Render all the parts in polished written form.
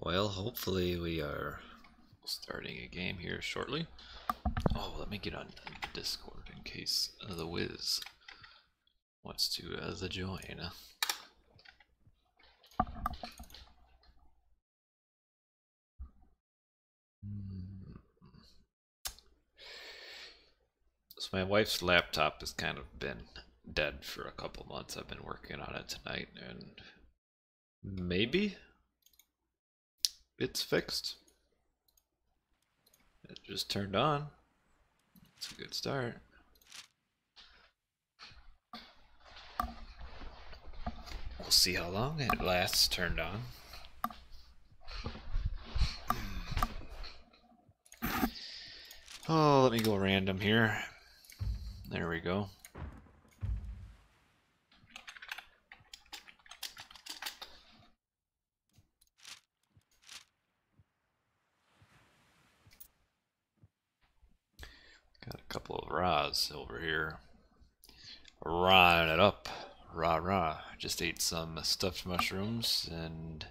Well, hopefully we are starting a game here shortly. Oh, let me get on Discord in case the Wiz wants to join. So my wife's laptop has kind of been dead for a couple months. I've been working on it tonight, and maybe it's fixed. It just turned on. It's a good start. We'll see how long it lasts turned on. Oh, let me go random here. There we go. Got a couple of rahs over here. Rahing it up. Rah rah. Just ate some stuffed mushrooms and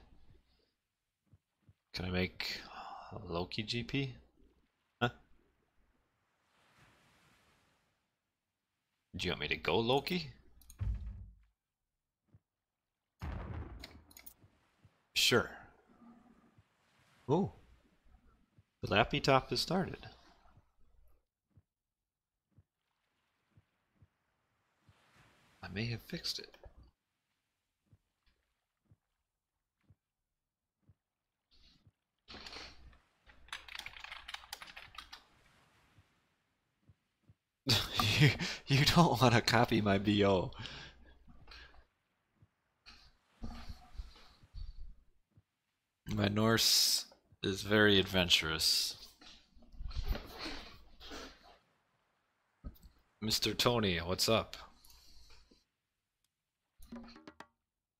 can I make Loki GP? Huh? Do you want me to go Loki? Sure. Oh. The lappy top has started. I may have fixed it. you don't want to copy my BO. My Norse is very adventurous. Mr. Tony, what's up?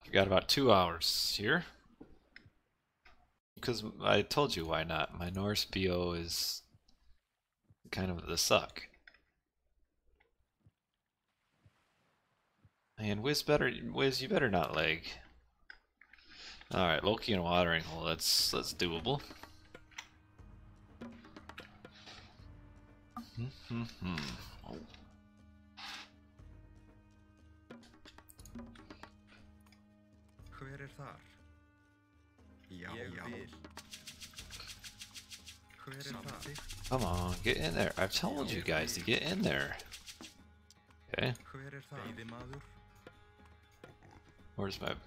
I've got about 2 hours here. Because I told you why not. My Norse BO is kind of the suck. And Wiz, you better not lag. Alright, Loki and watering hole, that's doable. Oh. Come on, get in there. I've told you guys to get in there. Okay.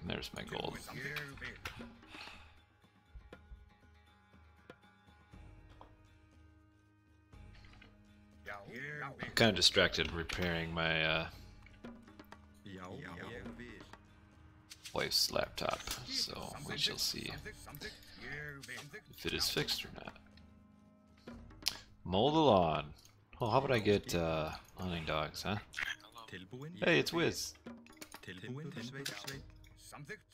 There's my gold. I'm kind of distracted repairing my wife's laptop, so we shall see if it is fixed or not. Mow the lawn. Oh, how about I get hunting dogs, huh? Hey, it's Wiz.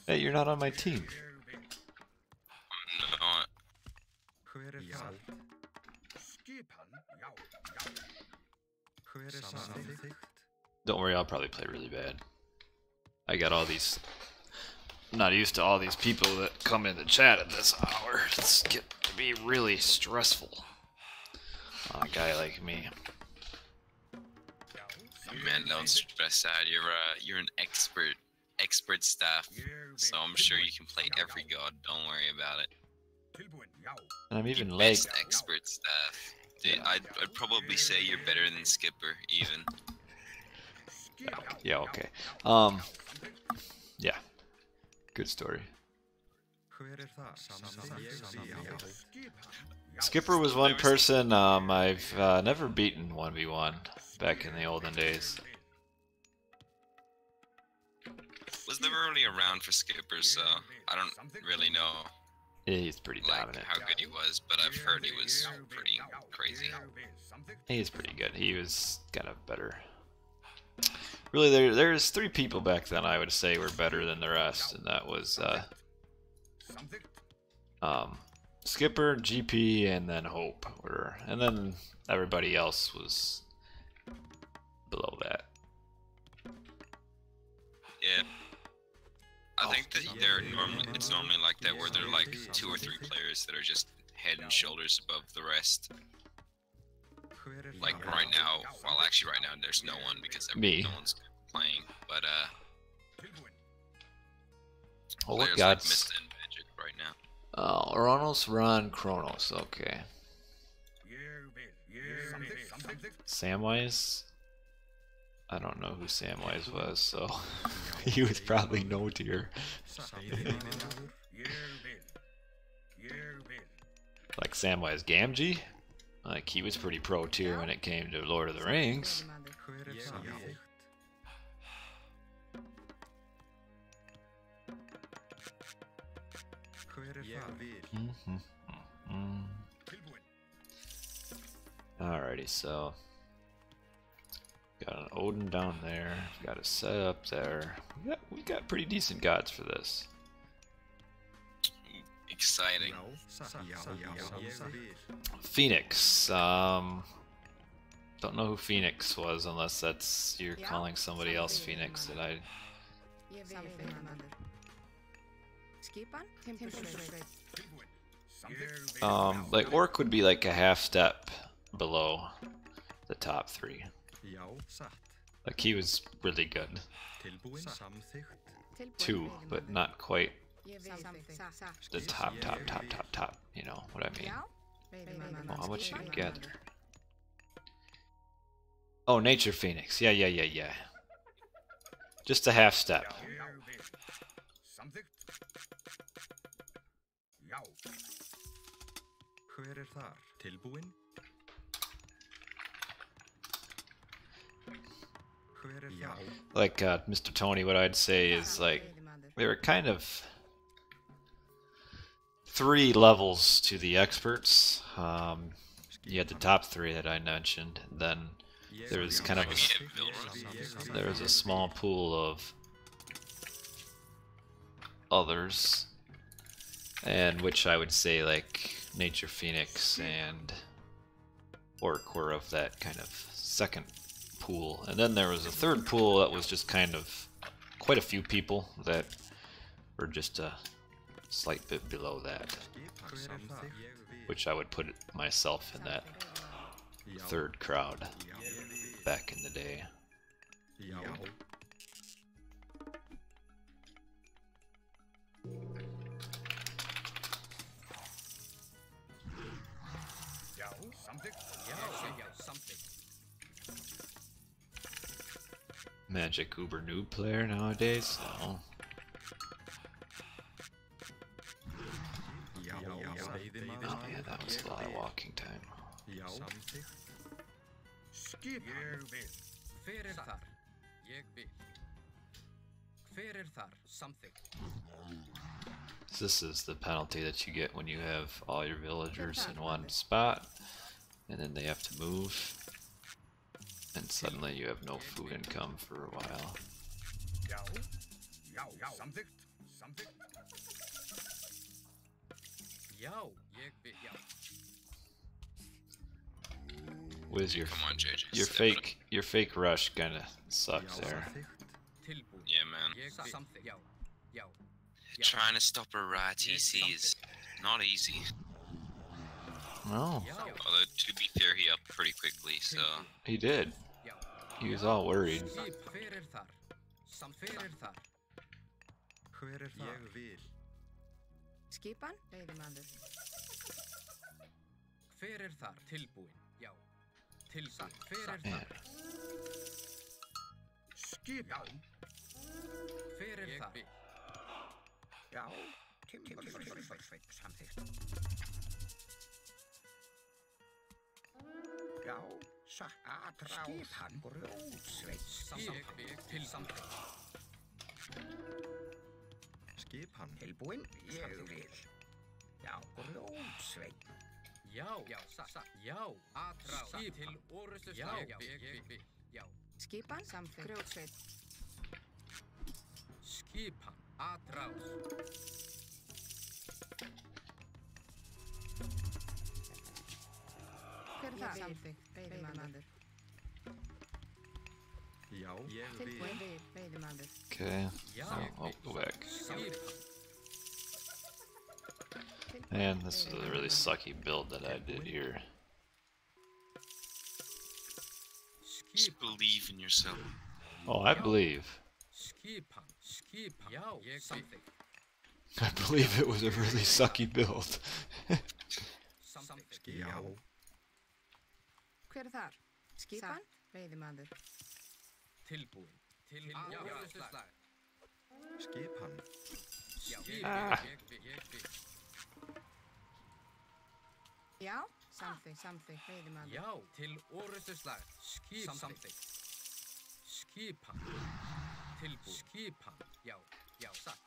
Hey, you're not on my team. I'm not. Don't worry, I'll probably play really bad. I got all these... I'm not used to all these people that come in the chat at this hour. It's getting to be really stressful on a guy like me. Man, don't stress out. You're an expert staff, so I'm sure you can play every god. Don't worry about it. And I'm even Best expert staff. Dude, I'd probably say you're better than Skipper, even. Yeah, okay. Yeah. Good story. Skipper was one person I've never beaten 1v1 back in the olden days. Was never really around for Skipper, so I don't really know. Yeah, he's pretty dominant. How good he was, but I've heard he was pretty crazy. He's pretty good. He was kind of better. Really, there's 3 people back then I would say were better than the rest, and that was Skipper, GP, and then Hope. And then everybody else was below that. Yeah. I think that it's normally like that, where there are like 2 or 3 players that are just head and shoulders above the rest. Like right now, well, actually right now there's no one because no one's playing. But Oh, players what like gods? Mist and Magic right now. Oh, Uranus, Ron, Kronos. Okay. Samwise? I don't know who Samwise was, so he was probably no tier. Like Samwise Gamgee? Like he was pretty pro tier when it came to Lord of the Rings. Alrighty, so got an Odin down there. Got a set up there. We got pretty decent gods for this. Exciting. Phoenix. Don't know who Phoenix was unless that's you're calling somebody else Phoenix that I. Like Orc would be like a half step below the top 3. Like he was really good. 2, but not quite the top. You know what I mean? Oh, how much you can gather? Oh, Nature Phoenix. Yeah. Just a half step. Like Mr. Tony, what I'd say is like they were kind of 3 levels to the experts. You had the top 3 that I mentioned, then there was kind of there was a small pool of others, and which I would say like Nature Phoenix and Orc were of that kind of second pool, and then there was a third pool that was just kind of quite a few people that were just a slight bit below that, which I would put myself in that third crowd back in the day. Magic uber noob player nowadays? No. Oh yeah, that was a lot of walking time. This is the penalty that you get when you have all your villagers in one spot, and then they have to move, and suddenly you have no food income for a while. Wiz, your fake rush kinda sucks there. Yeah, man. Trying to stop a rat TC is not easy. No. Although, to be fair, he upped pretty quickly, so... He did. He was all worried. Man. Skipan samþykkt. Grjótsveit. Skipan atrás. Hver er það? Samþykkt. Veiðimaður. Tilbúin við, veiðimaður. Okay. Oh, go back. Man, this is a really sucky build that I did here. Just believe in yourself. Oh, I believe. I believe it was a really sucky build. Hver þar? Skipan? Veiðimaður. Tilbúin. Skipan. Ah. Já, samþykkt, veiðimaður. Já, til orrustuslag. Samþykkt. Skipan. Tilbúin. Skipan. Já, satt.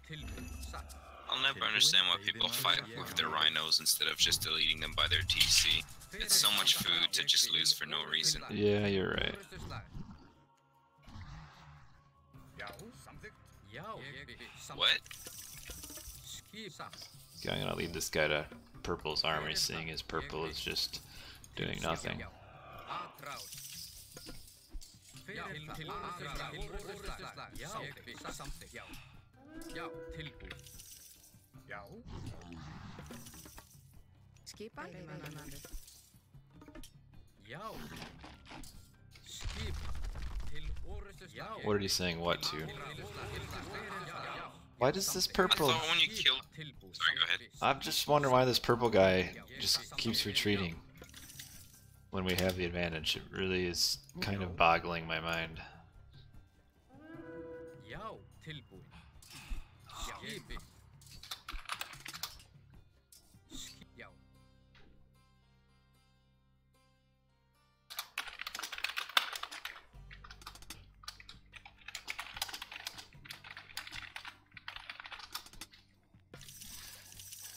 Tilbúin, satt. I'll never understand why people fight with their rhinos instead of just deleting them by their TC. It's so much food to just lose for no reason. Yeah, you're right. What? Okay, I'm gonna lead this guy to Purple's army, seeing as Purple is just doing nothing. Skipan? Veiðimaður. Já. Skipan. Til orrustuslag. What are you saying what to? Why does this I Purple... thought when you killed... Sorry, go ahead. I'm just wondering why this Purple guy just keeps retreating when we have the advantage. It really is kind of boggling my mind. Já, tilbúin. Skipi. Já.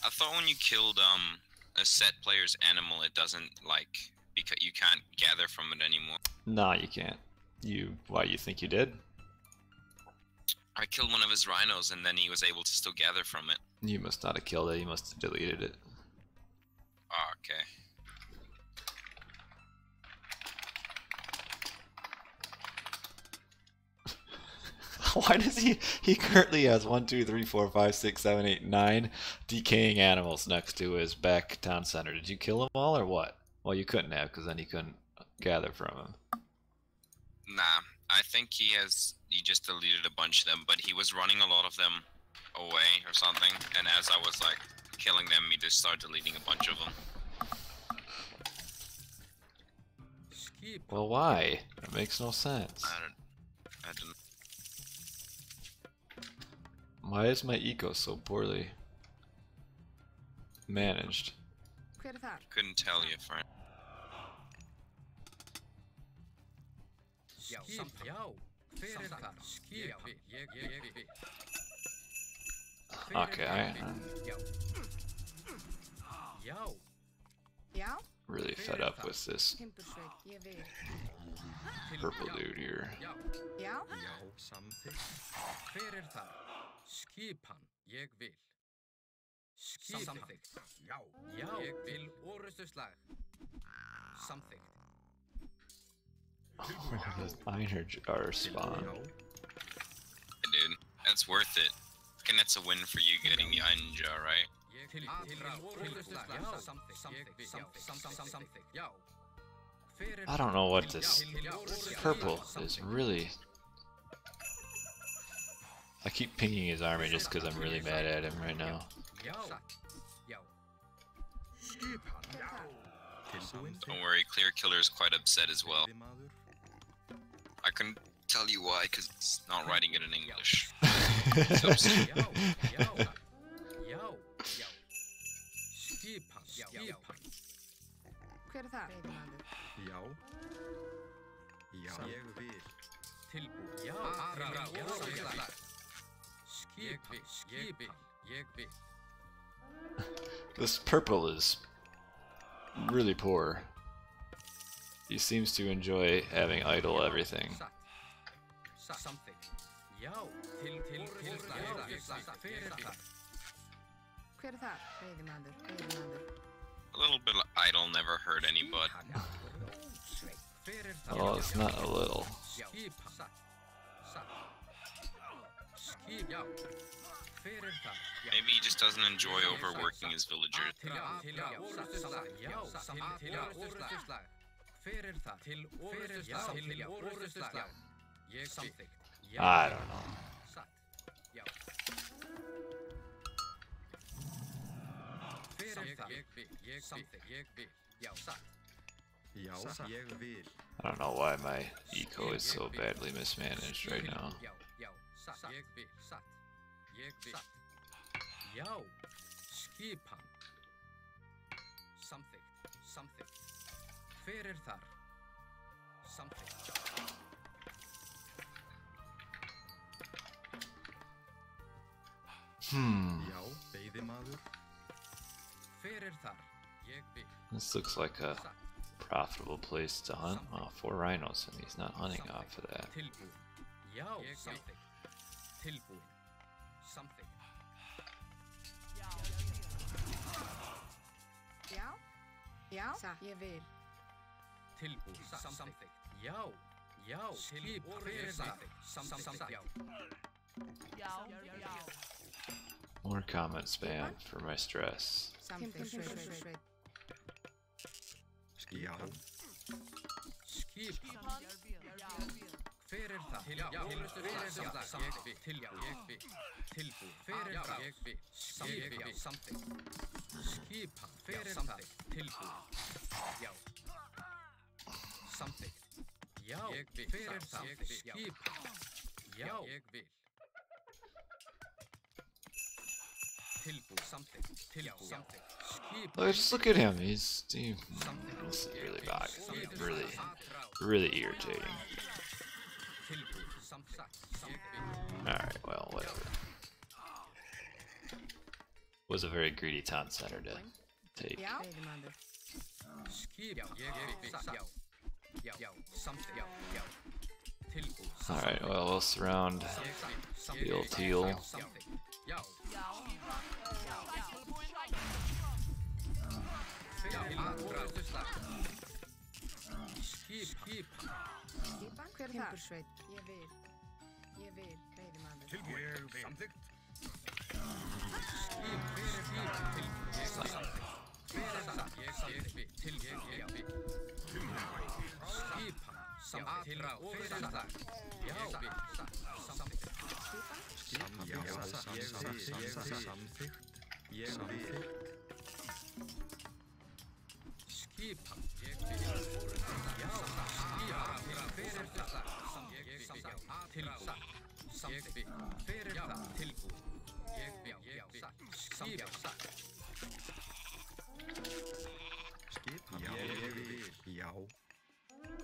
I thought when you killed a set player's animal, it doesn't like because you can't gather from it anymore. Nah, you can't. Why, you think you did? I killed one of his rhinos and then he was able to still gather from it. You must not have killed it, you must have deleted it. Oh, okay. Why does he currently has 1, 2, 3, 4, 5, 6, 7, 8, 9 decaying animals next to his back town center. Did you kill them all or what? Well, you couldn't have, because then you couldn't gather from them. Nah, I think he just deleted a bunch of them, but he was running a lot of them away or something, and as I was like killing them, he just started deleting a bunch of them. Well, why? It makes no sense. I don't Why is my eco so poorly managed? Hver þar? couldn't tell you, friend. Já, hver þar? Skipi. Ég. Okay, Já. Já, really fed up with this timbursveit, ég vil. purple dude here. Já, Já, samþykkt. Hver þar? Skipan. Ég vil. Samþykkt. Já. Ég vil orrustuslag. Samþykkt. This minor jar spawn. Hey, dude, that's worth it. And that's a win for you getting the iron jar, right? I don't know what this purple is really. I keep pinging his army just because I'm really mad at him right now. Don't worry, Clear Killer is quite upset as well. I couldn't tell you why, because he's not writing it in English. He's upset. hver þar? Veiðimaður. Já. Já, ég vil. This purple is really poor. He seems to enjoy having idle everything. Hver þar? Veiðimaður. A little bit idle never hurt any, but Oh, it's not a little. maybe he just doesn't enjoy overworking his villagers. I don't know. Já, ég vil. I don't know why my eco is so badly mismanaged right now. Já, skipan. Samþykkt, samþykkt. Hver þar? Samþykkt. Já, veiðimaður. Hver þar? Ég vil. This looks like a profitable place to hunt. Oh, 4 rhinos, and he's not hunting off of that. Tilbúin. Já, samþykkt. Tilbúin. Samþykkt. Já. Já. Ég vil. Tilbúin. Samþykkt. Já. Já. Skip. Hver þar? Samþykkt. Já. More comment spam for my stress. Something. Shred. Skipan. Skip. Hver þar? Tilbúin. Tilbúin. Hver þar? Samþykkt. Skipan. Hver þar? Tilbúin. Já. Samþykkt. Já. Hver þar? Skipan. Já. Ég vil. Tilbúin. Samþykkt. Tilbúin. Samþykkt. Skipan. Oh, just look at him. This is really bad. Really irritating. Tilbúin. Samþykkt. Alright, well, whatever. Was a very greedy town center to take. Já. Veiðimaður. Skip. Ég vil. Já. Já. Samþykkt. Já. Tilbúin. Alright, well, we'll surround the old teal. Já. Skipan. Hver þar? Ég vil. Ég vil. Veiðimaður. Ég vil. Samþykkt.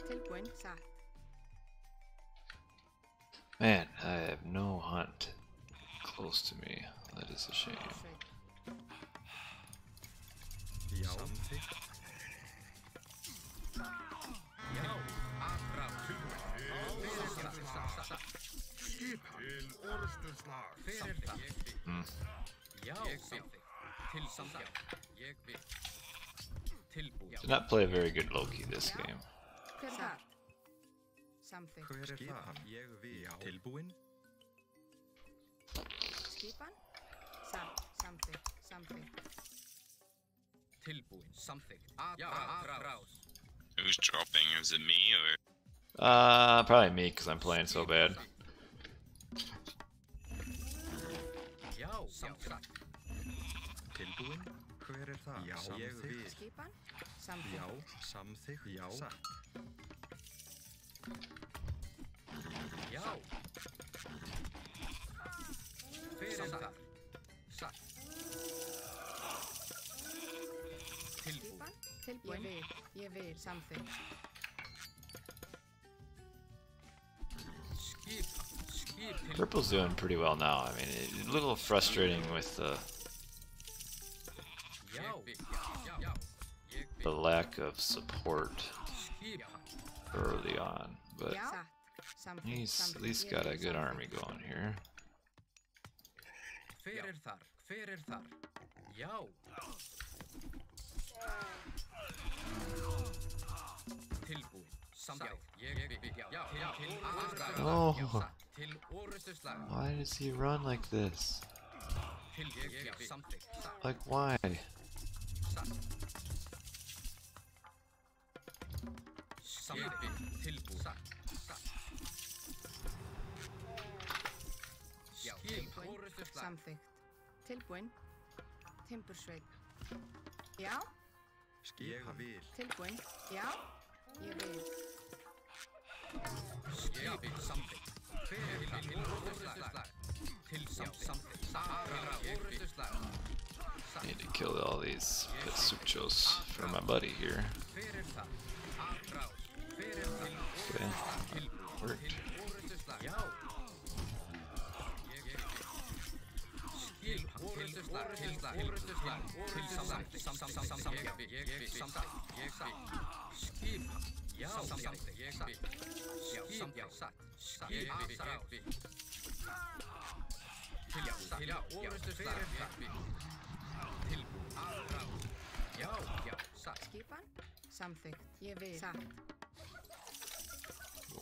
Tilbúin. Satt. Man, I have no hunt close to me. That is a shame. Did not play a very good Loki this game. Hver þar? Samþykkt. Hver það? Ég vil. Tilbúin. Skipan. Satt. Samþykkt. Tilbúin. Samþykkt. Atrás. Who's dropping? Is it me or? Probably me, because I'm playing so bad. Já, samþykkt. Tilbúin. Hver það? Já, ég vil. Skipan. Já, Samþykkt. samþykkt. Já. Satt. Já. Hver þar? Satt. Tilbúin. Tilbúin. Ég vil. Samþykkt. Skip. Purple's doing pretty well now. I mean, it's a little frustrating with the lack of support early on, but Satt. Samþykkt. he's at least got a good army going here. Hver þar? Já. Tilbúin. Samþykkt. Ég bið. Já. Til aðra. Oh. Til orustu slag. Why does he run like this? Til ég bið. Samþykkt. Like, why? Samþykkt. Tilbúin. Já. Til orustu slag. Samþykkt. Tilbúin. Timbursveit. Já. Ég vil. Tilbúin. Já. Ég vil. Ég bið. Samþykkt. Hver til orustu slag. Til samþykkt. Aðra orustu slag. Need to kill all these Petsuchos for my buddy here. Hver það? Aðrás. Hver það? Okay. Tilbúin. Worked. Til orustu slag. Já. Skil orustu slag. Til orustu slag. Til samþykkt. Ég bið. Skip. Já. Samþykkt. Ég bið. Skip. Já. Skip. Ég bið. Til orustu slag. Ég bið. Tilbúin. Aðrás. Já. Satt. Skipan. Samþykkt. Ég vil. Satt.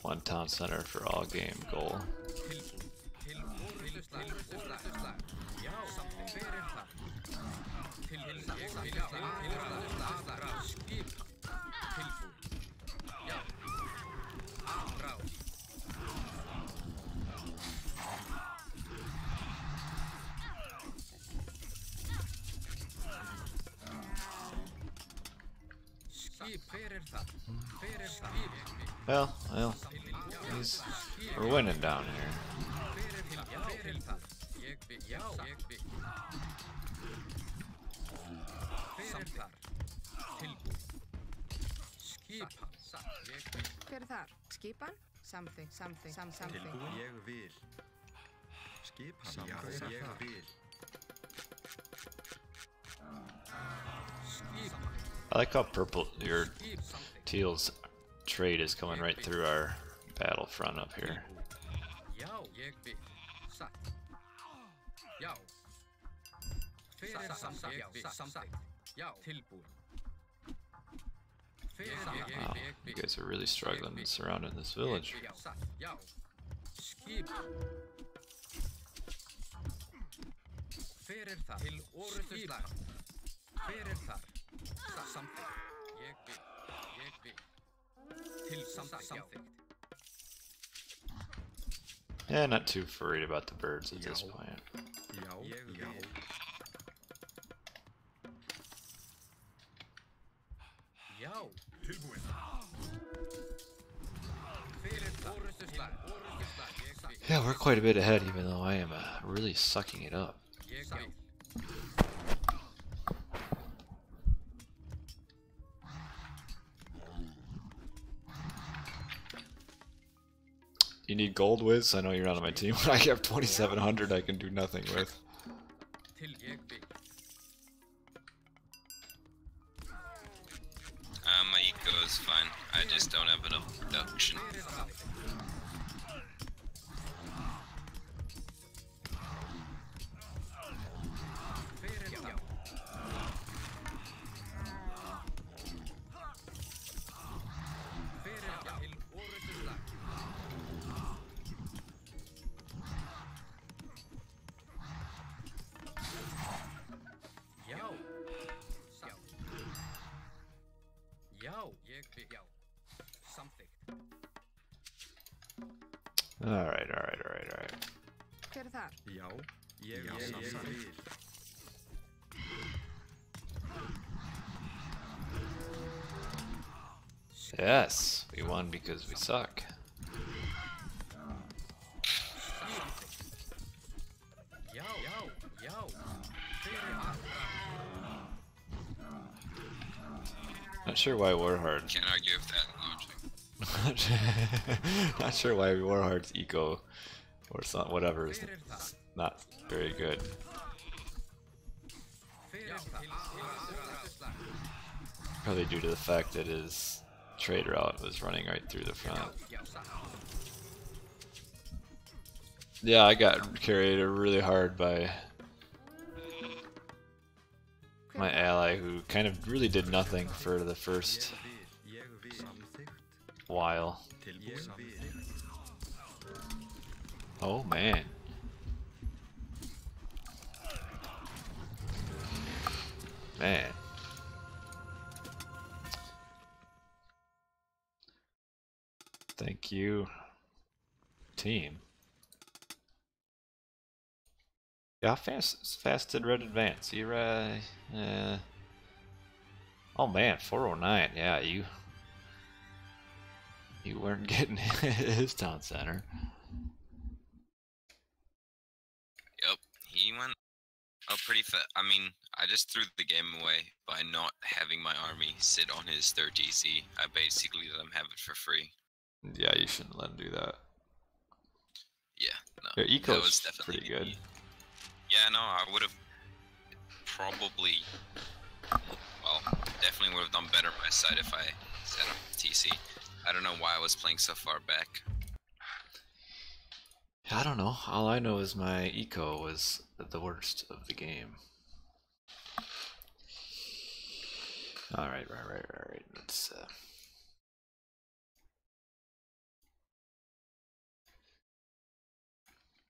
One town center for all game goal. Tilbúin. Til orustu slag. Orustu slag. Já. Samþykkt. Hver það? Til ég vil. Já. Orustu slag. Skip. Tilbúin. Já. Aðrás. Skip. Hver það? Hver skip? Well, we're winning down here. Hver það? Ég bið. Já. Ég bið. Hver þar? Tilbúin. Skipan. Satt. Ég bið. Hver er þar? Skipan. Samþykkt. Samþykkt. Samþykkt. Tilbúin. Ég vil. Skipan. Já. Ég vil. Skipan. I like how purple your Skip. Samþykkt. teal's trade is coming right through our battlefront up here. Já. Ég bið. Satt. Já. Hver það? Ég bið. Samþykkt. Já. Tilbúin. Hver það? Wow, Ég you bið. guys are really struggling surrounding this village. Já. Satt. Já. Skip. Hver það? Til orustu slag. Hver þar? Samþykkt. Ég bið. Ég bið. Til samþykkt. Yeah, not too worried about the birds at this point. Já. Ég vil. Já. Tilbúin. Hver það? Orustu slag. Orustu slag. Ég bið. Yeah, we're quite a bit ahead, even though I am really sucking it up. Ég bið. You need gold whiz? I know you're not on my team, but I have 2,700 I can do nothing with. Til ég bið. My eco is fine. I just don't have enough production. Hver það? Hver það? Hver það? Til orustu slag. Já. Satt. Já. Ég bið. Já. Samþykkt. Alright. Hver er þar? Já. Ég vil. Yes, we won because we suck. Já. Hver það? Not sure why Warhard. Can't argue with that logic. Not sure why Warhard's eco or some, whatever is Hver það? not very good. Hver það? Til orustu slag. Probably due to the fact that his trade route was running right through the front. Já. Satt. Yeah, I got carried really hard by my ally who kind of really did nothing for the first while. Oh man. Man. Thank you, team. Yeah, how fast did Red advance? You're oh man, 409. Yeah, you weren't getting his town center. Yep, he went up pretty fast. I mean, I just threw the game away by not having my army sit on his third TC. I basically let him have it for free. Yeah, you shouldn't let him do that. Yeah, no. Your eco that was is definitely pretty good. Yeah, no, I would have probably, well, definitely would have done better on my side if I set up TC. I don't know why I was playing so far back. I don't know. All I know is my eco was the worst of the game. Alright, right. Let's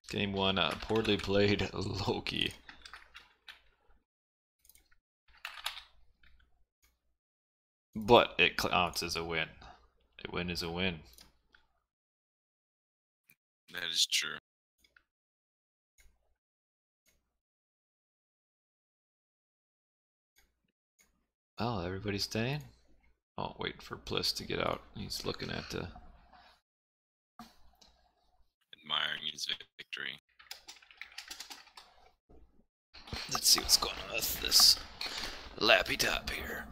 Game 1, poorly played Loki. But it counts as a win. A win is a win. That is true. Oh, everybody's staying? Oh, waiting for Bliss to get out. He's looking at the... Admiring his victory. Let's see what's going on with this lappy top here.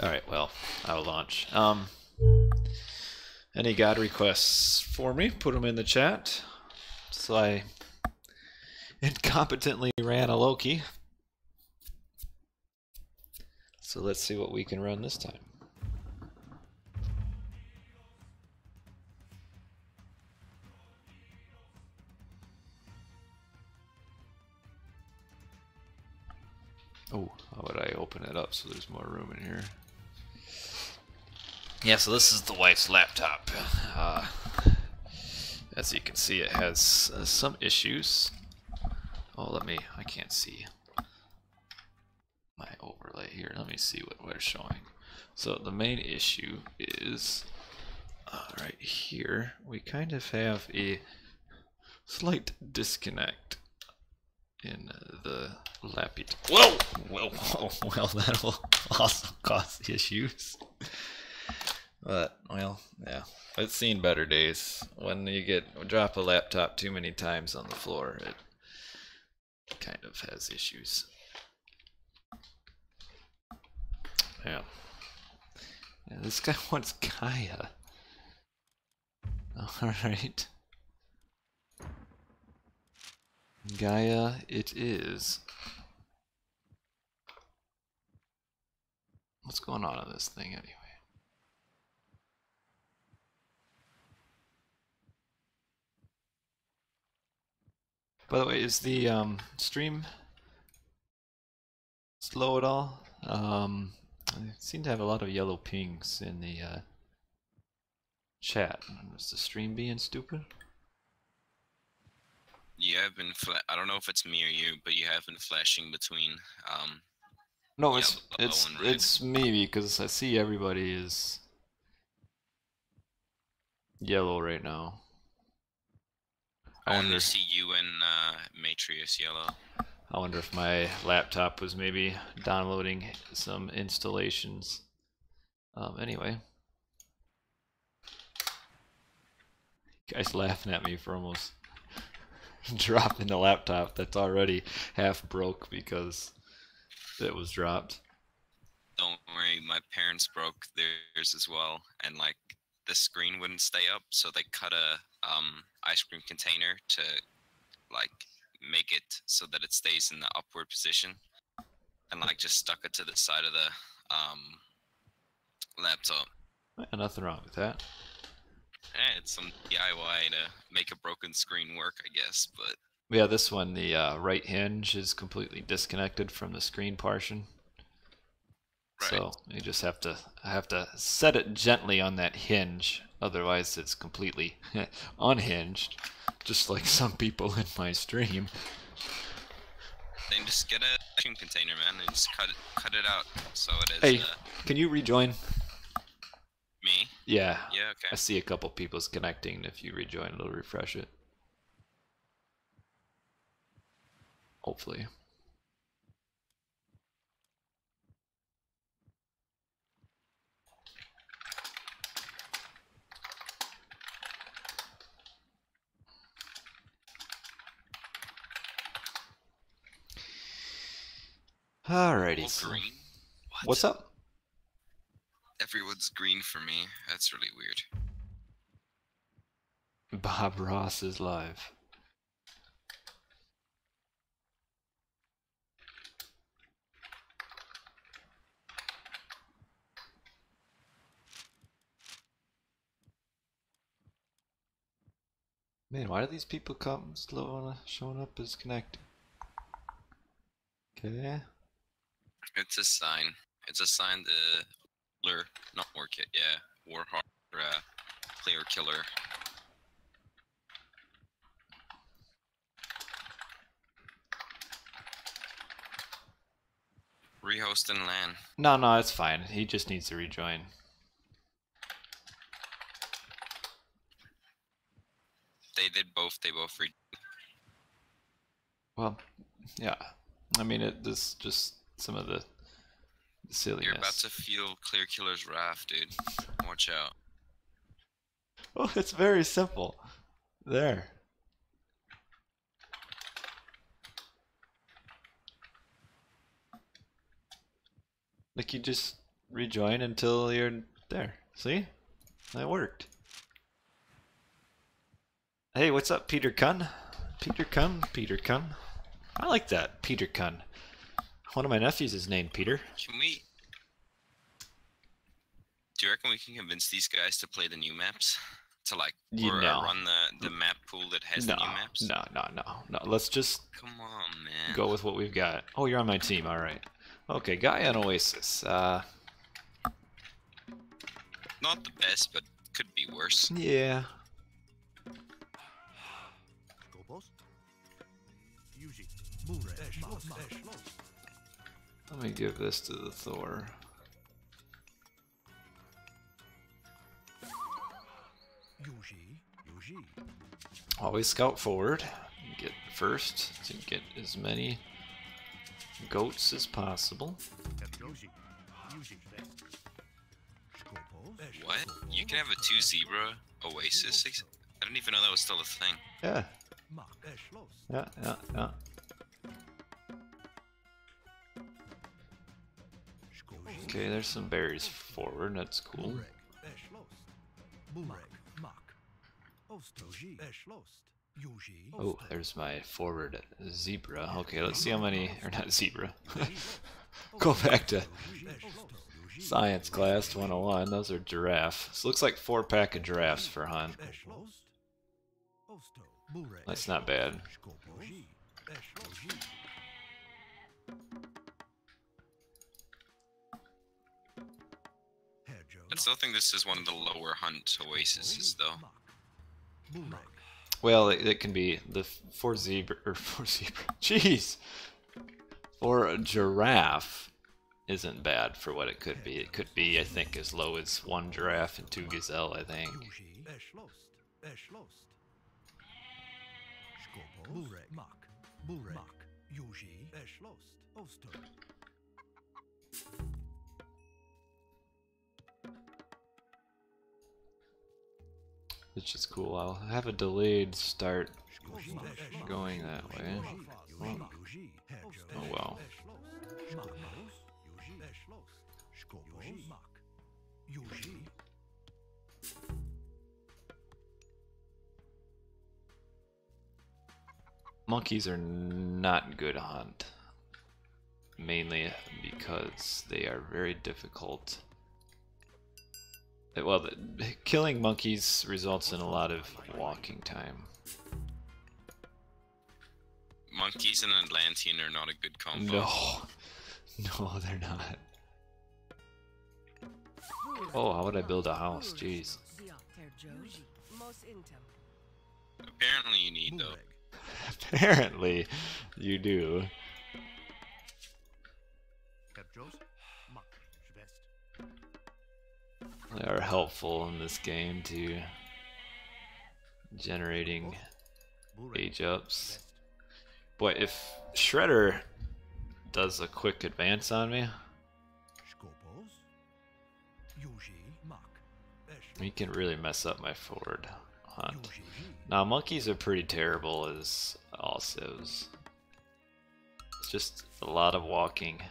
Alright, well, I'll launch. Any god requests for me? Put them in the chat. So I incompetently ran a Loki. So let's see what we can run this time. Oh, how would I open it up so there's more room in here? Yeah, so this is the wife's laptop. As you can see, it has some issues. Oh, I can't see my overlay here. Let me see what we're showing. So the main issue is right here. We kind of have a slight disconnect in the lappy. Whoa! Well, that will also cause issues. But, well, yeah. I've seen better days. When you drop a laptop too many times on the floor, it kind of has issues. Yeah. This guy wants Gaia. Alright. Gaia it is. What's going on in this thing anyway? By the way, is the stream slow at all? I seem to have a lot of yellow pings in the chat. Is the stream being stupid? You have been I don't know if it's me or you, but you have been flashing between No, yellow and red. it's me because I see everybody is yellow right now. I only see you and Matrius yellow. I wonder if my laptop was maybe downloading some installations. Anyway. Guys laughing at me for almost dropping the laptop that's already half broke because it was dropped. Don't worry, my parents broke theirs as well, and like the screen wouldn't stay up, so they cut a ice cream container to like make it so that it stays in the upward position. and like just stuck it to the side of the laptop. Nothing wrong with that. It's some DIY to make a broken screen work, I guess, but Yeah, this one, the right hinge is completely disconnected from the screen portion. right. So you just have to set it gently on that hinge, otherwise it's completely unhinged, just like some people in my stream. Then just get a vacuum container, man, and just cut it out so it is. Hey, can you rejoin? Me? Yeah. Yeah, I okay. see a couple people's connecting. If you rejoin, it'll refresh it. Hopefully. Alrighty. All So green? what's up? Everyone's green for me. That's really weird. Bob Ross is live. Man, why do these people come slow on showing up as connected? Okay. It's a sign. It's a sign the Lure, not Orchid, yeah. Warhawk, player killer. Rehost and LAN. No, it's fine. He just needs to rejoin. They both re. Well, yeah. I mean, this just some of the silliness. You're about to feel Clear Killer's wrath, dude. Watch out. Oh, it's very simple. There. Like, you just rejoin until you're there. See? That worked. Hey, what's up, Peter Kun? Peter Kun? Peter Kun? I like that, Peter Kun. One of my nephews is named Peter. Can we... Do you reckon we can convince these guys to play the new maps? To like, or No. run the map pool that has the new maps? No. Let's just Come on, man. go with what we've got. Oh, you're on my team, alright. Okay, Gaia and Oasis. Not the best, but could be worse. Yeah. Let me give this to the Thor. Always scout forward. Get first to get as many goats as possible. What? You can have a 2 zebra Oasis? I didn't even know that was still a thing. Yeah. Yeah. Okay, there's some berries forward. That's cool. Oh, there's my forward zebra. Okay, let's see how many, or not zebra. Go back to science class 101. Those are giraffe. So looks like 4-pack of giraffes for hunt. That's not bad. I still think this is one of the lower hunt oases, though. Well, it can be the 4 zebra. Jeez! For a giraffe isn't bad for what it could be. It could be, I think, as low as 1 giraffe and 2 gazelle, I think. Which is cool. I'll have a delayed start going that way. Oh well. Monkeys are not good to hunt. mainly because they are very difficult. Well, killing monkeys results in a lot of walking time. Monkeys and Atlantean are not a good combo. No. No, they're not. Oh, how would I build a house? Jeez. Apparently you need though. Apparently, you do. They are helpful in this game to generating age ups. Boy, if Shredder does a quick advance on me, he can really mess up my forward hunt. Now, monkeys are pretty terrible as all civs. It's just a lot of walking.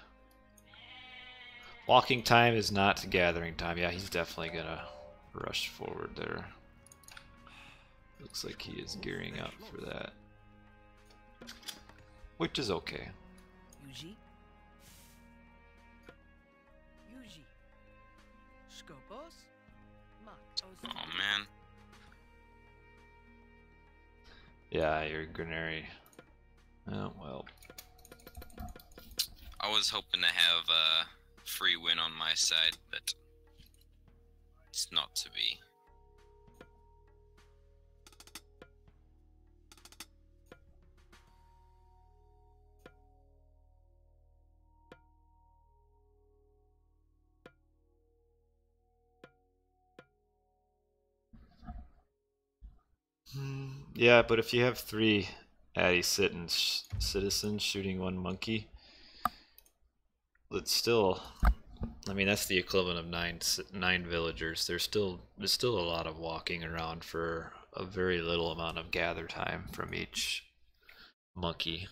Walking time is not gathering time. Yeah, he's definitely gonna rush forward there. Looks like he is gearing up for that. Which is okay. Oh man. Yeah, you're Grenary. Oh, well. I was hoping to have a free win on my side, but it's not to be. Yeah, but if you have 3 Addy citizens shooting 1 monkey, it's still, I mean, that's the equivalent of 9 villagers. There's still a lot of walking around for a very little amount of gather time from each monkey.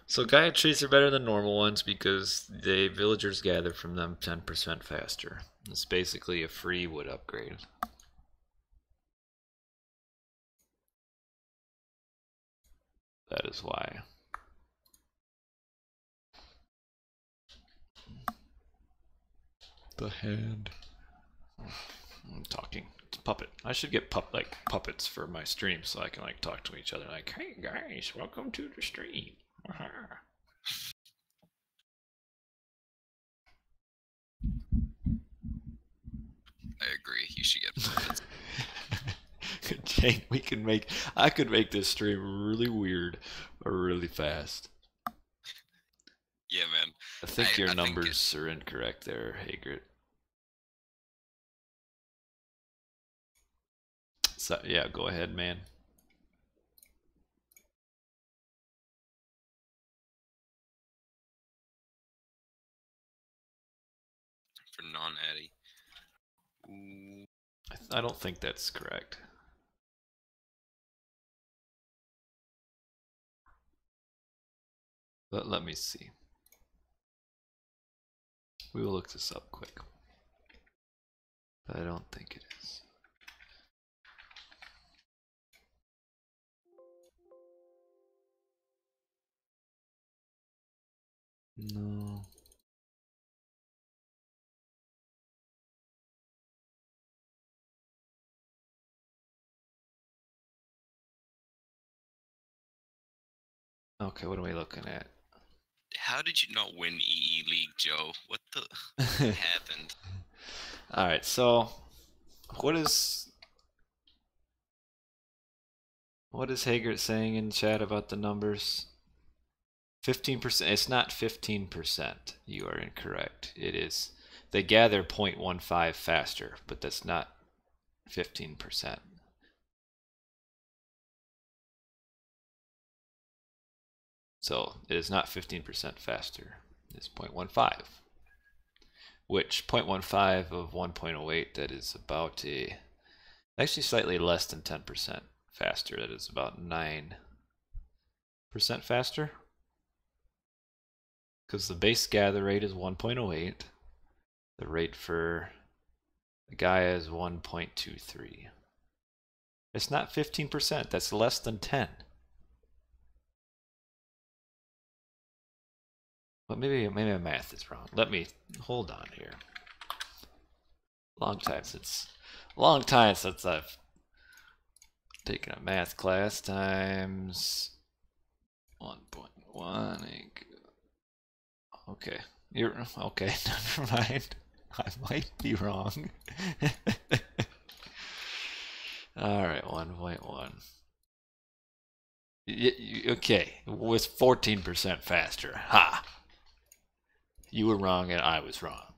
So Gaia trees are better than normal ones because the villagers gather from them 10% faster. It's basically a free wood upgrade. That is why. The hand. I'm talking. It's puppet. I should get puppets for my stream so I can talk to each other like, hey guys, welcome to the stream. I agree. You should get puppets. Jane, I could make this stream really weird or really fast. Yeah, man. I think your numbers are incorrect there, Hagrid. So yeah, go ahead, man. For non-Addy. I don't think that's correct. But let me see. We will look this up quick. But I don't think it is. No. Okay, what are we looking at? How did you not win EE League, Joe? What the happened? Alright, so what is Hagrid saying in chat about the numbers? 15%. It's not 15%. You are incorrect. It is. They gather 0.15 faster, but that's not 15%. So it is not 15% faster. It's 0.15. Which 0.15 of 1.08, that is about actually slightly less than 10% faster. That is about 9% faster. Because the base gather rate is 1.08. The rate for the Gaia is 1.23. It's not 15%. That's less than 10. But maybe my math is wrong. Let me hold on here. Long time since I've taken a math class times 1.1. Okay, you're okay. Never mind. I might be wrong. All right, 1.1. Okay, it was 14% faster. Ha! You were wrong and I was wrong.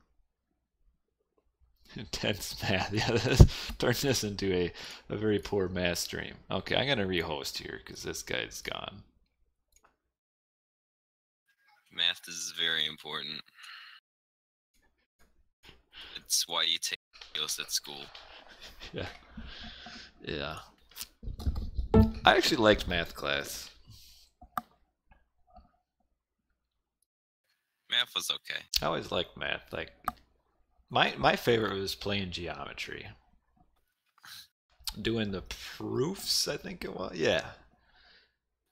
Intense math. Yeah, turn this into a very poor math stream. Okay, I'm gonna rehost here because this guy's gone. Math is very important. It's why you take skills at school. Yeah. Yeah. I actually liked math class. Math was okay. I always liked math. Like my favorite was playing geometry. Doing the proofs, I think it was. Yeah.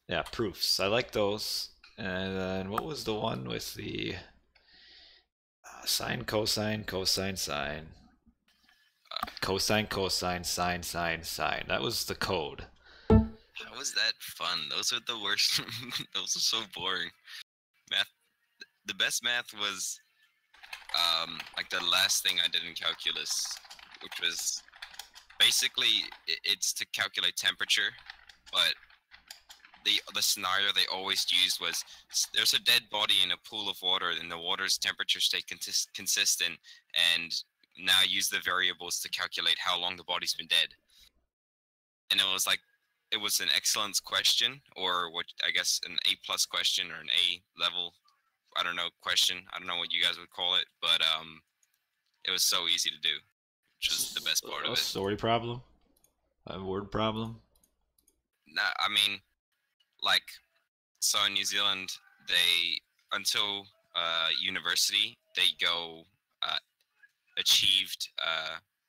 Yeah, proofs. I like those. And then what was the one with the sine, cosine, cosine, sine? Cosine, cosine, sine, sine, sine. That was the code. How was that fun? Those are the worst. Those are so boring. Math. The best math was like the last thing I did in calculus, which was basically it's to calculate temperature, but the scenario they always used was there's a dead body in a pool of water and the water's temperature stayed consistent, and now use the variables to calculate how long the body's been dead. And it was an excellence question, or what I guess an A+ question or an A level, I don't know, question. I don't know what you guys would call it, but it was so easy to do, which was the best part of A it. story problem? A word problem? Nah, I mean, like, so in New Zealand, they, until university, they go achieved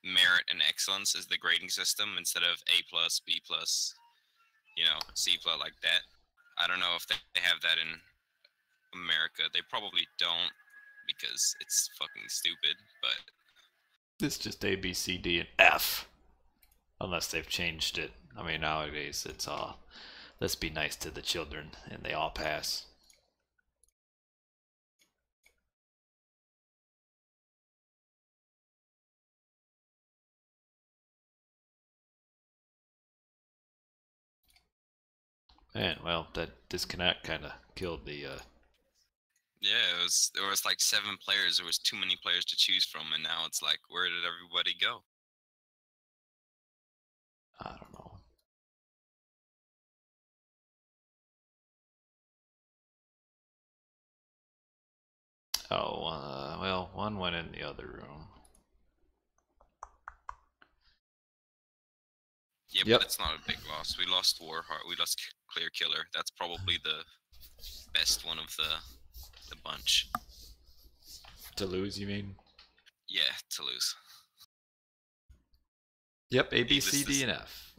merit and excellence as the grading system instead of A+, B+, C+, like that. I don't know if they have that in America. They probably don't because it's fucking stupid, but It's just A, B, C, D, and F. Unless they've changed it. I mean, nowadays it's all, let's be nice to the children, and they all pass. Man, well, that disconnect kind of killed the, yeah, there was like 7 players. There was too many players to choose from, and now it's like, where did everybody go? I don't know. Oh, well, one went in the other room. Yeah, Yep. but it's not a big loss. We lost Warheart. We lost Clear Killer. That's probably the best one of the bunch. To lose, you mean? Yeah, to lose. Yep, A, B, Needless C, to D, say. and F.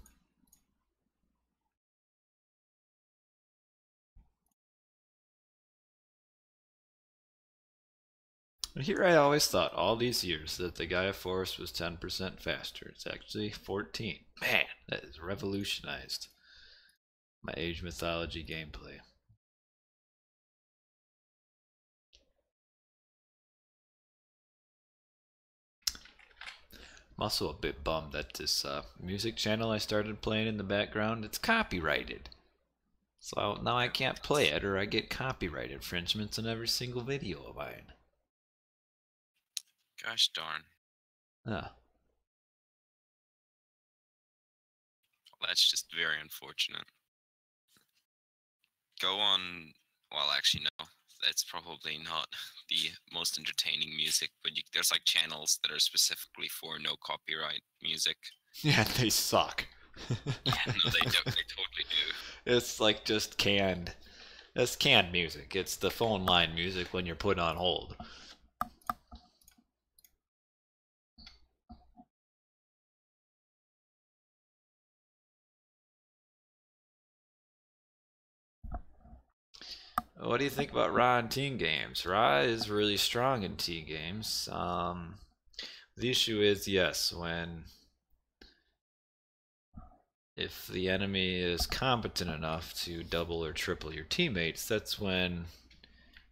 And here I always thought all these years that the Gaia Force was 10% faster. It's actually 14. Man, that has revolutionized my Age Mythology gameplay. I'm also a bit bummed that this music channel I started playing in the background, it's copyrighted. So now I can't play it, or I get copyright infringements in every single video of mine. Gosh darn. Ah. Well, that's just very unfortunate. Go on. Well, actually, no. That's probably not the most entertaining music, but there's like channels that are specifically for no copyright music. Yeah, they suck. Yeah, no, they don't. They totally do. It's like just canned. It's canned music. It's the phone line music when you're put on hold. What do you think about Ra in team games? Ra is really strong in team games. The issue is, yes, if the enemy is competent enough to double or triple your teammates, that's when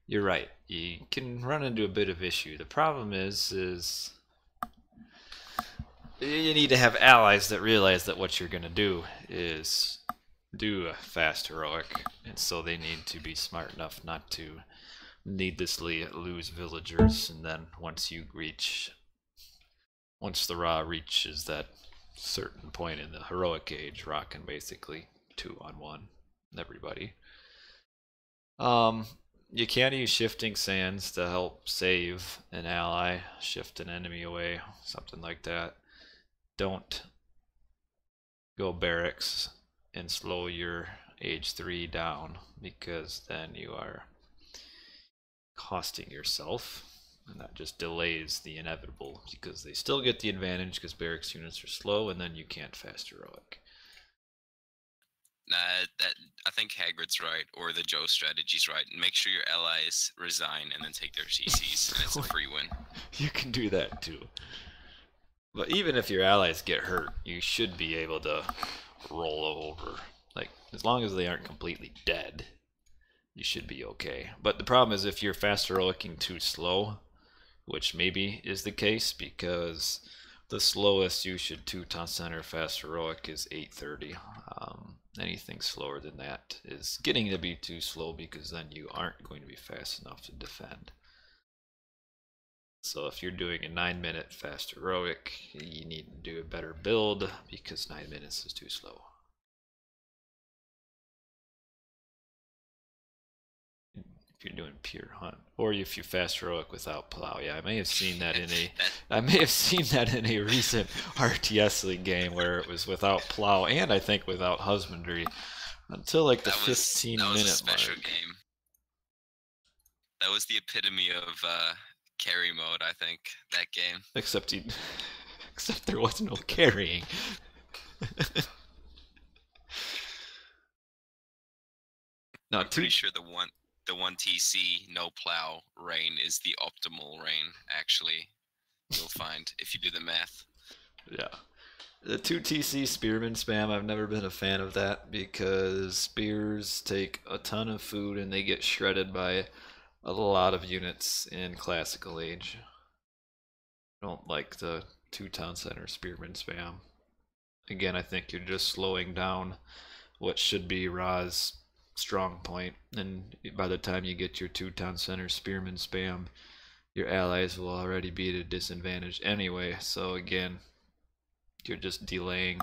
you're right. You can run into a bit of issue. The problem is you need to have allies that realize that what you're going to do is do a fast heroic, and so they need to be smart enough not to needlessly lose villagers, and then once the Ra reaches that certain point in the heroic age, Ra can basically 2-on-1 everybody. You can use shifting sands to help save an ally, shift an enemy away, something like that. Don't go barracks and slow your age 3 down, because then you are costing yourself, and that just delays the inevitable, because they still get the advantage because barracks units are slow, and then you can't fast heroic. I think Hagrid's right, or the Joe strategy's right. Make sure your allies resign and then take their CCs, and it's a free win. You can do that too. But even if your allies get hurt, you should be able to roll over. Like, as long as they aren't completely dead, you should be okay. But the problem is if you're fast heroicing too slow, which maybe is the case, because the slowest you should 2-ton center fast heroic is 830. Anything slower than that is getting to be too slow, because then you aren't going to be fast enough to defend. So if you're doing a 9-minute fast heroic, you need to do a better build, because 9 minutes is too slow. If you're doing pure hunt, or if you fast heroic without plow. Yeah, I may have seen that in a recent RTS League game where it was without plow, and I think without husbandry, until like the 15-minute mark. That was a special game. That was the epitome of carry mode, I think, that game. Except there was no carrying. No, I'm pretty sure the one TC no plow rain is the optimal rain, actually. You'll find if you do the math. Yeah. The 2 TC spearman spam, I've never been a fan of that, because spears take a ton of food and they get shredded by a lot of units in classical age. I don't like the 2-town center spearman spam. Again, I think you're just slowing down what should be Ra's strong point, and by the time you get your 2-town center spearman spam, your allies will already be at a disadvantage anyway. So again, you're just delaying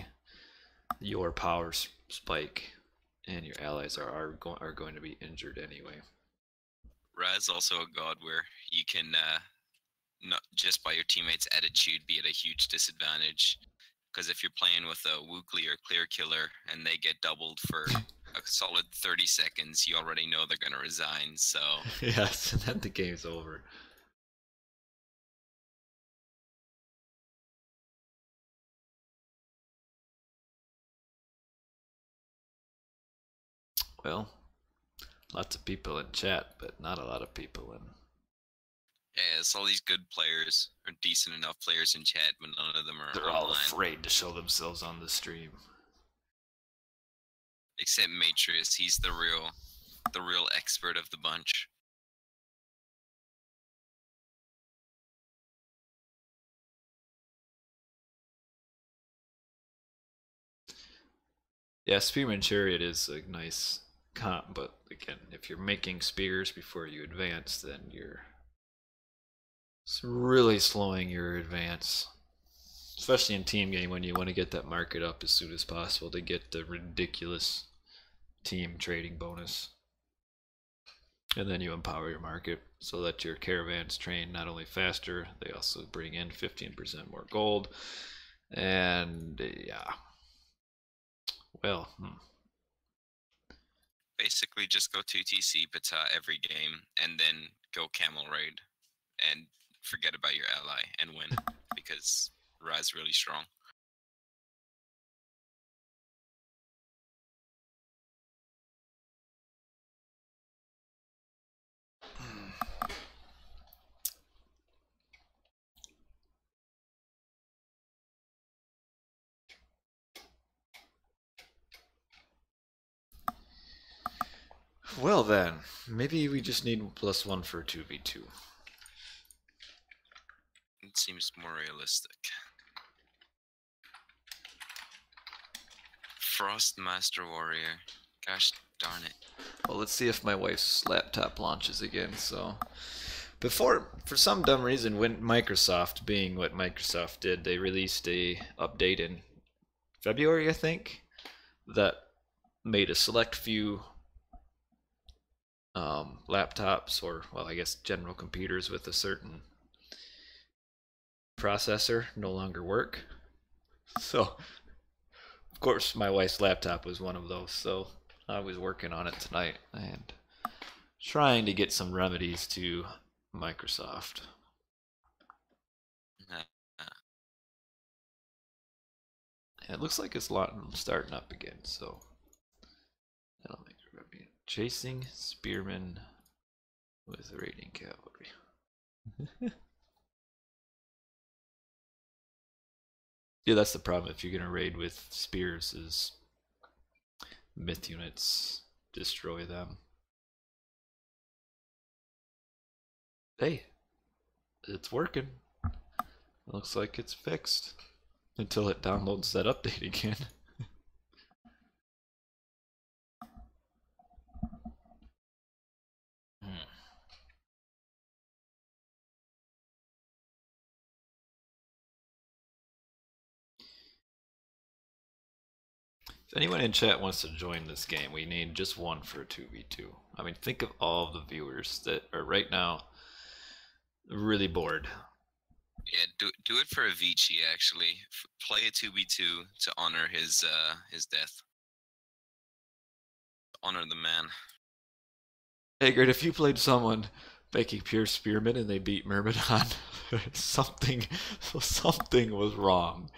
your power spike, and your allies are going to be injured anyway. Ra is also a god where you can not just by your teammates' attitude be at a huge disadvantage, because if you're playing with a Woogly or Clear Killer and they get doubled for a solid 30 seconds, you already know they're going to resign, so... Yes, then the game's over. Well, lots of people in chat, but not a lot of people in... Yeah, it's all these good players, or decent enough players in chat, but none of them are They're online. all afraid to show themselves on the stream. Except Matrius, he's the real expert of the bunch. Yeah, Spearman Chariot is a nice comp, but again, if you're making spears before you advance, then it's really slowing your advance. Especially in team game, when you want to get that market up as soon as possible to get the ridiculous team trading bonus. And then you empower your market so that your caravans train not only faster, they also bring in 15% more gold. And yeah. Well, Basically, just go 2TC Pata every game, and then go Camel Raid, and forget about your ally, and win, because Ra's really strong. Well then, maybe we just need +1 for 2v2. It seems more realistic. Frost Master Warrior. Gosh darn it. Well, let's see if my wife's laptop launches again. So, before, for some dumb reason, when Microsoft, being what Microsoft did, they released a update in February, I think, that made a select few laptops, or, well, I guess general computers with a certain processor no longer work. So, of course, my wife's laptop was one of those, so I was working on it tonight and trying to get some remedies to Microsoft. It looks like it's starting up again, so that'll make it remedy. Chasing spearmen with raiding cavalry. Yeah, that's the problem. If you're gonna raid with spears, is myth units destroy them. Hey, it's working. It looks like it's fixed until it downloads that update again. If anyone in chat wants to join this game, we need just 1 for a 2v2. I mean, think of all the viewers that are right now really bored. Yeah, do it for Avicii, actually. Play a 2v2 to honor his death. Honor the man. Hey, Gert, if you played someone making pure spearmen and they beat Myrmidon, something was wrong.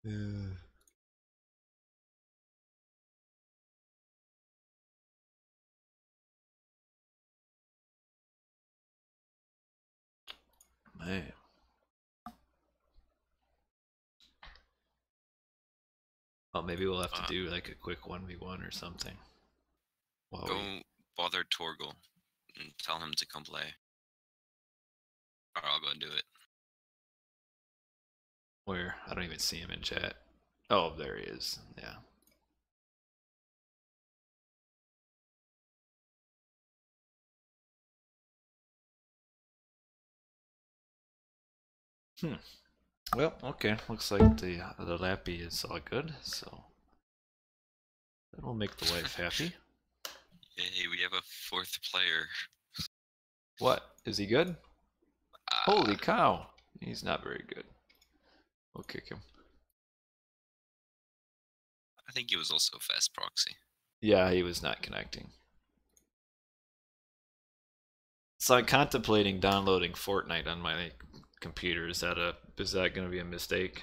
Yeah. Man. Well, maybe we'll have to do like a quick 1v1 or something. Go bother Torgal and tell him to come play. Or I'll go do it. Where? I don't even see him in chat. Oh, there he is. Yeah. Well, okay. Looks like the lappy is all good, so that'll make the wife happy. Yay, we have a 4th player. What? Is he good? Holy cow! He's not very good. We'll kick him. I think he was also fast proxy. Yeah, he was not connecting. So I'm contemplating downloading Fortnite on my computer. Is that going to be a mistake?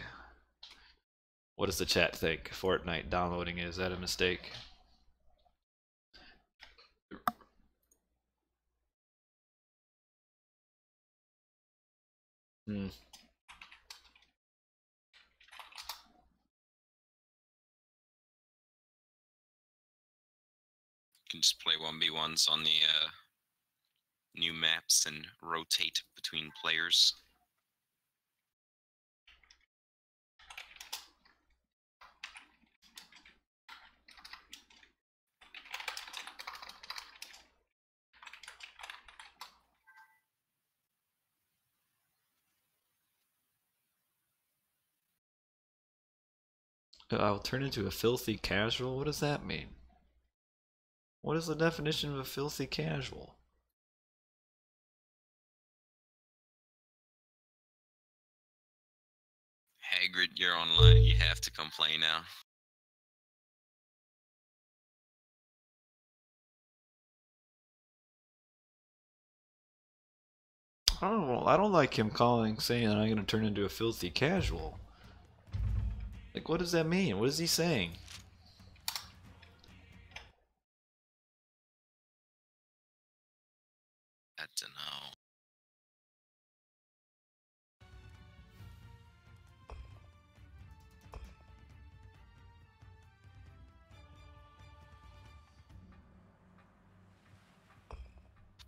What does the chat think? Fortnite downloading, is that a mistake? Hmm. You can just play 1v1s on the new maps and rotate between players. I'll turn into a filthy casual? What does that mean? What is the definition of a filthy casual? Hagrid, you're online. You have to come play now. I don't like him saying that I'm gonna turn into a filthy casual. Like, what does that mean? What is he saying? I don't know.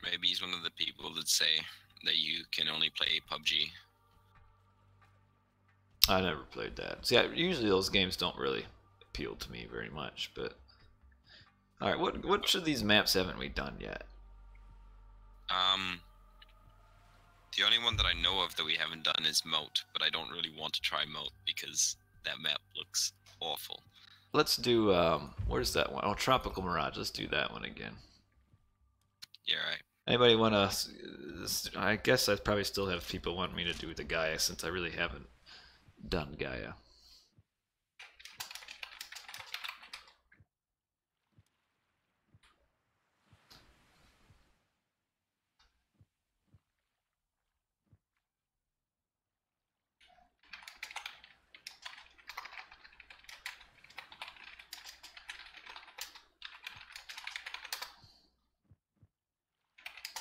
Maybe he's one of the people that say that you can only play PUBG. I never played that. See, usually those games don't really appeal to me very much, but... Alright, what of these maps haven't we done yet? The only one that I know of that we haven't done is Moat, but I don't really want to try Moat because that map looks awful. Let's do, where's that one? Oh, Tropical Mirage. Let's do that one again. Yeah, right. Anybody want to... I guess I probably still have people want me to do the Gaia since I really haven't done Gaia.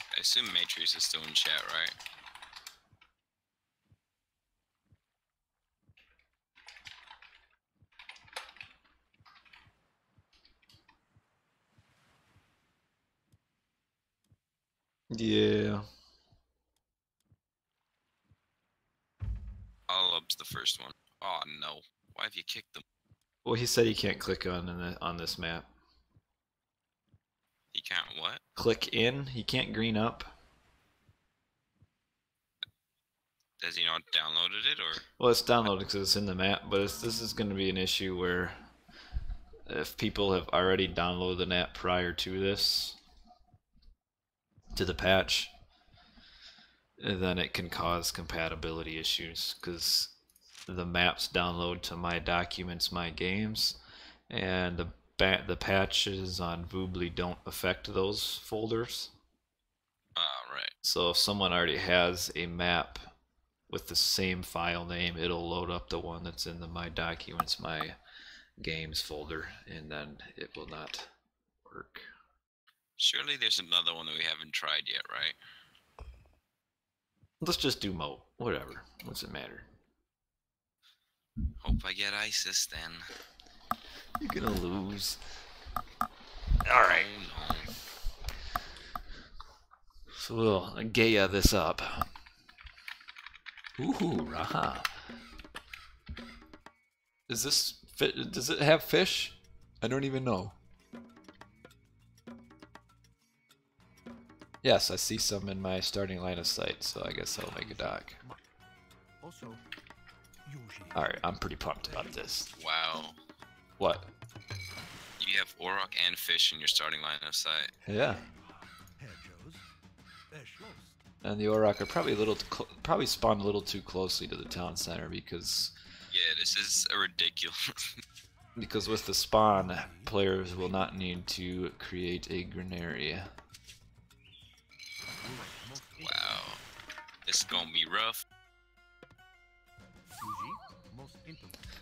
I assume Matrix is still in chat, right? Yeah. All up's the first one. Oh no. Why have you kicked them? Well, he said he can't click on this map. He can't what? Click in. He can't green up. Has he not downloaded it, or? Well, it's downloaded because it's in the map, but this is going to be an issue where if people have already downloaded the map prior to this, to the patch, then it can cause compatibility issues because the maps download to my documents, my games, and the patches on Voobly don't affect those folders. Right. So if someone already has a map with the same file name, it'll load up the one that's in the my documents, my games folder, and then it will not work. Surely there's another one that we haven't tried yet, right? Let's just do Moat. Whatever. What's it matter? Hope I get ISIS then. You're gonna lose. Alright. Oh, no. So we'll Gaia this up. Ooh, raha. Is this fit? Does it have fish? I don't even know. Yes, I see some in my starting line of sight, so I guess I'll make a dock. Alright, I'm pretty pumped about this. Wow. What? You have Auroch and fish in your starting line of sight. Yeah. And the Auroch are probably probably spawned a little too closely to the town center because... Yeah, this is a ridiculous... because with the spawn, players will not need to create a granary. Wow. This is gonna be rough.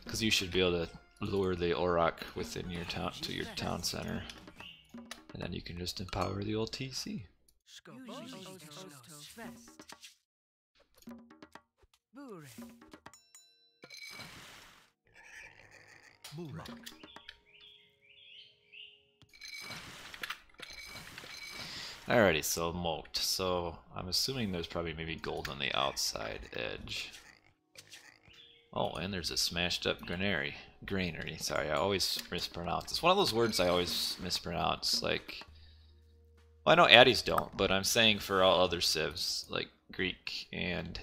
Because you should be able to lure the Auroch within your town to your town center, and then you can just empower the old TC. Alrighty, so Moat. So I'm assuming there's probably maybe gold on the outside edge. Oh, and there's a smashed up granary. Granary, sorry, I always mispronounce. It's one of those words I always mispronounce, like... Well, I know Addies don't, but I'm saying for all other civs, like Greek and...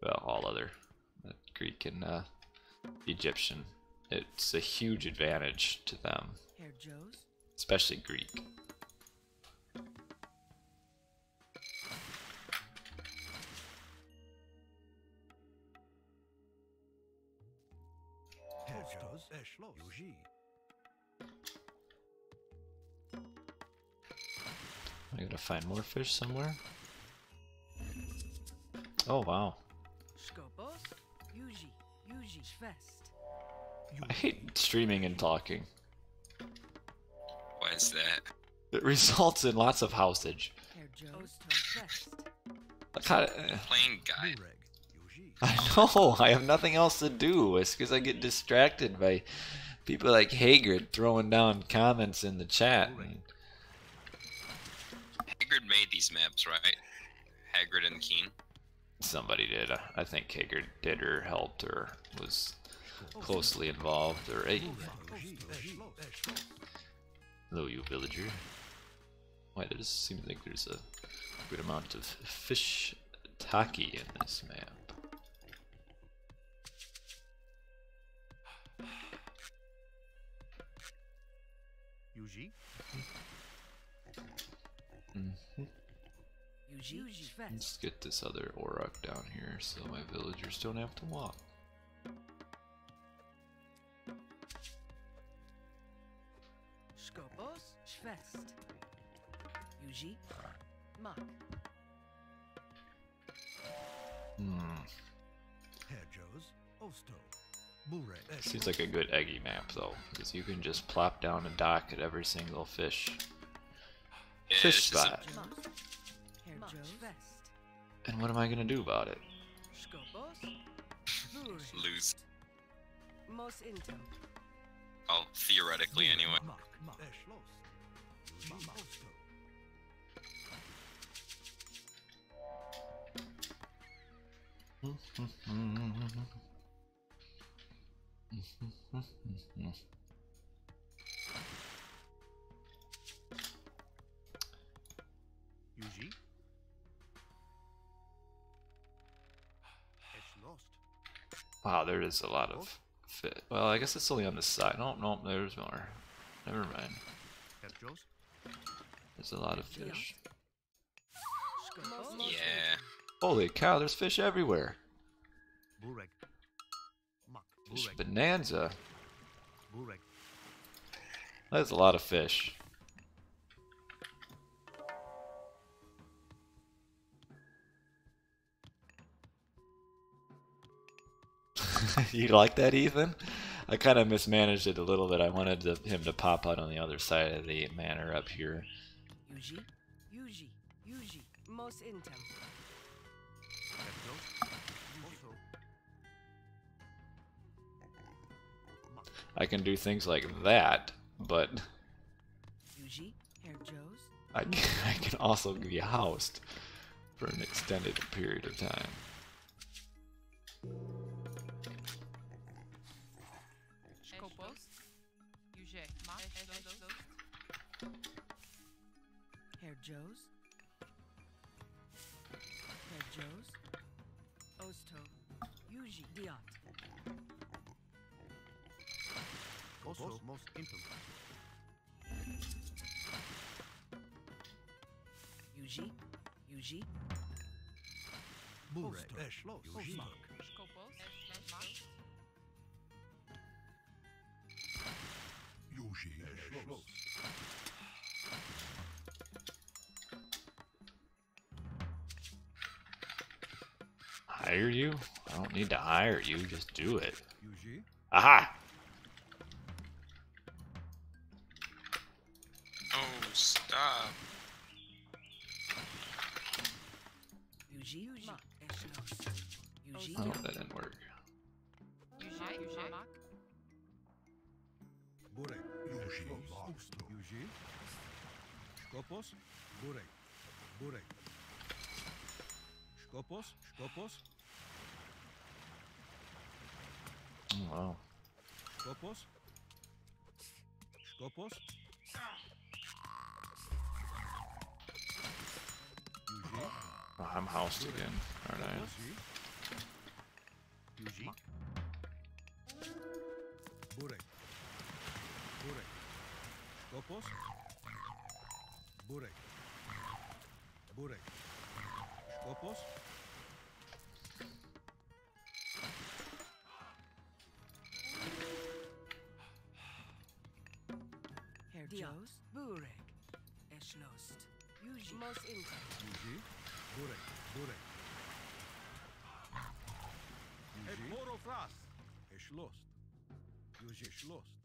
Well, all other. Greek and Egyptian. It's a huge advantage to them. Especially Greek. I'm gonna find more fish somewhere. Oh wow. Skopos, Yuji, Yuji, Fest. I hate streaming and talking. Why is that? It results in lots of housage. Herr Joe's Fest. Playing Gaia. I know, I have nothing else to do. It's because I get distracted by people like Hagrid throwing down comments in the chat. Hagrid made these maps, right? Hagrid and Keen. Somebody did. I think Hagrid did or helped or was closely involved. Or hey, hello, you villager. Why does it seem like there's a good amount of fish taki in this map? Yuji? Yuji, Fest. Let's get this other Auroch down here so my villagers don't have to walk. Skopos, Fest. Yuji, Mak. Herr Joe's Osto. Bure. Seems like a good eggy map though, because you can just plop down a dock at every single fish Yeah, fish this is a- spot. Herr Joe's Fest. And what am I gonna do about it? Skopos, Bure. lose. Mos Intem. Oh, theoretically anyway. Yuji Osto. Yuji? It's lost. Wow, there is a lot of fit. Well, I guess it's only on the side. No, there's more. Never mind. Herr Joe's? There's a lot of fish. Skopos. Yeah. Holy cow, there's fish everywhere. Burek. Mak. Fish Burek. bonanza. Burek. That's a lot of fish. You like that, Ethan? I kind of mismanaged it a little bit. I wanted him to pop out on the other side of the manor up here. Yuji, Yuji, Yuji. Mos Intem. Herr Joe's? Osto. Mak. I can do things like that, but Yuji, Herr Joe's. I can also be housed for an extended period of time. Skopos, Yuji, Mak, Herr Joe's. Herr Joe's. Osto. Yuji, Diot. Osto. Mos Intem. Yuji, Yuji. Burek. Osto. Yuji. Mak. Skopos, Mak, Yuji. Hire you? I don't need to hire you, just do it. Yuji. Aha! Oh, stop. Yuji, Mak. Eschlos. Yuji, Oh, Diot. that didn't work. Yuji, Mak, Burek. Yuji. Osto. Yuji. Skopos. Burek. Burek. Skopos. Skopos. Oh, wow. Skopos. Skopos. Yuji. Oh, I'm housed again, aren't I? Yuji. Burek. Burek. Skopos. Burek. Burek. Skopos. Herr Joe's. Burek. Eschlost. Yuji. Mos Intem. Yuji. Burek. Burek. Porofras. Geschlossen. Yuji schlossen.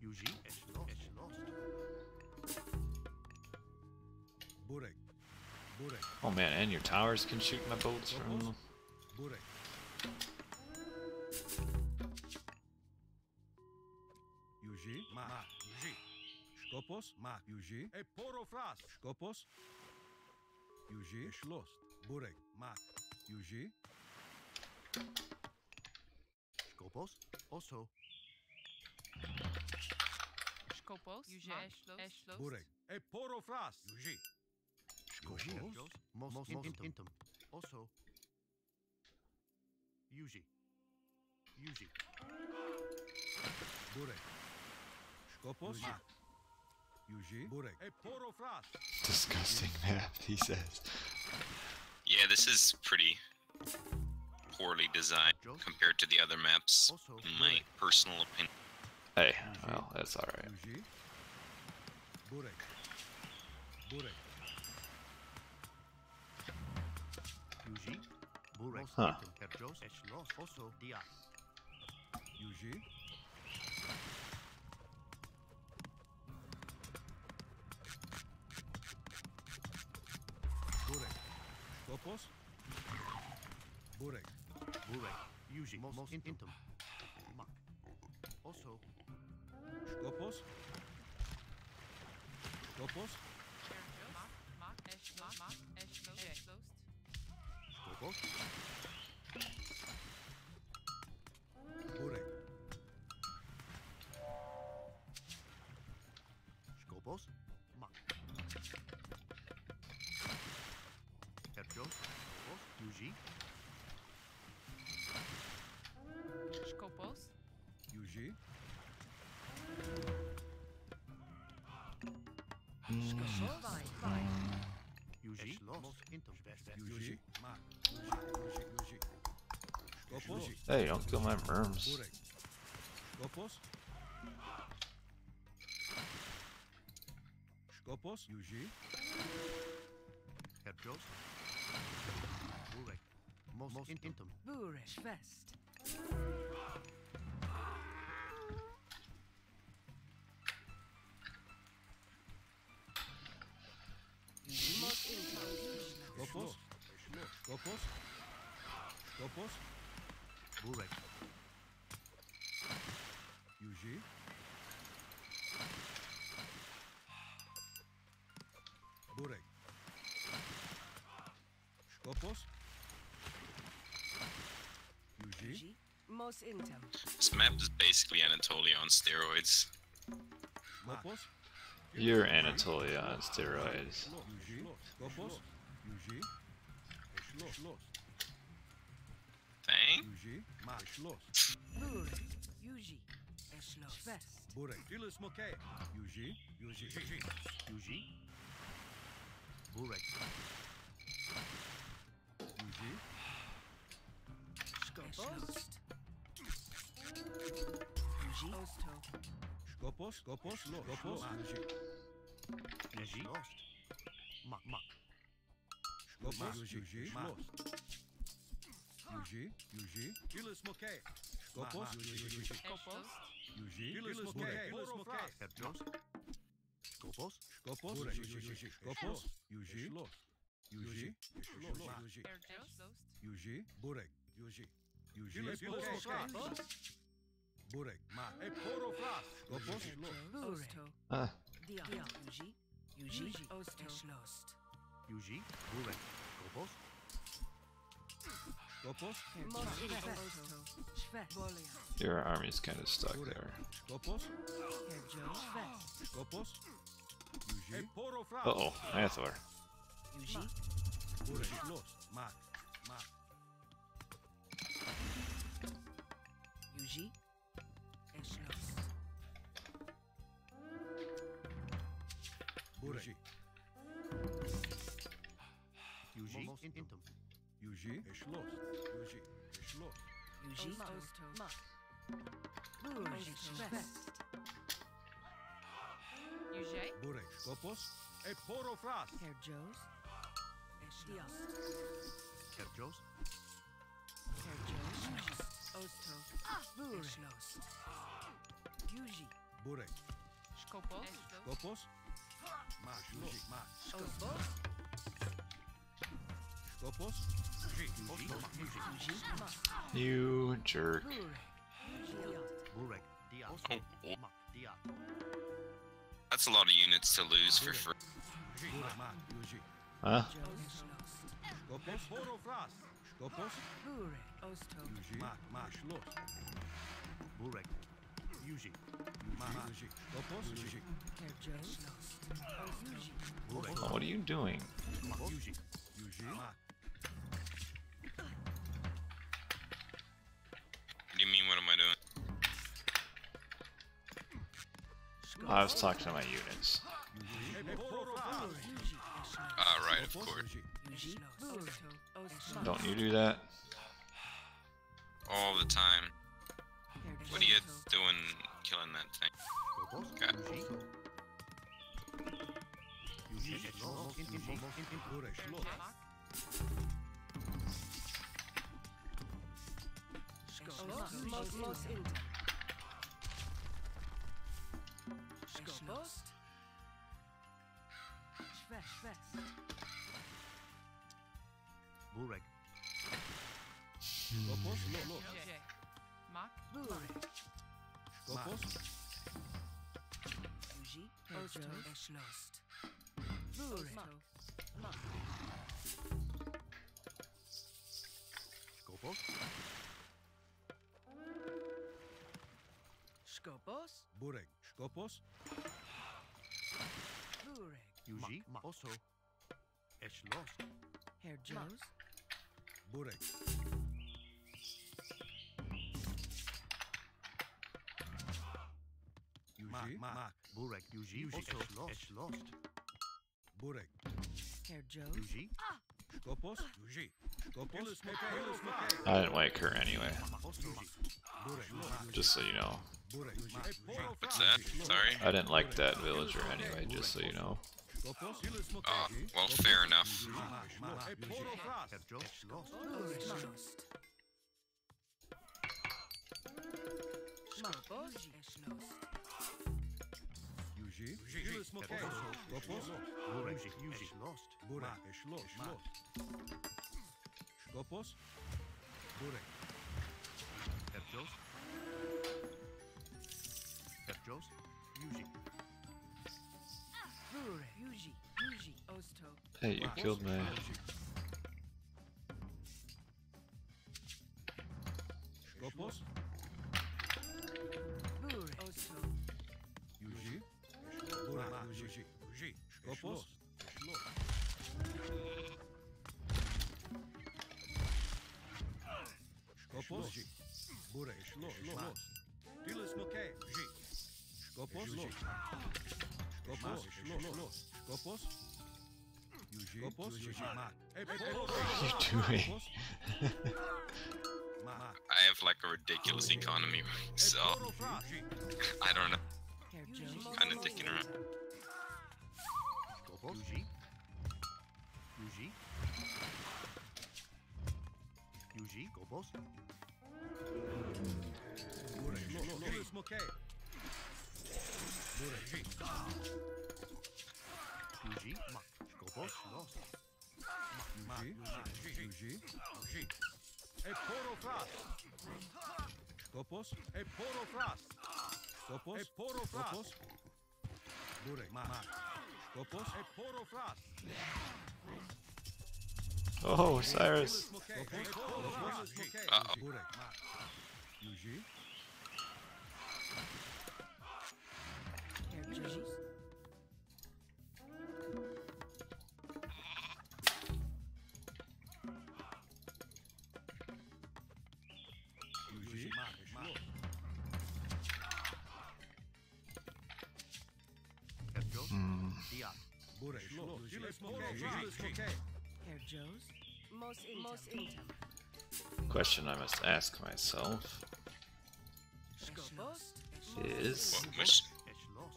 Yuji schlossen. Burek. Burek. Oh man, and your towers can shoot my bolts from. Burek. Yuji. Ma. Yuji. Skopos. Ma. Yuji. Porofras. Skopos. Yuji schlossen. Burek. Ma. Yuji. Skopos. Oso. Skopos. Yuji. Eschloos. Burek. Porofras. Yuji. Skopos. Most intum. Oso. Yuji. Yuji. Burek. Skopos. Ma. Yuji. Burek. Porofras. Disgusting map, he says. Yeah, this is pretty poorly designed compared to the other maps, in my personal opinion. Hey, well, that's alright. Yuji. Burek. Burek. Yuji. Burek. Huh. Kerjos. Eschlos. Oso. Dia. Yuji. Burek. Skopos. Burek. Burek. Yuji. Most intum. Mak. Oso. Skopos. Skopos. Mak. Eschloos. Skopos. Burek. Skopos. Mak. Kerjos. Skopos. Yuji. Skopos. Yuji. Yuji. Most intum. Yuji. Mak. Yuji. Skopos. Hey, don't kill my worms. Burek. Skopos. Skopos. Yuji. Kerjos. Burek. Most intum. Burish Fest. Skopos. Skopos. Skopos. Burek. Yuji. Burek. Skopos. Yuji. Most intum. This map is basically Anatolia on steroids. Skopos. You're Anatolia on steroids. Yuji. Skopos. Yuji. Schloss. Thing? Yuji. Ma. Schloss. Burish. Yuji. Eschlos. Fest. Burek. Dilis Moke. Yuji. Yuji. Yuji. Burek. Yuji. Eschlos. Yuji. Osto. Skopos. Skopos. Skopos. Yuji. Yuji. Mak. Mak. Skopos. Yuji. Schloss. Yuji. Yuji. Dilis Moke. Skopos. Yuji. Skopos. Yuji. Dilis Moke. Kerjos. Skopos. Skopos. Yuji. Skopos. Yuji. Yuji. Yuji. Erjos. Yuji. Burek. Yuji. Yuji. Burek. Ma. Porofras. Skopos. Osto. Ah, Dia. Yuji. Yuji. Osto. Eschlos. Yuji. Burek. Skopos. Skopos. Most intum. Osto. Fest. Bolia. your army's kind of stuck there. Skopos. Kerjos. Fest. Skopos. Yuji. Porofras. Uh-oh, Hathor. Yuji. Burek. Schloss. Mak. Mak. Yuji. Eschlos. Burek. Yuji. Intum. Yuji. Schloss. Yuji. Schloss. Yuji. Osto. Mak. Burish Fest. Yuji. Burek. Skopos. Porofras. Kerjos. Kerjos. Osto. Schloss. Yuji. Burek. Skopos. Skopos. Masz. Yuji. Masz. Skopos. Skopos. You jerk. Burek. Diat. Oh, oh. Diat. That's a lot of units to lose for free. Burek. Ma. Yuji. Huh? Skopos. Porofras. Skopos. Osto. Yuji. Ma. Schloss. Burek. Yuji. Ma. Yuji. Skopos. Yuji. Burek. Oh, what are you doing? Yuji. Yuji. Ma. What do you mean, what am I doing? I was talking to my units. Right, of course. Don't you do that? All the time. What are you doing killing that thing? Okay. Burek. Skopos. Lo. Jack. Mak. Skopos. Skopos. Skopos. Burek. Skopos. Yuji. Oso. Eschloss. Herr Joes. Burek. Yuji. Ma. Burek. Yuji. Oso. Eschloss. Burek. Herr Joes. Yuji. Skopos. Yuji. Skopos. I didn't wake her anyway, Burek. just so you know. Burek. What's that? Sorry? I didn't like that villager anyway, just so you know. Oh, well, fair enough. Skopos. Burek. Kerjos. Kerjos. Yuji. Yuji. Osto. Hey, you killed me. Skopos. Osto. Yuji. Burek. Yuji. Yuji. Skopos. Skopos. Burek. Schloss. Dilis Moke. Skopos. Skopos. Skopos. Yuji. Skopos. Yuji. What are you doing? I have like a ridiculous economy, so I don't know. Herr Joes. Kind of dicking around. Skopos. Yuji. Yuji. Yuji. Skopos. Burek. Dilis Moke. Burek. Yuji. Ma. Skopos. Yuji. Yuji. Eporofras. Skopos. Eporofras. Skopos. Eporofras. Burek. Ma. Skopos. Eporofras. Oh, Cyrus. Uh-oh. Burek. Ma. Yuji. Herr Joes. Yuji. Ma. Kerjos. Diat. Burek. Dilis Moke. Herr Joes. Mos Intam. Question I must ask myself Skopos. is, What, miss? Eschloss.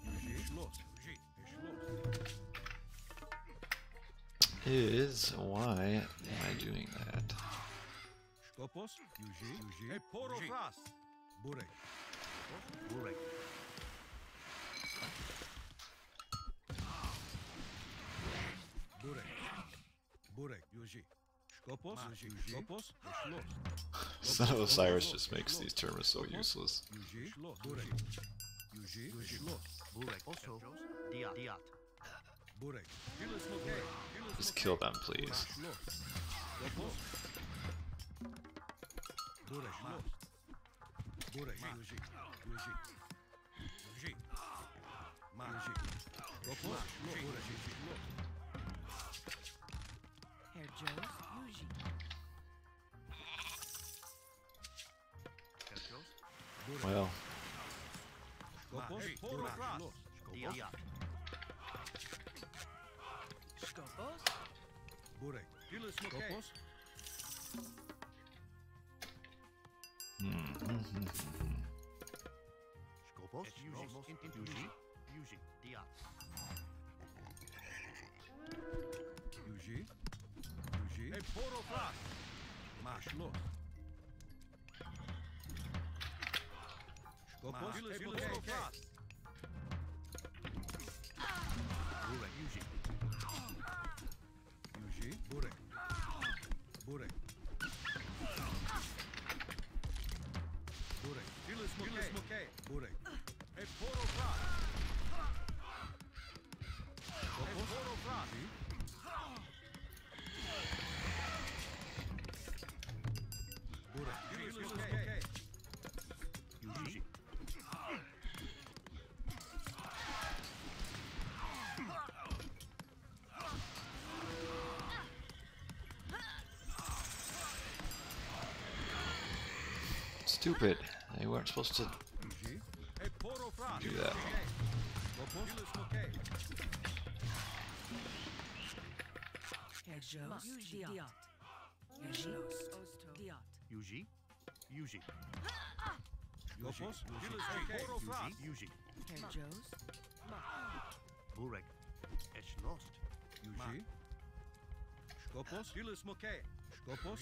Yuji. Schloss. Yuji. Eschloss. is why am I doing that? Skopos, Yuji, e Porofras. Burek. Burek. Burek. Burek, Yuji. Skopos, Yuji. Skopos, Son of Osiris just makes these terms so useless. Yuji, Burek. Yuji, Burek. Also, Diat. Burek. Just kill them, please. Burek. Burek. Yuji. Yuji. Yuji. Yuji. Skopos, Burek. Herr Joe's Yuji. Well, Skopos, Porofras. Diat. Skopos. Burek. Skopos. Skopos, Yuji, Diat. Yuji, e Porofras. Mashlo. Skopos, e Porofras. Burek, Yuji. Yuji, Burek. Burek. Burek. Burek. E Porofras. Skopos, Porofras. Burek. Yuji. stupid. They weren't supposed to do that. Herr Joe's Diat. Yuji's Diat. Yuji. Yuji. Skopos, Yuji. Herr Joe's Burek. Es lost. Yuji. Skopos. Skopos.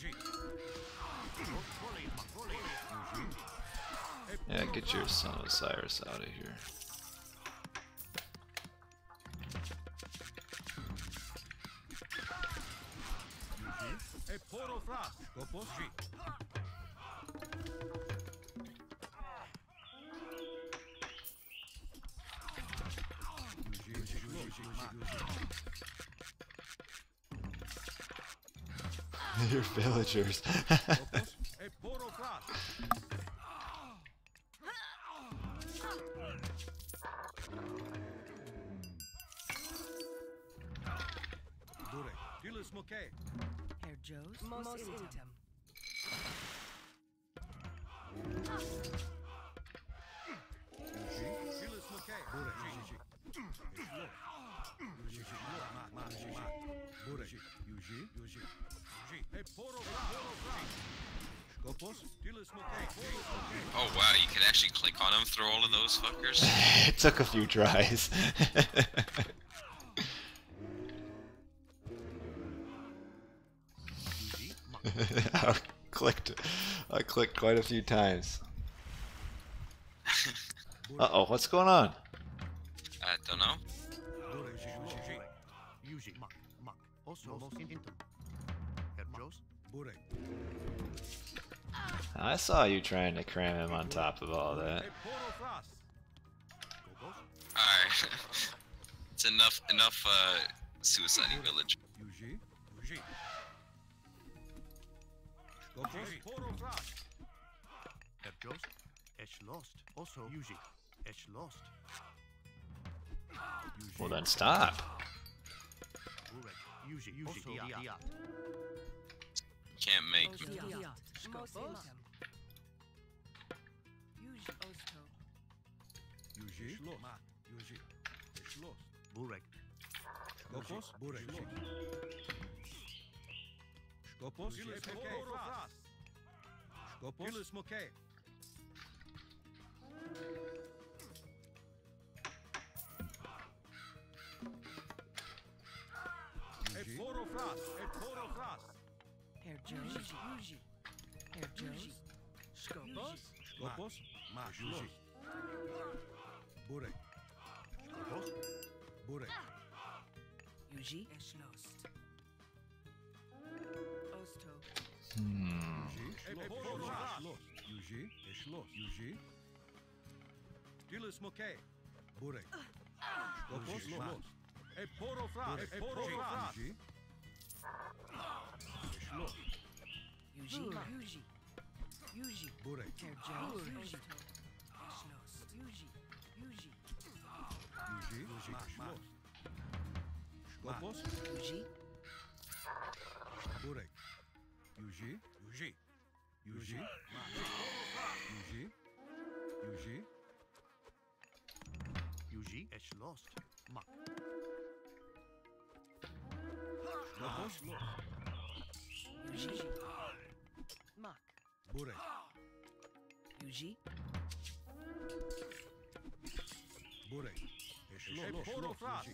Yeah, get your son of Osiris out of here. Skopos. Your villagers. Herr Joe's Mos Intem. Oh wow, you could actually click on them through all of those fuckers? It took a few tries. I clicked quite a few times. Uh-oh, what's going on? I don't know. I saw you trying to cram him on top of all that. Alright. It's enough suicide village. Well then stop. Can't make Mos Intem. Yuji Osto. Burek. Skopos, Burek. Skopos, Skopos. Herr Jones. Herr Jones. Skopos. Skopos. Schloss. Burek. Skopos. Burek. Yuji. Erschlossen. Osto. Schloss. Yuji. Schloss. Yuji. Stilles Moke. Burek. Skopos. Schloss. Porofras. Schloss. Yuji. Burek. Herr Jones. Erschlossen. Yuji. Yuji. Schloss. Skopos. Yuji. Burek. Yuji. Yuji. Yuji. Schloss. Mak. Skopos. Yuji. Mak. Burek. Yuji. Burek. Schloss. Skopos.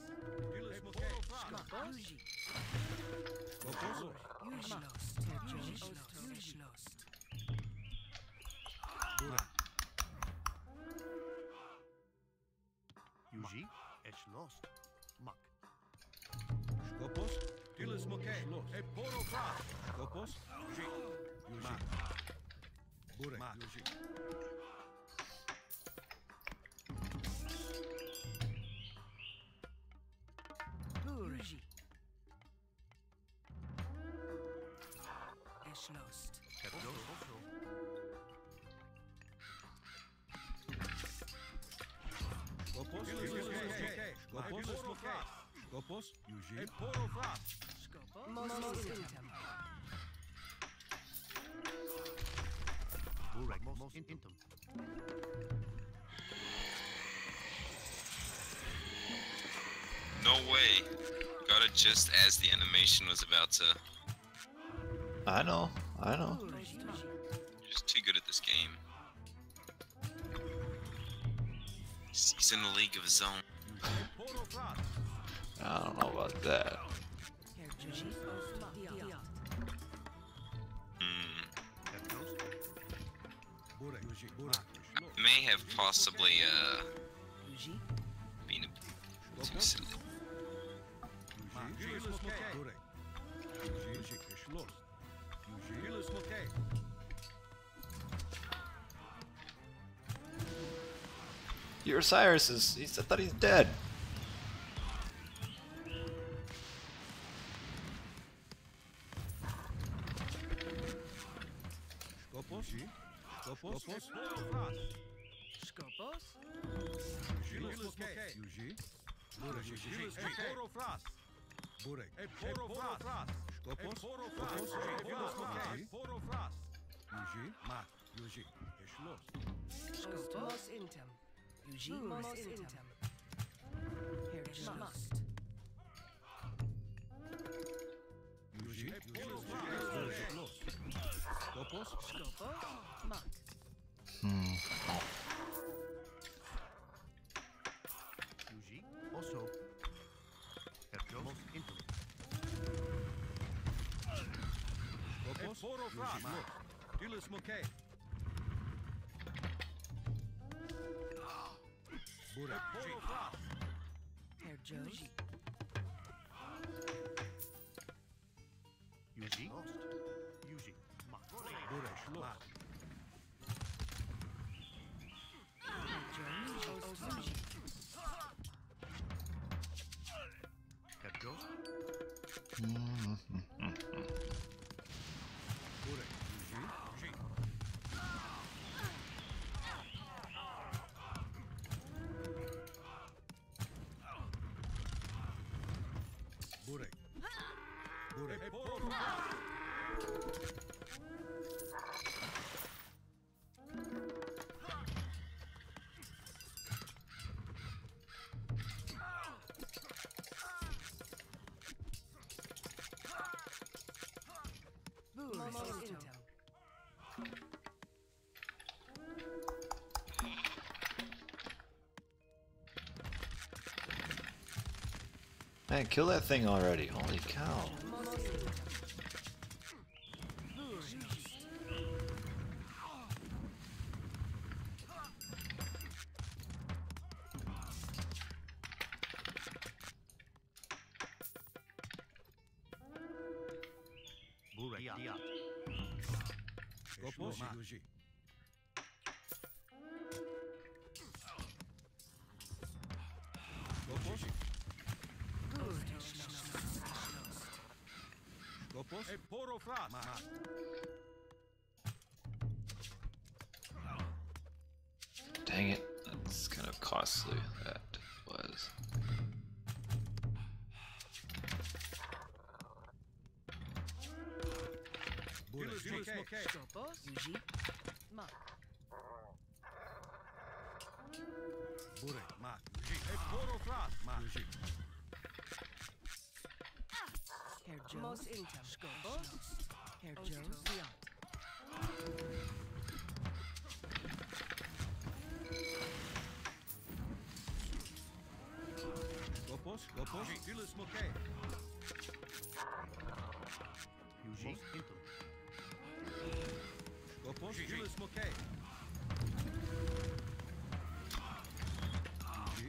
Skopos. Yuji. Herr Jones. Erschlossen. Burek. Yuji. Schloss. Mak. Skopos. Stilles Moke. Porofras. Skopos. Yuji. Burek. Yuji. Yuji. Erschlossen. Skopos. Skopos. Yuji. Mos intem. Burek. Mos intem. No way. Got it just as the animation was about to. I know. Just too good at this game. He's in a league of his own. I don't know about that. Herr Jones. Burek. May have possibly Yuji. been a bit too silly. Burek. Yuji. Schloss. Yuji. Your Osiris is. I thought he's dead. Skopos. Skopos. Skopos. Yuji. Burek. Burek. Skopos. Skopos. Yuji. Mak. Yuji. Schloss. Mos intem. Yuji. Mos intem. Herr Jones. Yuji. Schloss. Skopos. Skopos. Mak. Yuji. Also. Mos intem. Skopos. Yuji. Mak. Stilles Moke. Burek. Herr Jones. Yuji. Yuji. Mak. Burek. Schloss. Herr Jones. Yuji. Herr Jones. Burek. Yuji. Burek. Burek. Mos intem. Man, kill that thing already. Holy cow. Mos Skopos. Yuji. Skopos. Skopos. E poro frat. Dang it, that's kind of costly, that was. Skopos. Yuji. Moat. Burek, mak. Yuji. E poro frat. Yuji. Herr Jones. Skopos. Herr Jones. Skopos. Skopos. Dilis moke. Yuji. Skopos. Dilis moke.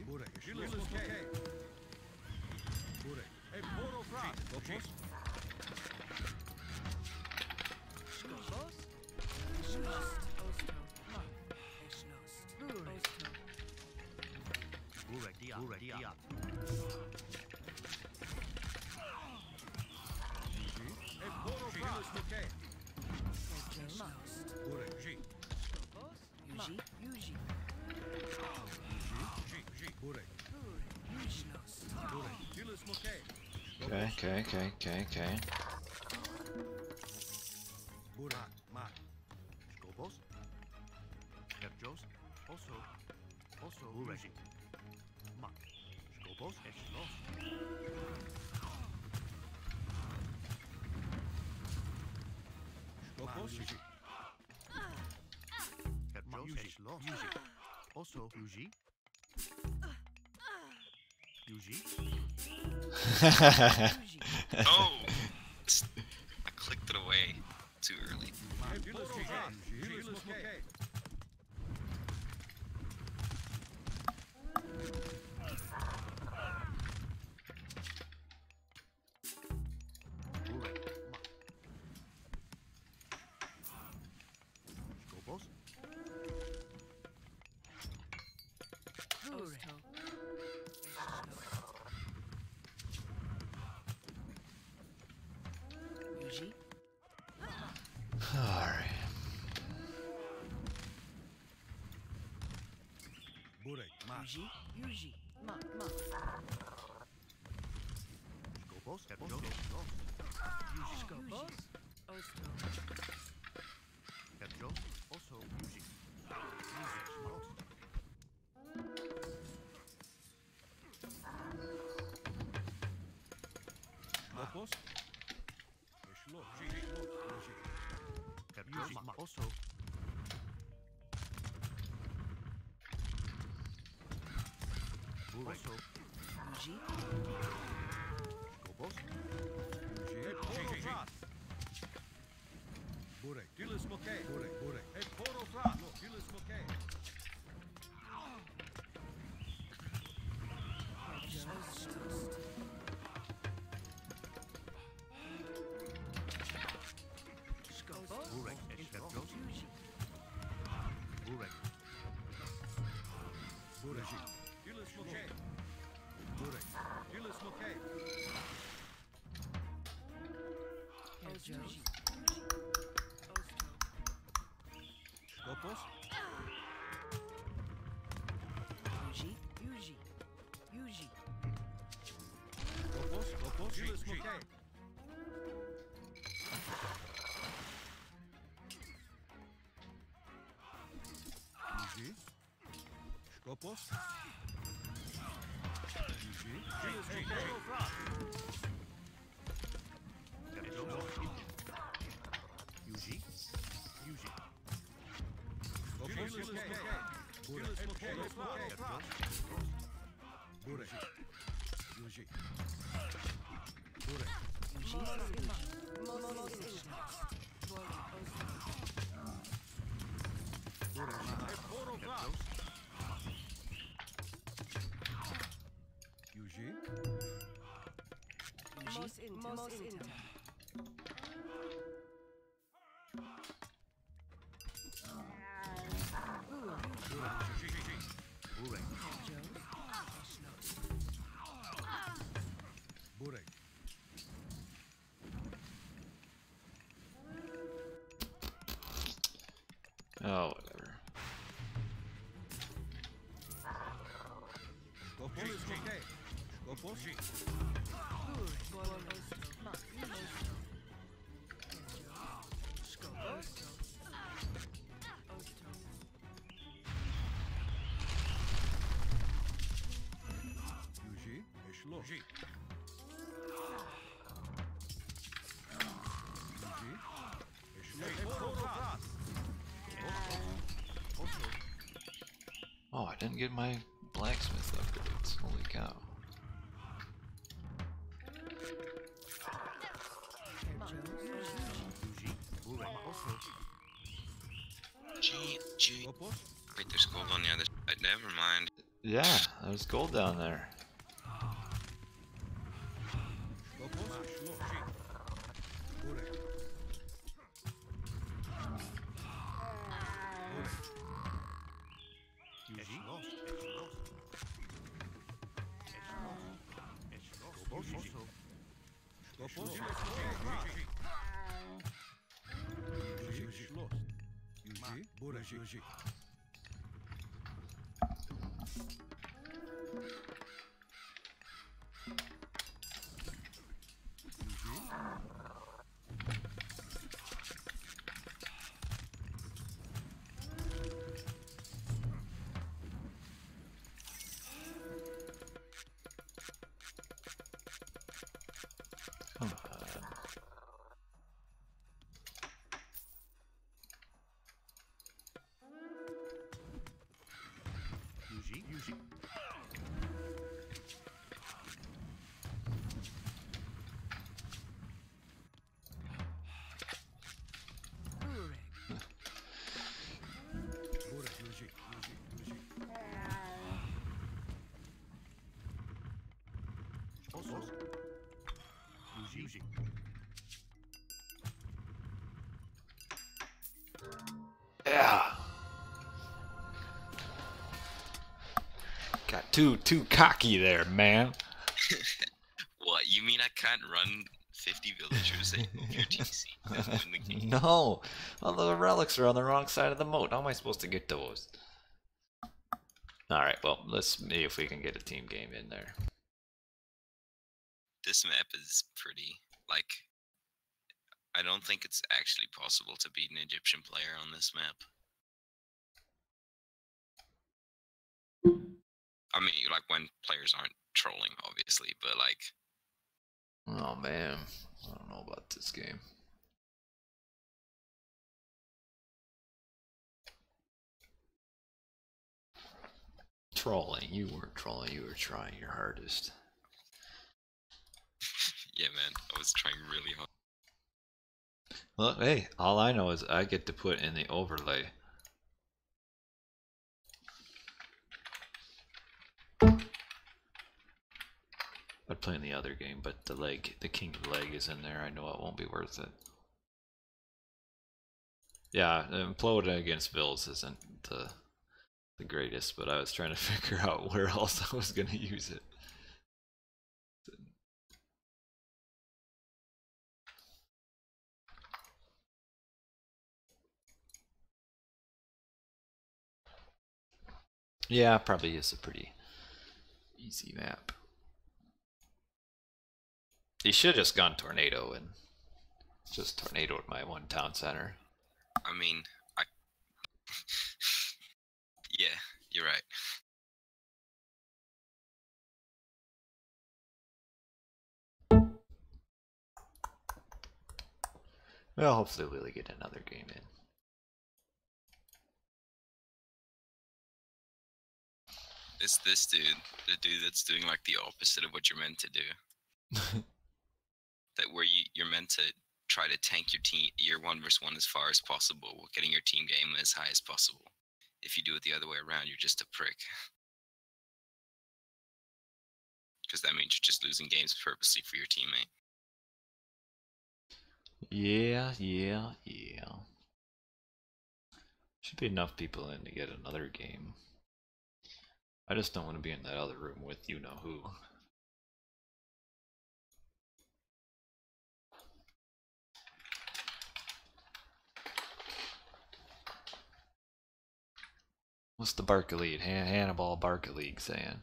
Burek. Dilis moke. Burek. E poro frat. Skopos. Skopos. Schloss. Osto. Moat. Schloss. Osto. Burek. Dia. E poro frat. Dilis moke. Herr Jones. Burek. Yuji. Skopos. Yuji. Yuji. Burek. Schloss. Burek. Dilis moke. Okay. Burek. Mak. Skopos. Herr Jones. Also. Burek. Mak. Skopos. Schloss. Skopos. Yuji. Herr Jones. Schloss. Yuji. Also. Yuji. Yuji. Yuji. Oh! I clicked it away too early. Skopos. Osto. Yuji. Alright. Burek. Mak. Yuji. Moat. Skopos. Herr Jones. Schloss. Yuji. Skopos. Osto. Herr Jones. Also. Yuji. Schloss. Skopos. Schloss. Yuji. Herr Jones. Also. Burek. Yuji. Skopos. Yuji. Burek. Dilis moke. Burek. E poro frat. Dilis moke. Herr Jones. Skopos. Burek. Herr Jones. Yuji. Burek. Burek. Dilis moke. Burek. Dilis moke. Herr Jones. Skopos. Yuji. Skopos. Dilis moke. Yuji. Skopos. Yuji. Dilis moke. Herr Jones. Yuji. Skopos. Dilis moke. Burek. Herr Jones. Burek. Yuji. Burek. Yuji. Most inter. Burek. Burek. Oh, whatever. Skopos. Skopos. Yuji. Eşlos. Yuji. Oh, I didn't get my blacksmith upgrades. Holy cow. Gee. Wait, there's gold on the other side. Never mind. Yeah, there's gold down there. Come on. Yuji. Yeah. Got too cocky there, man. What, you mean I can't run 50 villagers at your TC and win the game? No. Well, the relics are on the wrong side of the moat. How am I supposed to get those? Alright, well, let's see if we can get a team game in there. This map is pretty, like, I don't think it's actually possible to beat an Egyptian player on this map. I mean, like, when players aren't trolling, obviously, but, like... Oh, man. I don't know about this game. Trolling. You weren't trolling. You were trying your hardest. Yeah, man, I was trying really hard. Well, hey, all I know is I get to put in the overlay. I'd play in the other game, but the king leg is in there. I know it won't be worth it. Yeah, implode against Bills isn't the greatest, but I was trying to figure out where else I was going to use it. Yeah, probably is a pretty easy map. You should have just gone tornado and just tornadoed my one town center. I mean, yeah, you're right. Well, hopefully we'll get another game in. It's this dude, the dude that's doing like the opposite of what you're meant to do. That where you're meant to try to tank your 1v1 as far as possible, while getting your team game as high as possible. If you do it the other way around, you're just a prick. Because that means you're just losing games purposely for your teammate. Yeah. Should be enough people in to get another game. I just don't want to be in that other room with you know who. What's the Barca-League? Hannibal Barca-League saying?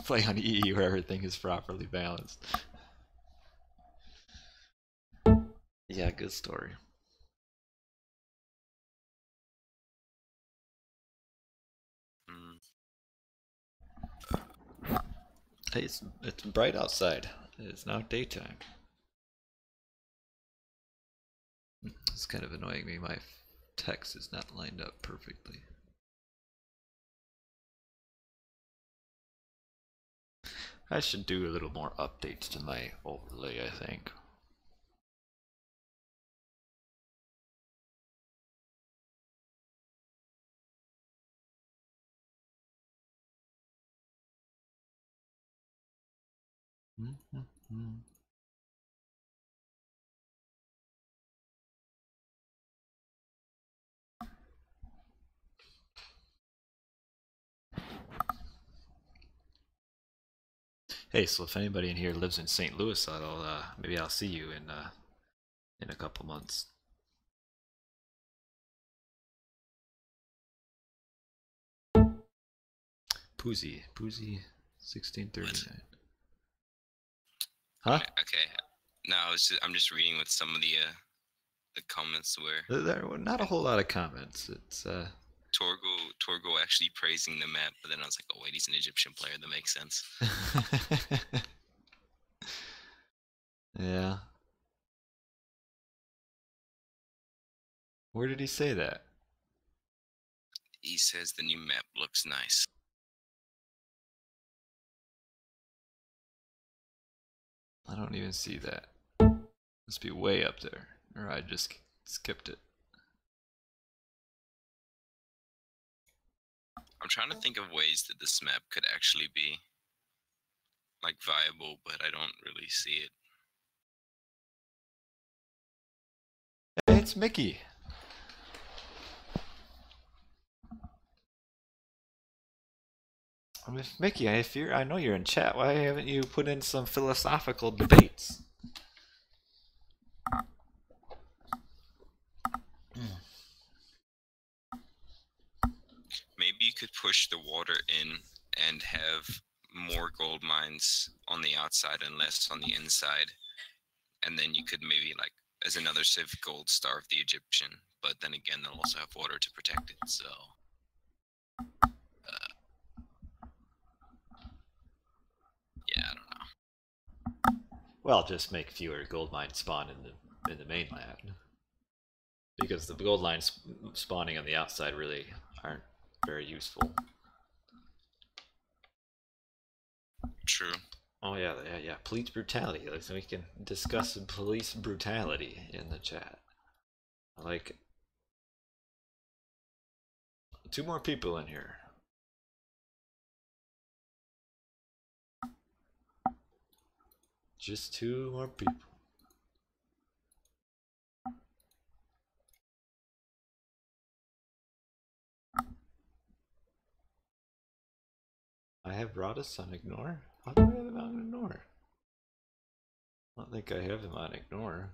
Play on EE where everything is properly balanced. Yeah, good story. Hey, it's bright outside. It's now daytime. It's kind of annoying me. My text is not lined up perfectly. I should do a little more updates to my overlay, I think. Hey, so if anybody in here lives in St. Louis, maybe I'll see you in a couple months. Poozy, 1639. Huh? Okay. No, I'm just reading with some of the comments where There were not a whole lot of comments. It's Torgo actually praising the map, but then I was like, oh wait, he's an Egyptian player. That makes sense. Yeah. Where did he say that? He says the new map looks nice. I don't even see that. Must be way up there, or I just skipped it. I'm trying to think of ways that this map could actually be like viable, but I don't really see it. Hey, it's Mickey. Mickey, I know you're in chat. Why haven't you put in some philosophical debates? Maybe you could push the water in and have more gold mines on the outside and less on the inside. And then you could maybe, like, as another civ, gold starve the Egyptian. But then again, they'll also have water to protect it, so... yeah, I don't know. Well, just make fewer gold mines spawn in the mainland. Because the gold lines spawning on the outside really aren't very useful. True. Oh yeah. Police brutality. Like, so we can discuss police brutality in the chat. I like it. 2 more people in here. Just 2 more people. I have Rodus on ignore? How do I have him on ignore? I don't think I have him on ignore.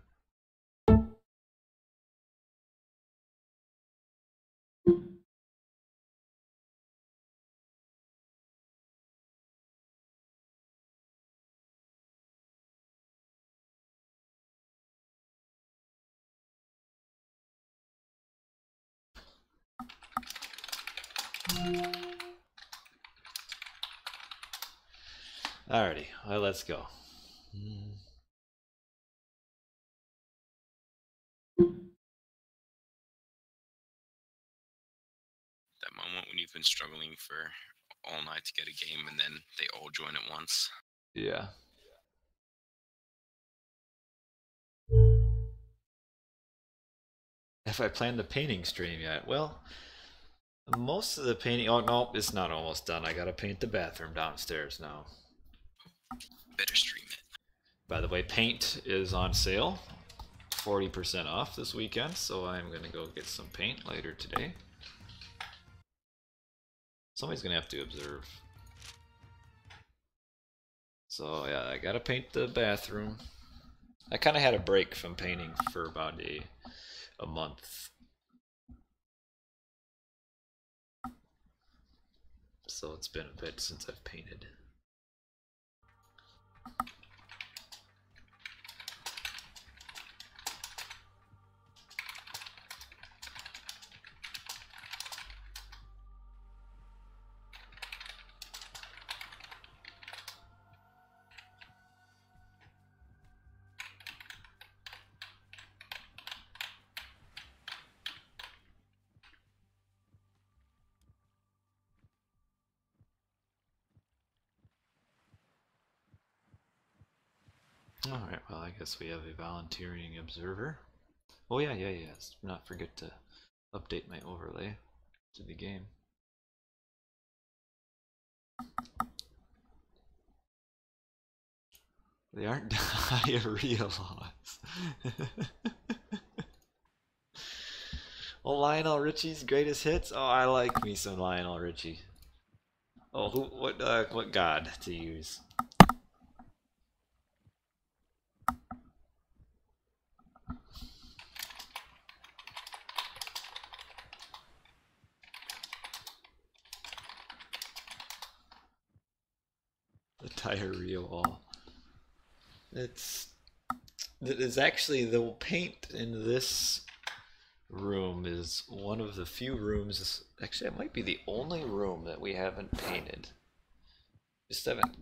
Alrighty, well, let's go. That moment when you've been struggling for all night to get a game and then they all join at once. Yeah. Have I planned the painting stream yet? Well, most of the painting... oh, no, it's not almost done. I gotta paint the bathroom downstairs now. Better stream it. By the way, paint is on sale. 40% off this weekend, so I'm gonna go get some paint later today. Somebody's gonna have to observe. So yeah, I gotta paint the bathroom. I kind of had a break from painting for about a month. So it's been a bit since I've painted. Alright, well I guess we have a volunteering observer. Oh yeah, let's not forget to update my overlay to the game. They aren't diarrhea laws. Oh, Lionel Richie's greatest hits? Oh, I like me some Lionel Richie. Oh, what god to use? The diarrhea wall. It's actually the paint in this room is one of the few rooms. Actually, it might be the only room that we haven't painted. Just haven't.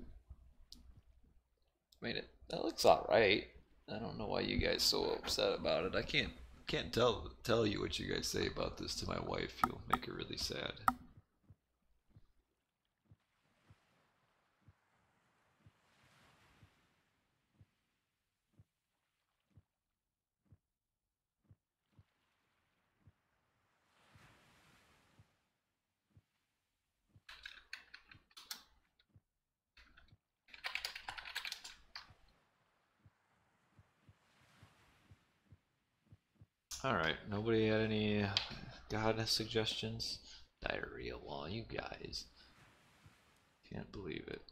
I mean, that looks all right. I don't know why you guys so upset about it. I can't tell you what you guys say about this to my wife. You'll make her really sad. Alright, nobody had any god suggestions? Diarrhea wall, you guys. Can't believe it.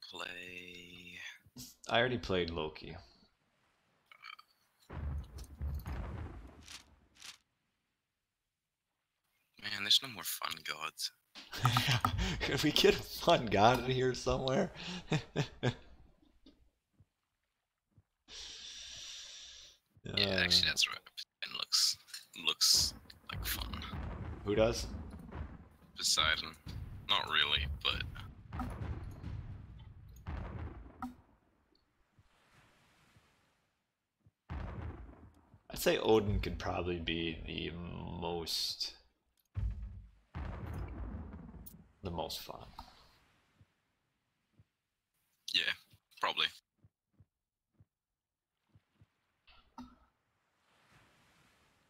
Play. I already played Loki. Man, there's no more fun gods. Could we get a fun god in here somewhere? Yeah, actually, that's right. And looks like fun. Who does? Poseidon, not really, but I'd say Odin could probably be the most fun. yeah, probably.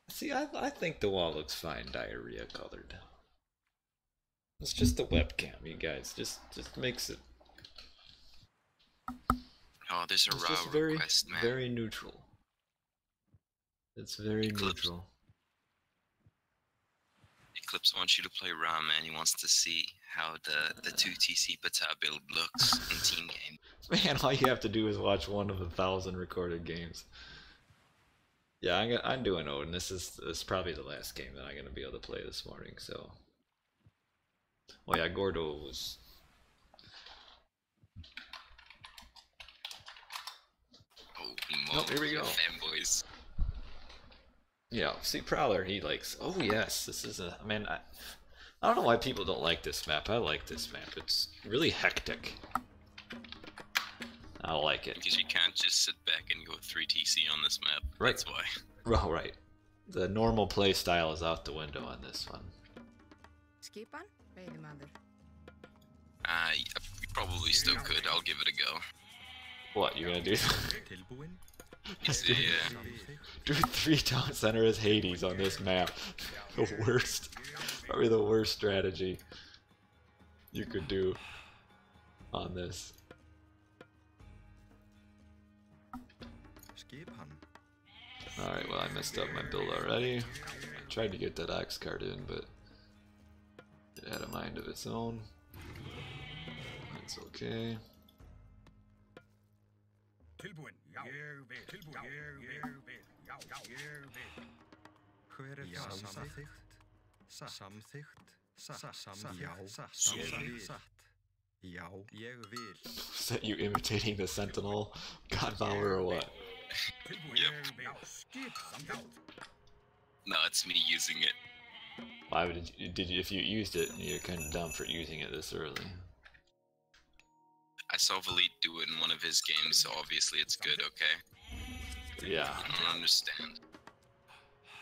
See, I think the wall looks fine, diarrhea colored. It's just the webcam, you guys. Just makes it. Oh, there's a It's raw just very, request, man. very neutral. It's very neutral. Eclipse wants you to play raw, man. He wants to see how the 2TC Pata build looks in team game. Man, all you have to do is watch one of 1,000 recorded games. Yeah, I'm doing Odin. This is probably the last game that I'm gonna be able to play this morning. So, well, yeah, Gordo was. Oh, Nope, here we go. Fanboys. Yeah, see, Prowler, he likes. Oh yes, this is a. I mean, I don't know why people don't like this map. I like this map. It's really hectic. I like it. Because you can't just sit back and go 3TC on this map. Right. That's why. Well, right. The normal play style is out the window on this one. Skipan, veiðimaður. You probably still could. I'll give it a go. What, you gonna do? Yeah. Do 3 town center as Hades on this map. The worst. Probably the worst strategy you could do on this. Alright, well I messed up my build already. I tried to get that Ox card in, but it had a mind of its own. That's okay. Tilbúin. Ég vil. Tilbúin. Ég vil. Já, ég vil. Hver samþykkt? Samþykkt. Já. Já, ég vil. Is that you imitating the Sentinel Godmauer or what? Yep. No, it's me using it. Why would you, if you used it, you're kind of dumb for using it this early. I saw Voobly do it in one of his games, so obviously it's good, okay? Yeah. I don't understand.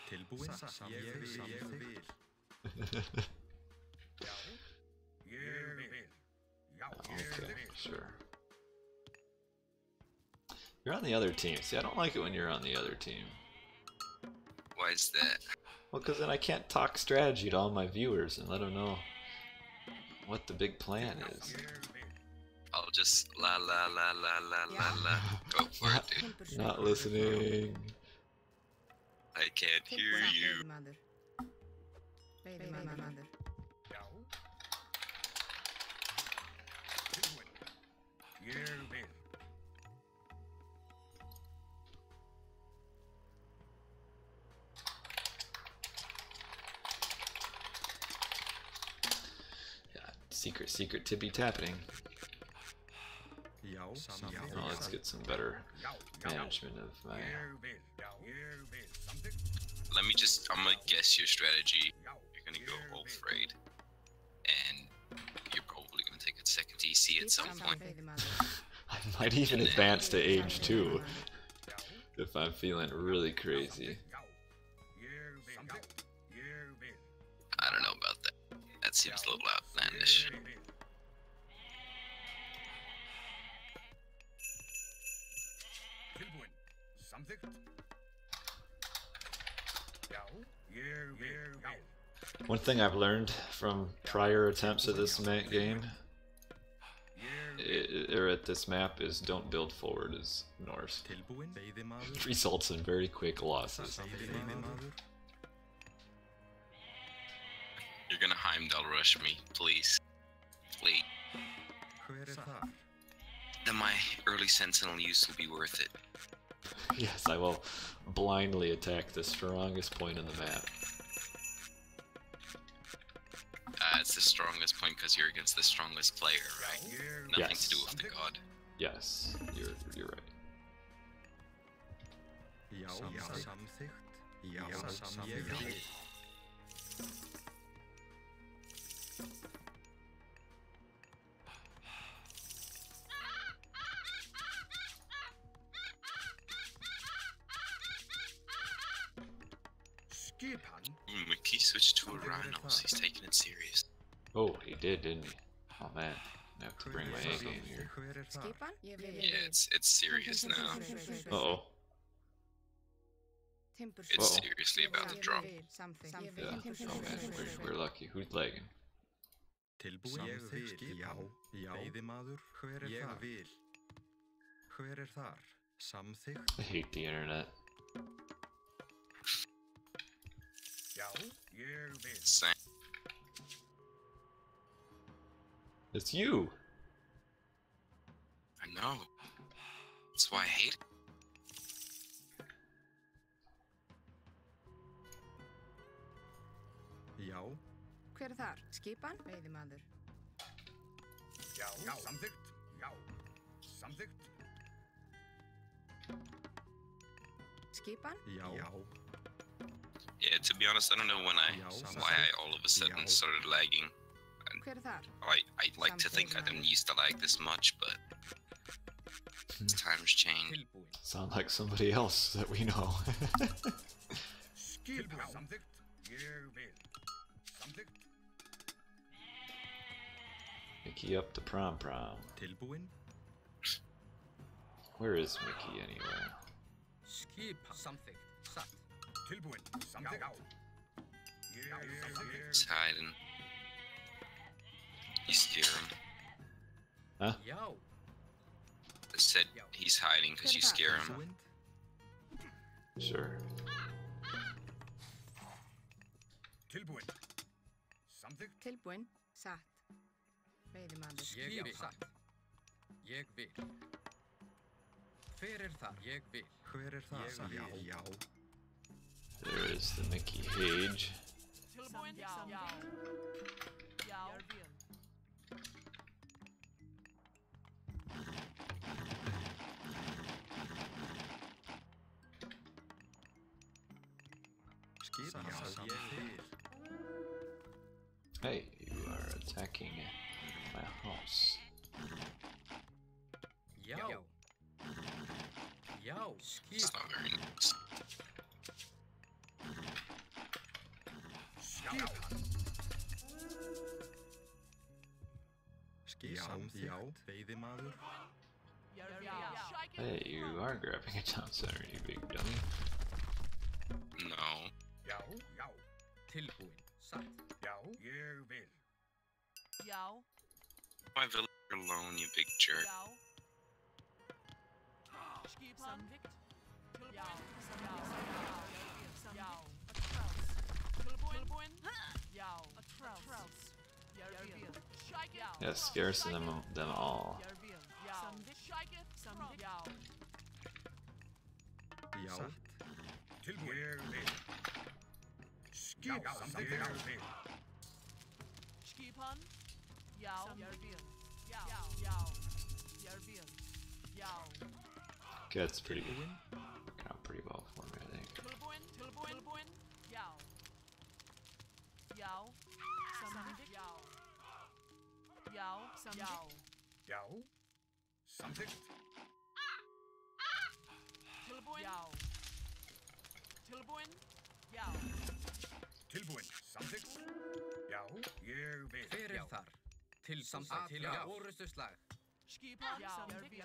Tilbúin. Ég vil. Okay, sure. You're on the other team. See, I don't like it when you're on the other team. Why is that? Well, because then I can't talk strategy to all my viewers and let them know what the big plan is. I'll just la la la la la la la. Go for it, dude. Not listening. I can't hear you. Ég vil. Yeah, secret tippy tapping. Já, Oh, let's get some better management of my. Let me just, I'm gonna guess your strategy. You're gonna go Wolf Raid. And you're probably gonna take a second DC at some point. I might even advance to age 2 if I'm feeling really crazy. I don't know about that. That seems a little outlandish. Tilbúin. Samþykkt. Já, ég vil. One thing I've learned from prior attempts at this game, or at this map, is don't build forward as Norse. Tilbúin. Veiðimaður. It results in very quick losses. Veiðimaður. You're gonna Heimdall rush me, please. Wait. Hver þar? Then my early sentinel use will be worth it. Yes, I will blindly attack the strongest point on the map. It's the strongest point because you're against the strongest player, right? Nothing to do with the god. Yes, you're right. Já, samþykkt. Já, ég vil. Skipan. Ooh, McKee switched to a rhinos. He's taking it serious. Oh, he did, didn't he? Oh man, I have to bring my A game here. Hver þar? Yeah, it's serious now. Uh-oh. It's Uh-oh. seriously about to drop. Yeah. Oh man, we're lucky. Who's lagging? Tilbúin. Ég vil. Já. Veiðimaður. Hver þar? Ég vil. Hver þar? Samþykkt. I hate the internet. Já, ég vil. Same. It's you! I know. That's why I hate it. Já. Hver þar? Skipan? Veiðimaður. Já. Samþykkt. Já. Samþykkt. Skipan? Já. Yeah, to be honest, I don't know why I all of a sudden started lagging. Hver þar? I like to think I didn't used to lag this much, but times change. Sound like somebody else that we know. Skipan. Samþykkt. Ég vil. Samþykkt. Mickey up to prom. Tilbúin. Where is Mickey anyway? Skipan. Samþykkt. Satt. Tilbúin. Samþykkt. He's hiding. You scare him. Já. I said he's hiding because you scare him. Tilbúin. Sure. Tilbúin. Samþykkt. Tilbúin. Satt. Veiðimaður. Ég vil. Satt. Ég vil. Hver þar? Ég vil. Hver þar? Ég vil. Já. There is the Mickey Hage. Tilbúin. Já. Já. Skipa. Ég vil. Hey, you are attacking my house. Já. Já. Skip. It's not very nice. Já. Veiðimaður. Hey, you are grabbing a town center, you big dummy. No. Já. Tilbúin. Satt. Já. Ég vil. Já. My villager alone, you big jerk. Já. Skipan. Tilbúin. Já. Já. Tilbúin. Já. Yeah, scarce them all. Já. Tilbúin. Ég vil. Skipa. Ég vil. Skipan. Já. Já. That's pretty good. Working out pretty well for me, I think. Tilbúin. Já. Já. Samþykkt. Já. Samþykkt. Já. Samþykkt. Tilbúin. Já. Tilbúin. Já. Tilbúin. Samþykkt. Já. Ég vil. Hver þar? Til samþykkt. Til orustuslag. Skipan. Já. Samþykkt.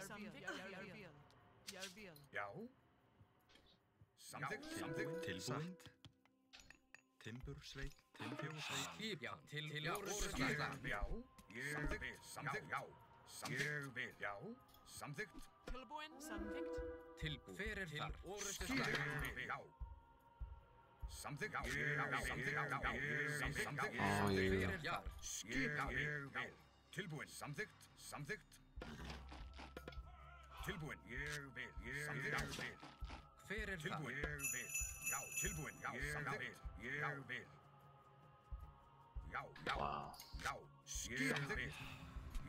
Já. Samþykkt. Tilbúin. Timbursveit. Timbursveit. Skipan. Til orustuslag. Já. Ég vil. Samþykkt. Já. Samþykkt. Já. Samþykkt. Tilbúin. Samþykkt. Tilbúin. Hver þar? Orustuslag. Já. Samþykkt. Já. Samþykkt. Oh, you. Já. Skipan. Ég vil. Tilbúin. Samþykkt. Samþykkt. Tilbúin. Ég vil. Samþykkt. Hver þar? Tilbúin. Ég vil. Já. Tilbúin. Já. Samþykkt. Ég vil. Já. Wow. Já. Samþykkt.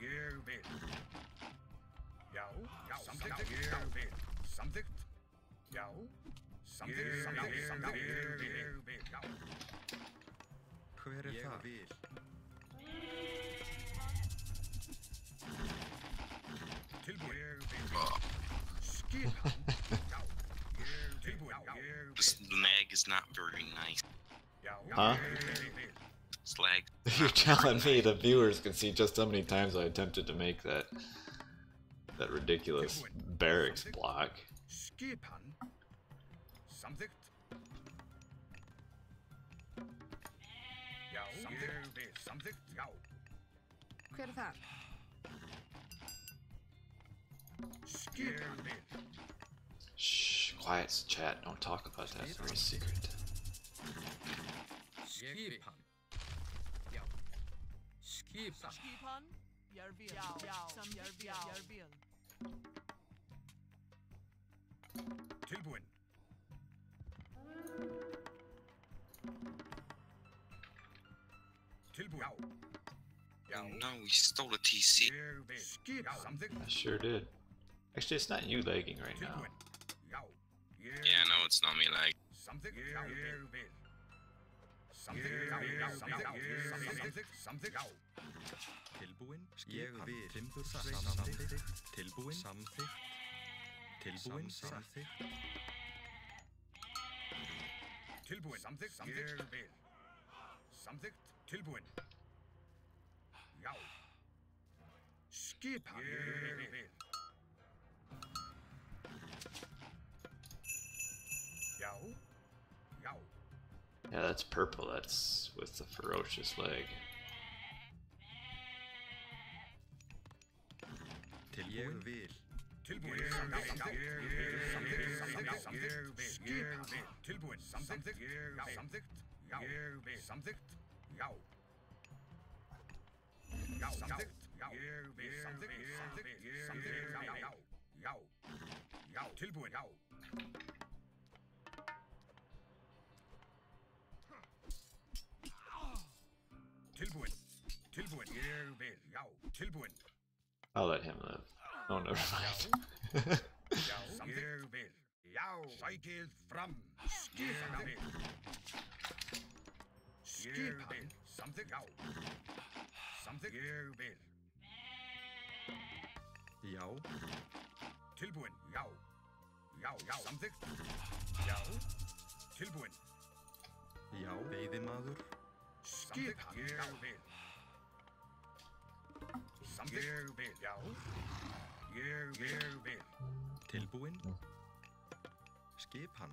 Ég vil. Já. Samþykkt. Ég vil. Samþykkt. Já. Samþykkt. Ég vil. Já. Hver þar? Ég vil. Tilbúin. Ég vil. Skipan. Já. Tilbúin. Ég This lag is not very nice. Huh? Slag. You're telling me the viewers can see just how many times I attempted to make that ridiculous barracks block. Skipan. Samþykkt. Já. Ég vil. Samþykkt. Já. Hver þar? Skipan. Ég vil. Shh, quiet, chat. Don't talk about that. It's very secret. Skipan. Já. Skipan. Skipan. Já. Samþykkt. Já. Tilbúin. Tilbúin. Já. Oh no, we stole a TC. Ég vil. Skipan. Samþykkt. I sure did. Actually, it's not you lagging right now. Tilbúin. Já. Yeah, no, it's not me lag. Samþykkt. Ég vil. Samþykkt. Samþykkt. Samþykkt. Já. Tilbúin. Ég vil. Timbursveit. Samþykkt. Tilbúin. Samþykkt. Tilbúin. Samþykkt. Tilbúin. Samþykkt. Ég vil. Samþykkt. Tilbúin. Já. Skipan. Ég vil. Já. Já. Yeah, that's purple. That's with the ferocious leg. Ég vil. I'll let him live. Oh, never mind. Veiðimaður. Tilbúinn. Skipan.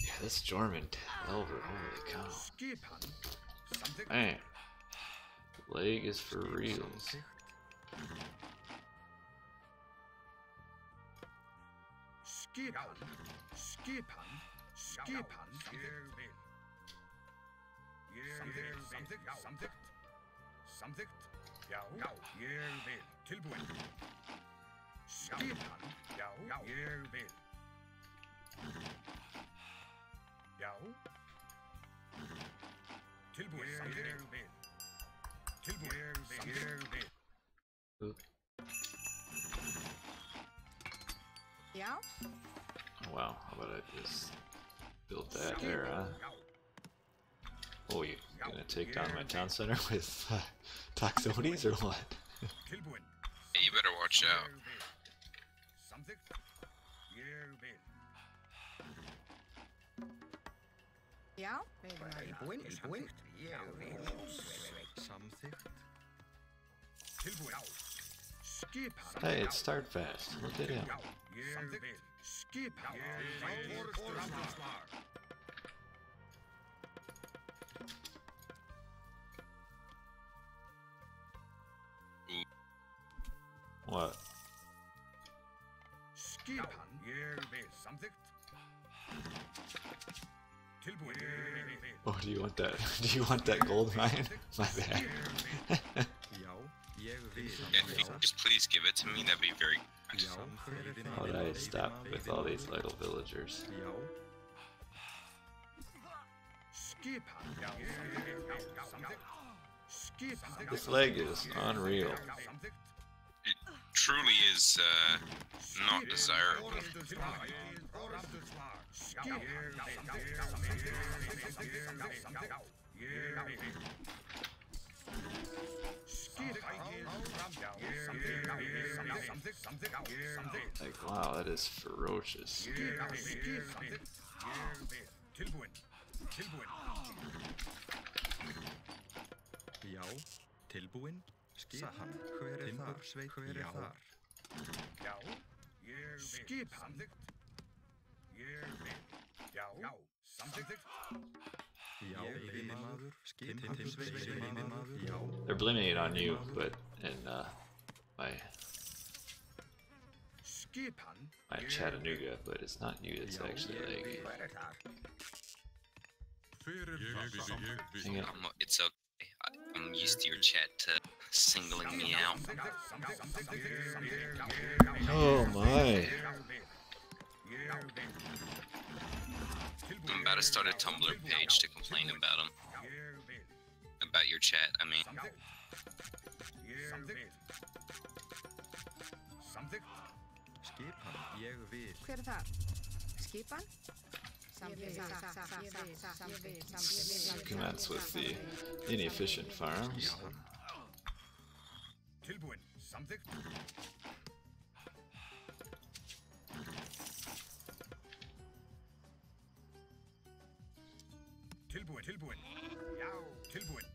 Yeah, this Jorman Elver, holy cow. Man, the leg is for reals. Oop. Yeah? Oh, wow, how about I just build that there, huh? Oh, you gonna take down my town center with Toxotes or what? Yeah, you better watch out. Yeah? Hey, it started fast. Look at him. What? Oh, do you want that? Do you want that gold mine? My bad. If you could just please give it to me, that'd be very kind. How would I stop with all these little villagers? This leg is unreal. It truly is not desirable. Like, wow, that is ferocious. Já, tilbúinn. Skipan. Hver er þar? Hver er þar? Já. Skipan. Já. Samþykkt. Já, veiðimaður. Skipan. Veiðimaður. Já. They're blaming it on you, but in my Chattanooga, but it's not you. It's actually like. Dang it. It's okay. I'm used to your chat singling me out. Oh my. I'm about to start a Tumblr page to complain about him. About your chat, I mean. Skipan. Ég vil. Hver er það? Skipan? Commence with the inefficient farms. Tilbúinn. Samþykkt. Tilbúinn. Já. Tilbúinn.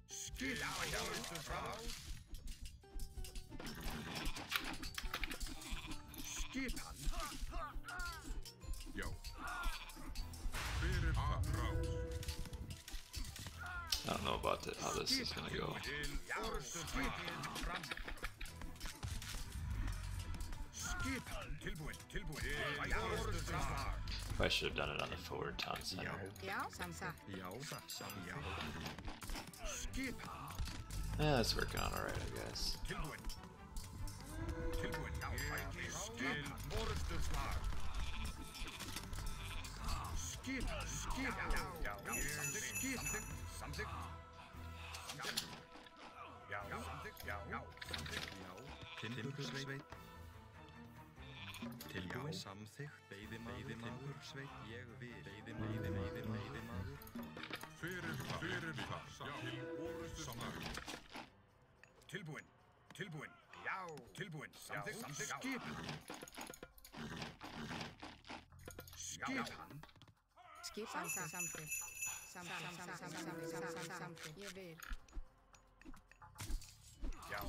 Skipan. Skipan. Já. Hver það? Rás. I don't know about how this is gonna go. I should have done it on the forward town center. Já, samsagt. Yeah, that's working on alright, I guess. Timbursveit. Tilbúin. Samþykkt. Veiðimaður. Sveit. Ég vil. Veiðimaður. Fyrir það. Já. Samþykkt. Tilbúin. Já. Tilbúin. Samþykkt. Skipan. Skipan, samþykkt. Samþykkt. Ég vil. Já.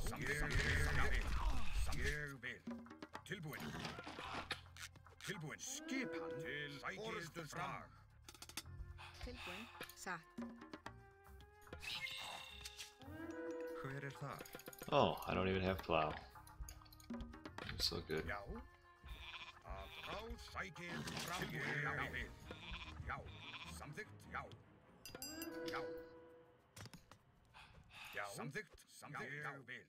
Ég vil. Tilbúin. Skipan. Til orðstöðslag. Tilbúin. Satt. Hver þar? Oh, I don't even have plow. I'm so good. Já. Að rásækir fram. Tilbúin. Já. Samþykkt. Já. Samþykkt. Já. Vil.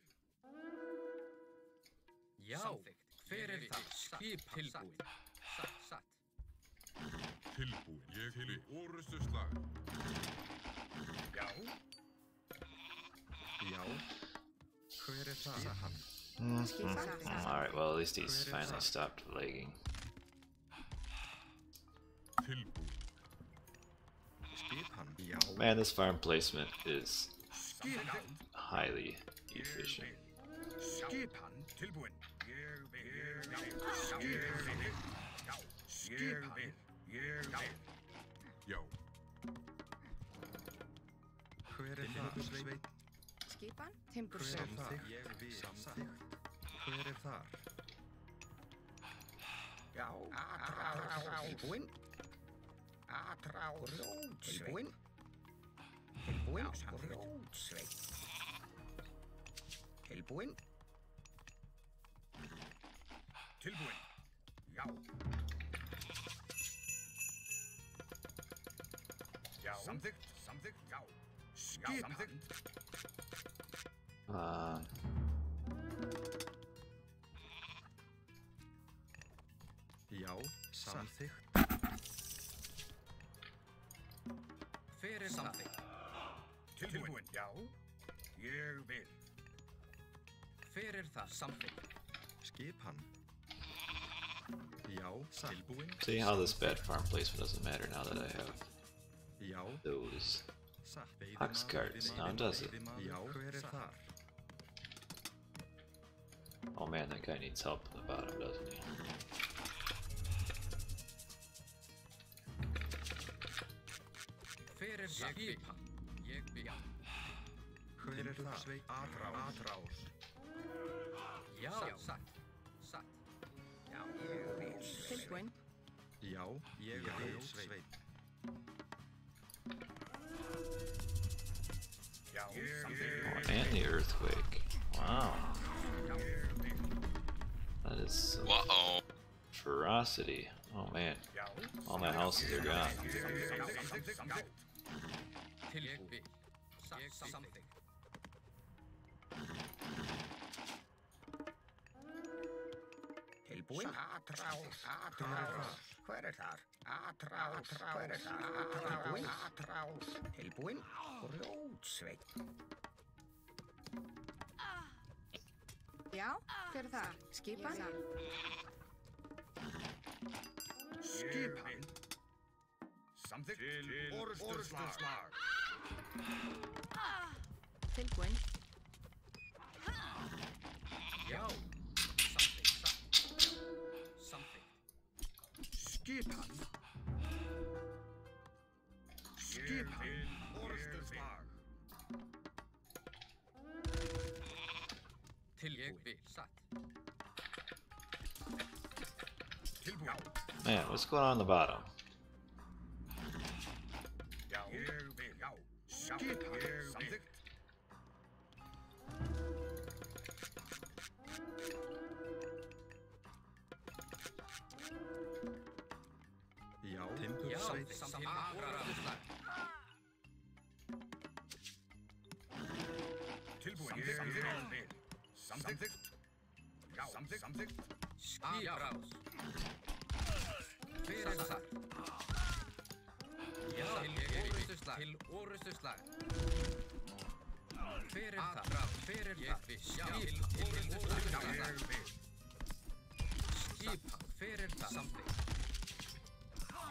Já, hver það? Skip tilbúin. Satt. Tilbúin. Ég til orðstöðslag. Já. Hver það? Hann. Alright, well, at least he's finally stopped lagging. Tilbúin. Skipan. Já. Man, this farm placement is Skipan. highly efficient. Skipan. Tilbúin. Ég vil. Skipan. Ég vil. Já. Hver það? Sveit. Skipan, timbursveit. Ég vil. Samþykkt. Hver þar? Já. Tilbúin. Tilbúin. Rótsveit. Tilbúin. Já. Samþykkt. Já. Skipan. Já. Samþykkt. Hver samþykkt? Tilbúin. Já. Ég vil. Hver það? Samþykkt. Skipan. Já. Tilbúin. See how this bad farm placement doesn't matter now that I have Já. those ox carts, now does it? Já. Hver þar? Oh man, that guy needs help in the bottom, doesn't he? Hver skipan? Ég vil. Hver þar? Atrás. Já, satt. Já. Ég vil. Tilbúin. Já. Ég vil. Sveit. Já. Oh, and the earthquake. Wow. That is some Uh-oh. ferocity. Oh man, all my houses are gone. Tilbúin. Samþykkt. Tilbúin. Atrás. Hver þar? Atrás. Hver þar? Tilbúin. Atrás. Tilbúin. Rótsveit. Já, hver það? Skipan. Skipan. Samþykkt. Til orðstöðslag. Tilbúin. Já. Samþykkt. Skipan. Orðstöðslag. Til ég vil. Satt. Man, what's going on the bottom? Já, timbursveit. Til afræðsla. Samþykkt. Já, samþykkt. Skipráðs. Hver er þar? Já, til orustuslag. Hver er þar? Hver er þar? Skip, til orustuslag. Skip, hver er þar? Samþykkt.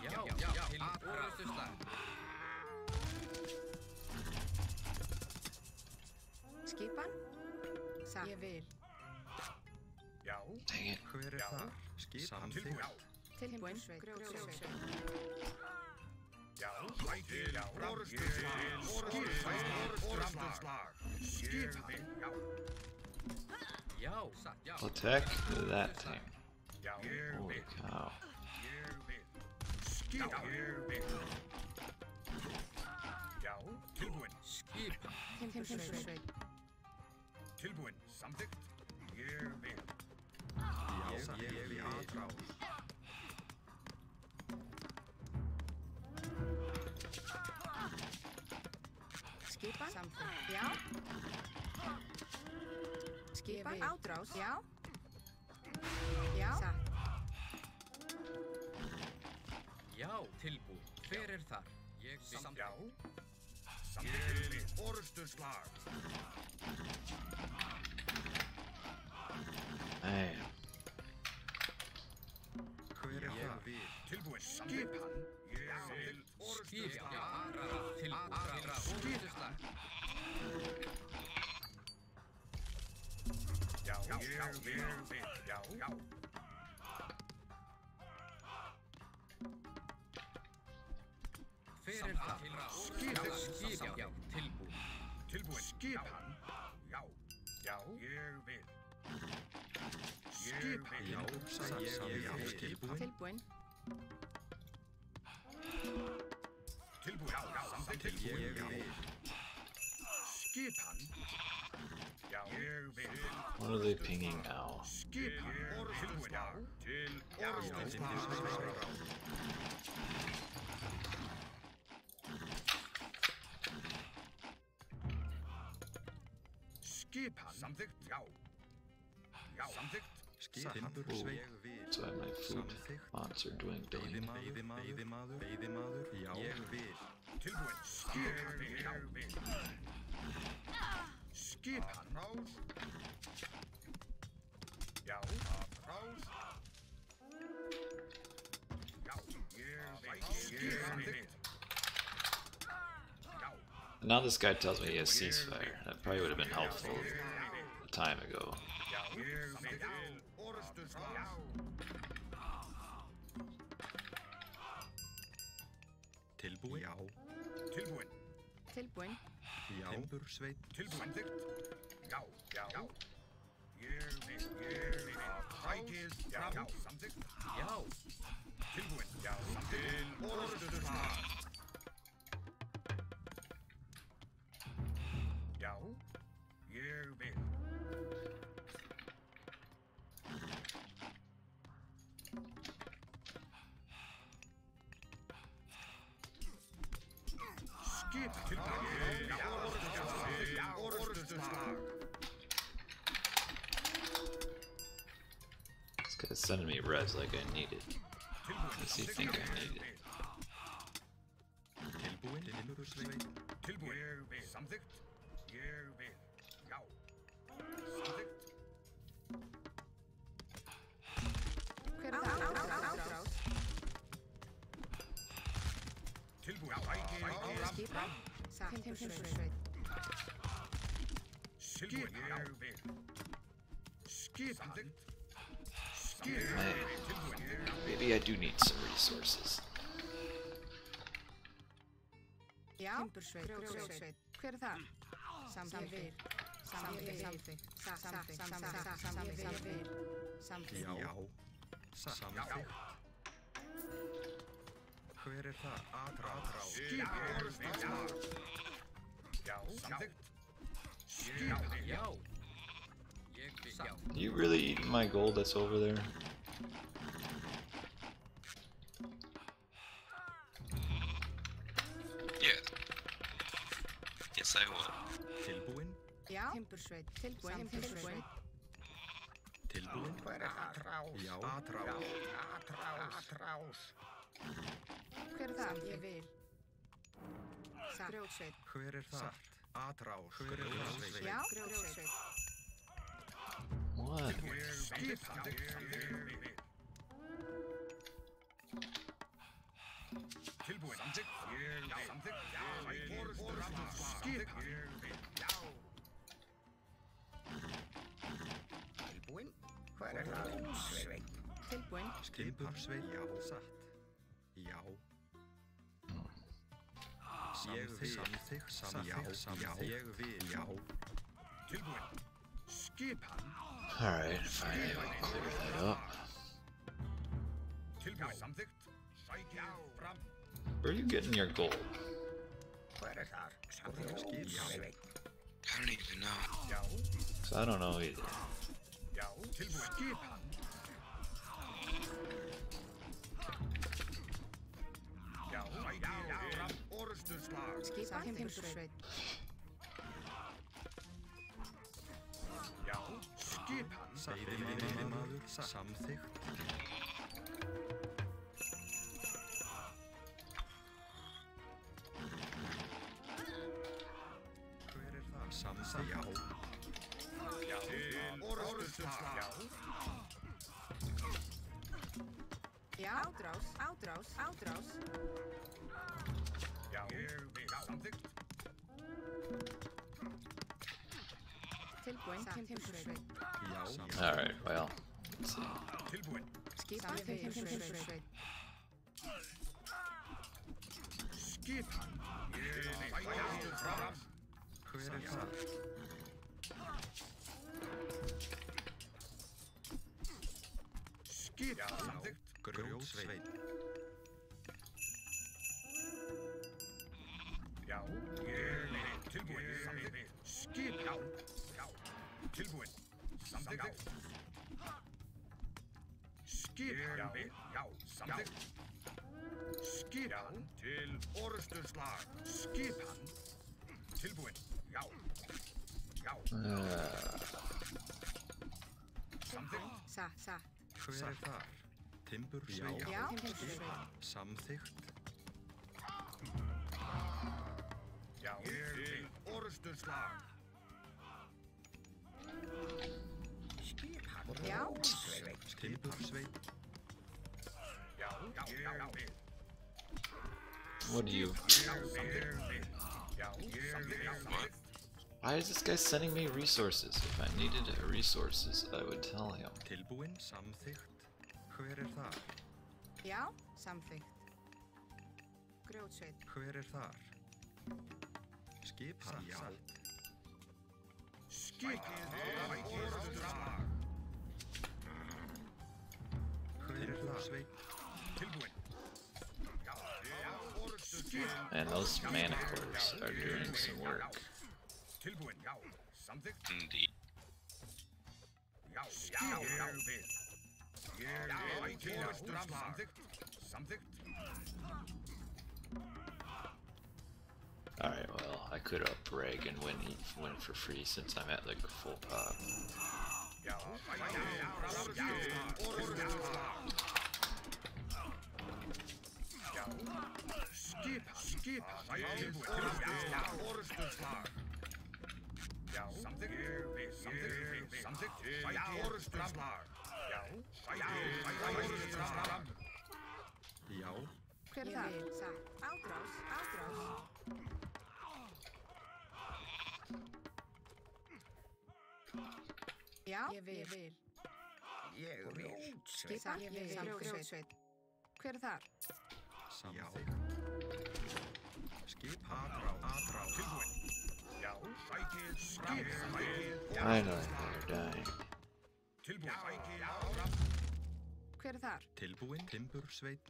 Já, til orustuslag. Skipan? Ég vil. Já, Dang it. hver er þar? Samþykkt. Tilbúin. Grjótsveit. Já, orustuslag. Skipan. Já, satt, já. What the heck is that thing? Já, Holy cow. Skipan. Já, tilbúin. Skipan. Timbursveit. Tilbúin. Samþykkt. Ég vil. Já, ég vil aðráð. Skipan? Samþykkt. Já. Skipan? Ádrás? Já. Já. Satt. Já, tilbúið. Hver er þar? Ég vil. Já. Samþykkt. Orustuslag. Man. Hver er það? Tilbúin. Skipan. Ég vil. Skip, til orustuslag. Já, ég vil. Já. Hver er þar? Skip, já, tilbúið. Tilbúin. Skipan. Já. Ég vil. Skipan. Já, ég vil. Tilbúin. Tilbúin. Já, samþykkt. Ég vil. Skipan. Já, ég vil. What are they pinging now? Skipan. Tilbúin. Já. Til orustuslag. Skipan. Samþykkt. Já, samþykkt. Timbursveit. So my food bots are doing billion. Veiðimaður. Já, ég vil. Tilbúin. Skipan. Ég vil. Skipan. Rás. Já, rás. Já, ég vil. And now this guy tells me he has ceasefire. That probably would have been helpful a time ago. Tilbúin. Já. Tilbúin. Tilbúin. Já. Timbursveit. Tilbúin. Já. Ég vil. Rækið. Já. Samþykkt. Já. Tilbúin. Já. Til orustuslag. Já. Ég vil. Skip. Tilbúin. Já. Orustuslag. This guy's sending me reds like I need it. Does he think I need it? Tilbúin. Timbursveit. Tilbúin. Ég vil. Samþykkt. Ég vil. Já. Samþykkt. Hver er það? Ádrás? Tilbúin. Rækið. Skipan? Satt. Timbursveit. Tilbúin. Ég vil. Skipan. Man, maybe I do need some resources. Já. Timbursveit. Grjótsveit. Hver er það? Samþykkt. Samþykkt. Já. Samþykkt. Hver þar? Atrás. Skip orrustuslag. Já, samþykkt. Skip. Já. Ég vil. Já. You really eating my gold that's over there? Yeah. Yes, I will. Tilbúin. Já. Timbursveit. Tilbúin. Timbursveit. Tilbúin. Hver þar? Já, atrás. Atrás. Hver þar? Ég vil. Grjótsveit. Hver þar? Atrás. Hver þar? Já. Grjótsveit. What? Skip. Tilbúin. Samþykkt. Samþykkt. Já, orrustuslag. Skip. Já. Tilbúin. Hver þar? Tilbúin. Timbursveit. Já, satt. Já. Ég vil. Samþykkt. Ég vil. Já. Tilbúin. Skip hann. Alright, finally we cleared that up. Tilbúin. Samþykkt. Sækja fram. Where are you getting your gold? Hver þar? Samþykkt. Skip. Já. I don't even know. Já. So I don't know either. Já. Tilbúin. Skip hann. Já. Sækja fram. Orrustuslag. Skipa timbursveit. Já. Skip hann. Veiðimaður. Samþykkt. Hver það? Samþykkt. Já. Já. Orrustuslag. Já. Já. Ádrás. Já. Ég vil. Samþykkt. Tilbúin. Timbursveit. Já. Alright, well, let's see. Tilbúin. Skipa timbursveit. Skip hann. Ég vil. Fram. Hver það? Skip. Samþykkt. Grjótsveit. Já. Ég vil. Tilbúin. Skip. Já. Tilbúin. Samþykkt. Skip. Já. Samþykkt. Skip hann. Til orrustuslag. Skip hann. Tilbúin. Já. Samþykkt. Satt. Hver þar? Timbursveit. Já. Timbursveit. Samþykkt. Já. Til orrustuslag. Skip hann. Já. Timbursveit. Já. What do you... Why is this guy sending me resources? If I needed resources, I would tell him. Tilbúin. Samþykkt. Hver þar? Já. Samþykkt. Grjótsveit. Hver þar? Skip hann. Já. Skip. Orrustuslag. Hver þar? Tilbúin. And those manacores are doing some work. Tilbúin. Já. Samþykkt. Indeed. Já. Samþykkt. Alright, well, I could up brag and win for free since I'm at like a full pot. Já. Skip. Orrustuslag. Já. Samþykkt. Orrustuslag. Já. Hver þar? Satt. Ádrás. Já. Ég vil. Skipa. Grjótsveit. Hver þar? Samþykkt. Skip. Atrás. Tilbúin. Já. Skip. Finally, they're dying. Tilbúin. Hver þar? Tilbúin. Timbursveit.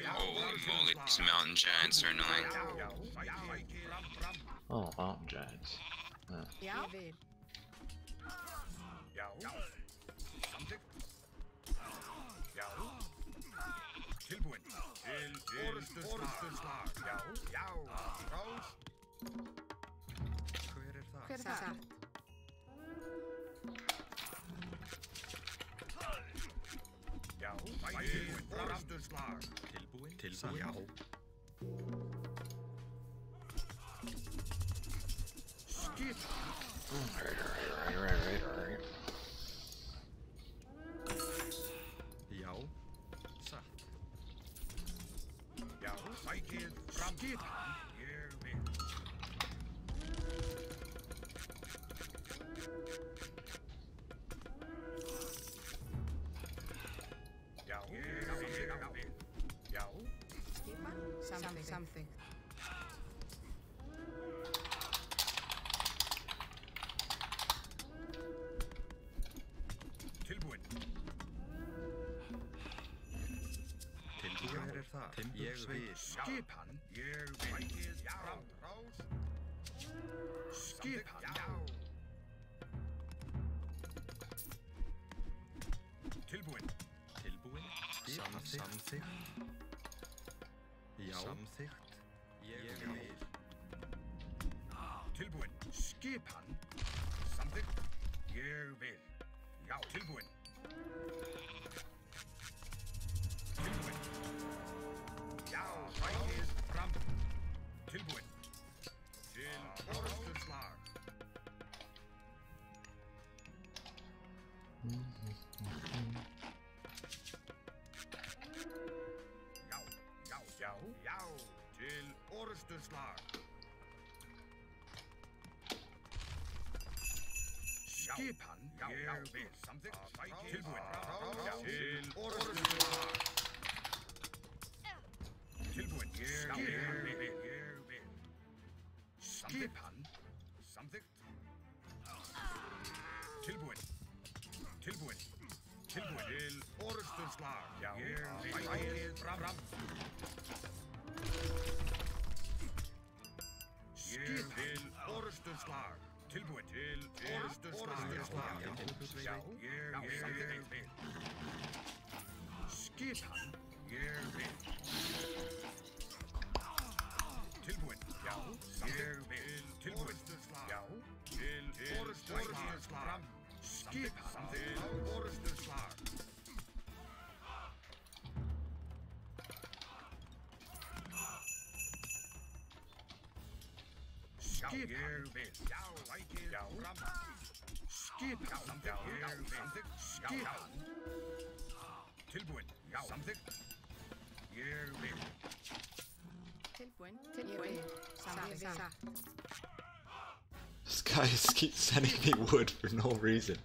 Holy moly, these mountain giants are annoying. Oh, mountain giants. Ég vil. Hver er það? Tilbúin. Já. Alright. Já. Satt. Já. Sækið fram. Skipan. Ég vil. Já. Ég vil. Já. Skipan? Samþykkt. Tilbúin. Hver er það? Ég vil. Skipan. Ég vil. Fram. Rás. Skipan. Já. Tilbúin. Samþykkt. Já. Samþykkt. Ég vil. Tilbúin. Skipan. Samþykkt. Ég vil. Já. Tilbúin. Tilbúin. Já. Sækið fram. Tilbúin. Til orðsturslag. Já. Til orðsturslag. Skipan. Ég vil. Samþykkt. Tilbúin. Til orðsturslag. Tilbúin. Ég vil. Skipan. Samþykkt. Tilbúin. Til orðsturslag. Já. Ég vil. Fram. Ég vil orðsturslag. Tilbúin. Til orðsturslag. Já. Ég vil. Skipan. Ég vil. Tilbúin. Já. Ég vil. Tilbúin. Já. Til orðsturslag. Skipan. Til orðsturslag. Skip. Ég vil. Já. Sækið fram. Skipan. Já. Ég vil. Skipan. Tilbúin. Já. Samþykkt. Ég vil. Tilbúin. Samþykkt. This guy keeps sending me wood for no reason.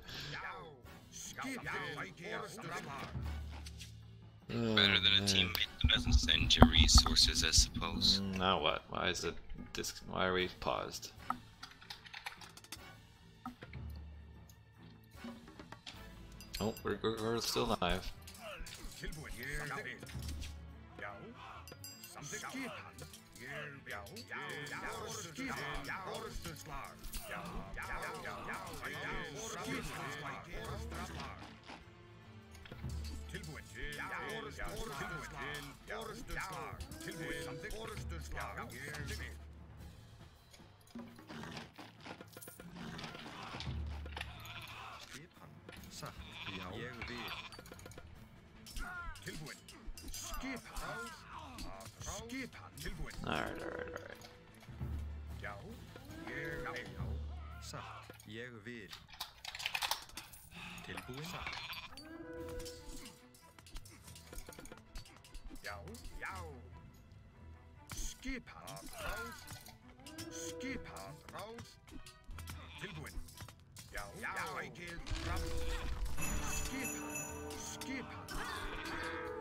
Oh, Better than a man. teammate that doesn't send you resources, I suppose. Now what? Why is it why are we paused? Oh, we're still live. Alright. Já, ég vil. Satt, ég vil. Tilbúin. Já. Skipan. Rás. Tilbúin. Já. Sækið fram. Skipan.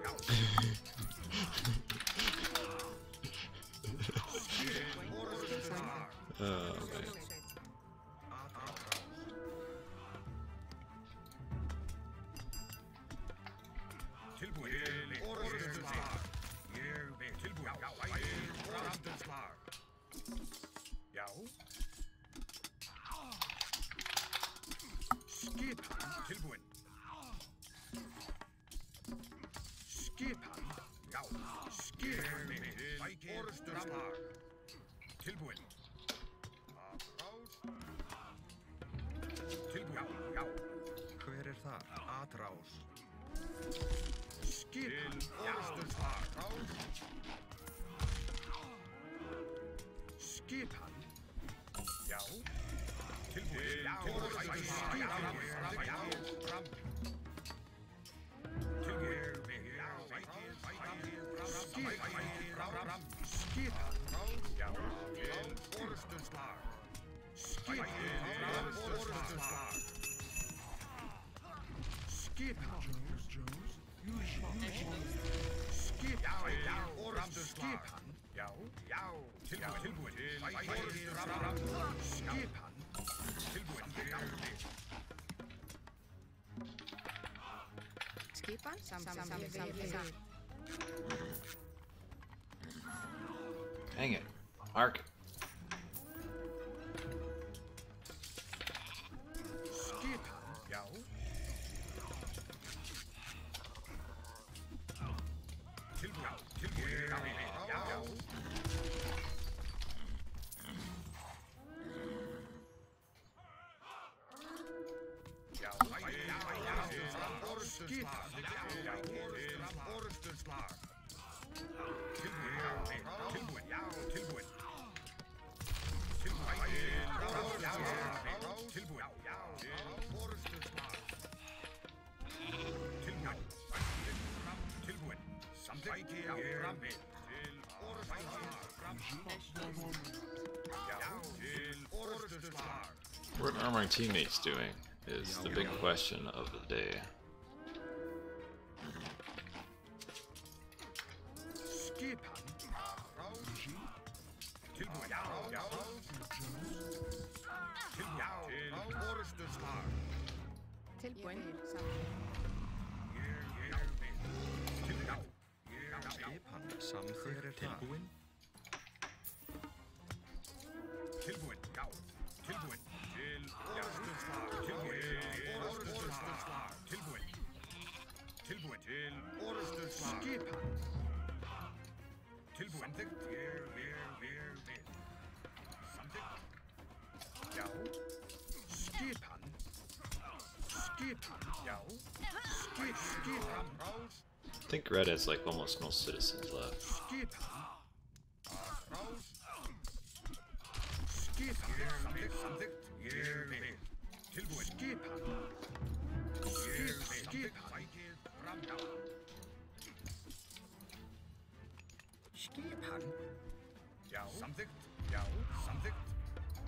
Já. Oh, man. Tilbúin. Orðstöðslag. Ég vil. Tilbúin. Orðstöðslag. Já. Skipan. Tilbúin. Skipan. Já. Skipan. Orðstöðslag. Tilbúin. Tilbúin. Já. Hver þar? Atrás. Skipan. Orðstöðslag. Skipan. Já. Tilbúin. Orðstöðslag. Fram. Tilbúin. Skipan. Skipan. Já. Orðstöðslag. Skipan. Orðstöðslag. Skipan. Skipan. Orðstöðslag. Já. Já. Tilbúin. Skipan. Tilbúin. Skipan. Dang it. Mark. Skipan. Já. Tilbúin. Tilbúin. Já. Já. Orðstöðslag. Orðstöðslag. Tilbúin. Tilbúin. Já. Tilbúin. Tilbúin. Tilbúin. Já. Orðstöðslag. Tilbúin. Tilbúin. Samþykkt. Já. Frammi. Til orðstöðslag. Já. Til orðstöðslag. What are my teammates doing is the big question of the day. Skipan. Tilbúin. Já. Já. Tilbúin. Til orðstöðslag. Tilbúin. Skipan. Samþykkt. Tilbúin. Tilbúin. Já. Tilbúin. Til orðstöðslag. Tilbúin. Orðstöðslag. Tilbúin. Tilbúin. Til orðstöðslag. Skipan. Tilbúin. Samþykkt. Ég vil. Samþykkt. Já. Skipan. Skipan. Já. Skipan. Rás. I think Red has like almost no citizens left. Skipan. Rás. Skipan. Samþykkt. Ég vil. Tilbúin. Skipan. Skipan. Sækið fram. Já. Skipan. Já. Samþykkt. Já. Samþykkt.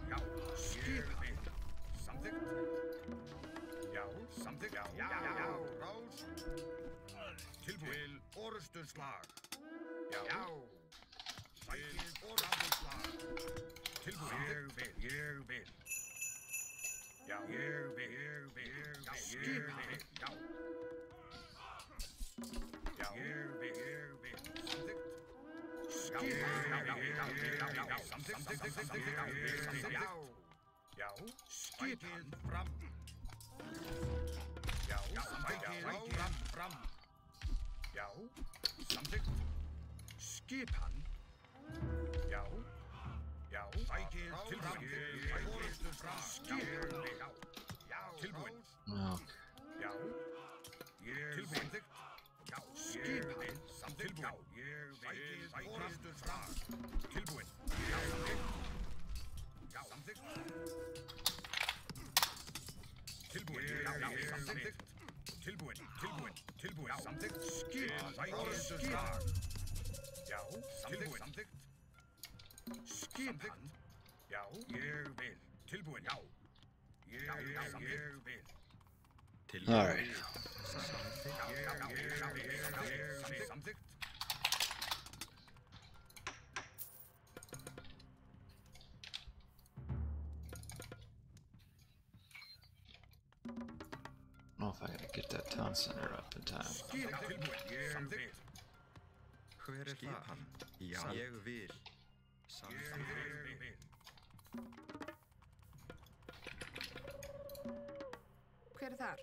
Já. Skipan. Samþykkt. Já. Samþykkt. Já. Já. Rás. Tilbúin. Til orðstöðslag. Já. Sækið orðstöðslag. Tilbúin. Ég vil. Já. Ég vil. Skipan. Já. Já. Ég vil. Samþykkt. Já, skipið fram. Já, samþykkt. Fram. Já, samþykkt. Skipan. Já, sækið tilbúin. Skipan. Já, tilbúin. Já, tilbúin. Já, skipan. Samþykkt. Já, sækið fram. Tilbúin. Já, samþykkt. Já, samþykkt. Tilbúin. Já, samþykkt. Tilbúin. Já, samþykkt. Skipan. Skipan. Já, samþykkt. Skipan. Já, ég vil. Tilbúin. Já. Ég vil. All right. Samþykkt. I don't know if I gotta get that town center up in time. Hver þar? Já, ég vil. Hver þar?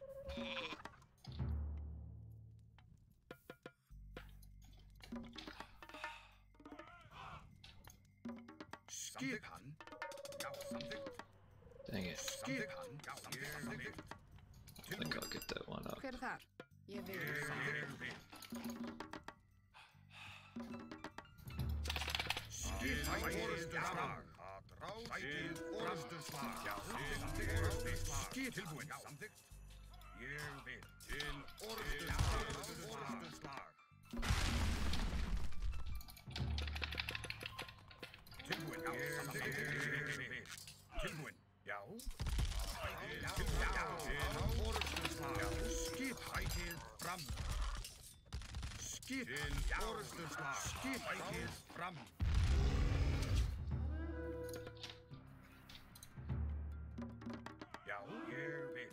Skipan. Já, samþykkt. Dang it. Skipan. Já, samþykkt. I think I'll get that one up. Hver þar? Ég vil. Skipan. Orrustuslag. Sætið orrustuslag. Já, orrustuslag. Tilbúin. Já, samþykkt. Ég vil. Til orrustuslag. Tilbúin. Já, samþykkt. Tilbúin. Já. Skipætið fram. Skip. Orrustuslag. Skipætið fram. Já, ég vil.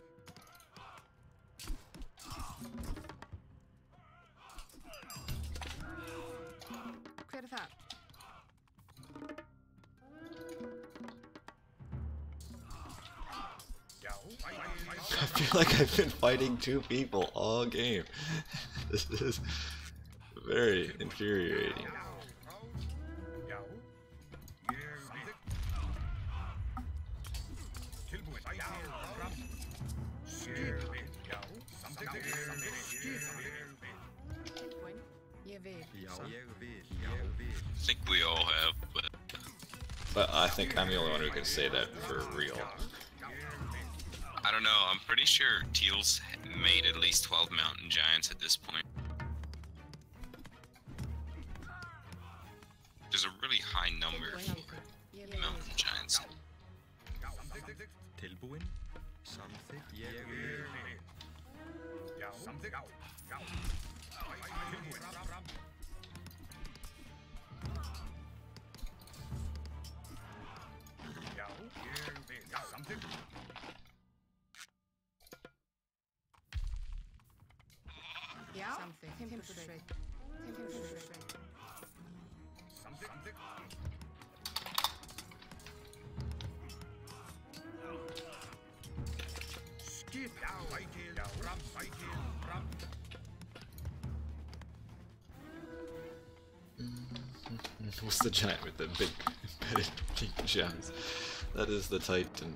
Hver þar? Já, I feel like I've been fighting two people all game. This is very infuriating. já. Ég vil. Tilbúin. Sætið fram. Skipið. Já, samþykkt. Tilbúin. Ég vil. Já, ég vil. Já, vil. I think we all have, But I think I'm the only one who can say that for real. I don't know. I'm pretty sure Teal's made at least 12 mountain giants at this point. There's a really high number Tilbúin. for Ég vil. mountain giants. Tilbúin. Samþykkt. Ég vil. Já, samþykkt. Já. Tilbúin. Fram. Já, ég vil. Já, samþykkt. Já. Samþykkt. Timbursveit. Timbursveit. Samþykkt. Skip. Já, sætið. Já, fram. Sætið. Fram. What's the giant with the big embedded pink gems? That is the Titan.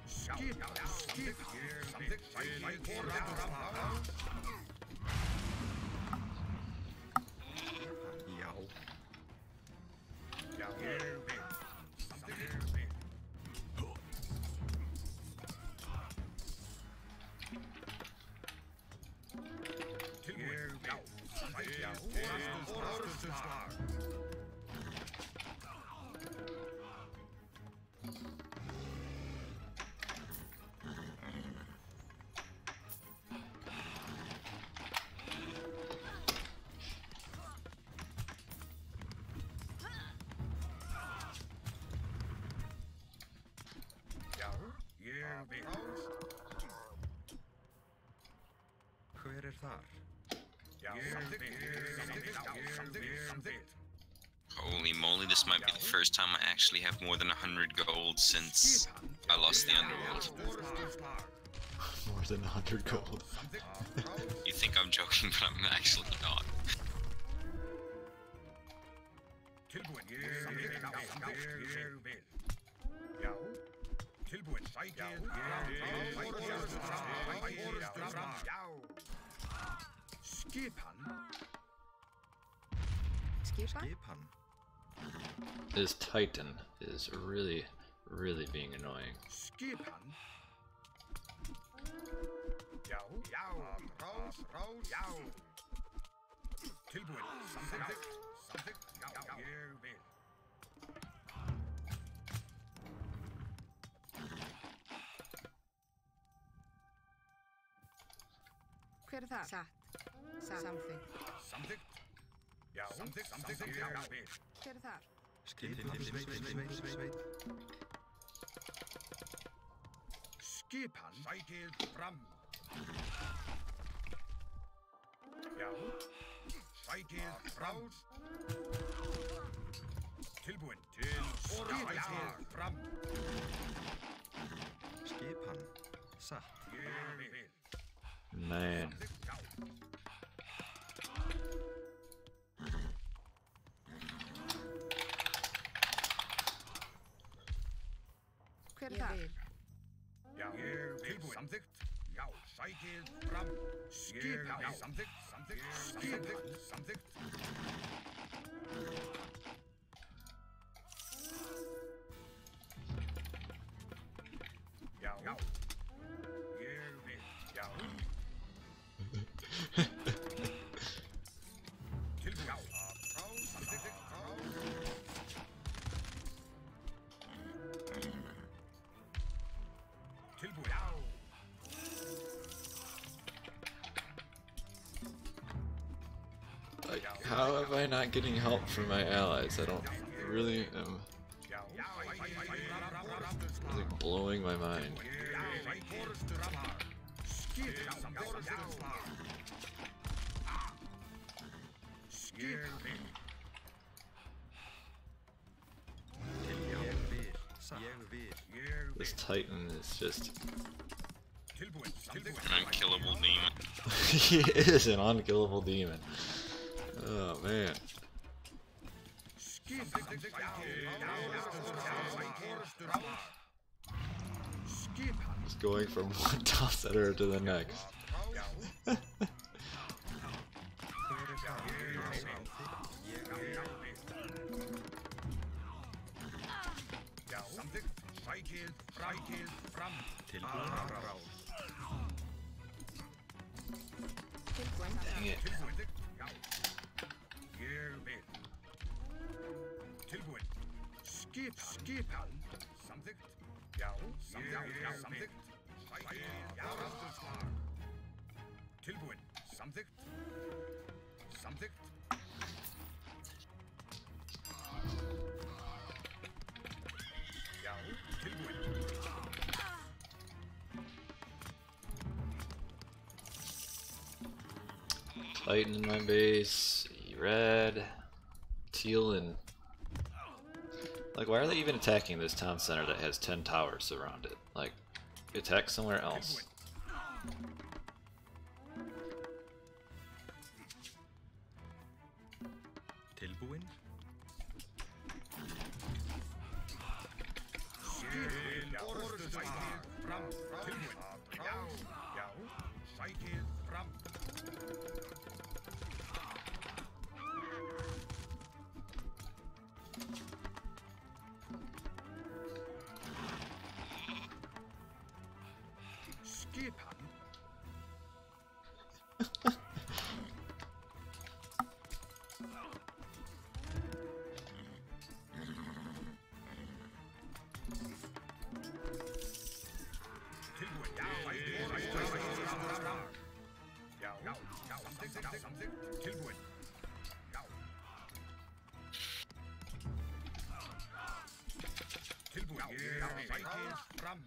Skip. Já, skip. Samþykkt. Sætið. Fram. Já. Já, ég vil. Samþykkt. Tilbúin. Já, samþykkt. Já, orrustuslag. Já, ég vil. Hver þar? Já, samþykkt. Holy moly, this might be the first time I actually have more than 100 gold since I lost the underworld. More than 100 gold. You think I'm joking, but I'm actually not. Tilbúin. Ég vil. Já. Tilbúin. Sætið. Fram. Já. Skipan. Skipa. Skipan. This Titan is really being annoying. Skipan. Já. Já. Rás. Já. Tilbúin. Samþykkt. Já, ég vil. Hver þar? Satt. Samþykkt. Samþykkt. Já, samþykkt. Já, vil. Hver þar? Tilbúin. Sveit. Skipan sækið fram. Já. Sækið fram. Tilbúin til sækið fram. Skipan satt. Ég vil. Man. Hver er það? Já, tilbúin. Samþykkt. Já, sækið fram. Skipan. Já, samþykkt. Skipan. Samþykkt. Já. Ég vil. Já. Tilbúin. Já. Frá. Samþykkt. Frá. Tilbúin. Já. Like, how am I not getting help from my allies? I don't really am. It's like blowing my mind. This Titan is just... An unkillable demon. He is an unkillable demon. Oh man. Just going from one top center to the next. Dang it. Tilbúin. Skipan. Samþykkt. Já. Samþykkt. Já. Tilbúin. Samþykkt. Samþykkt. Já. Tilbúin. Titan in my base, red, teal, and... Like, why are they even attacking this town center that has 10 towers around it? Like, attack somewhere else. Tilbúin. Fram. Tilbúin. Já. Sækið fram. Skipan. Tilbúin. Já. Samþykkt. Tilbúin. Já. Tilbúin. Sækið fram.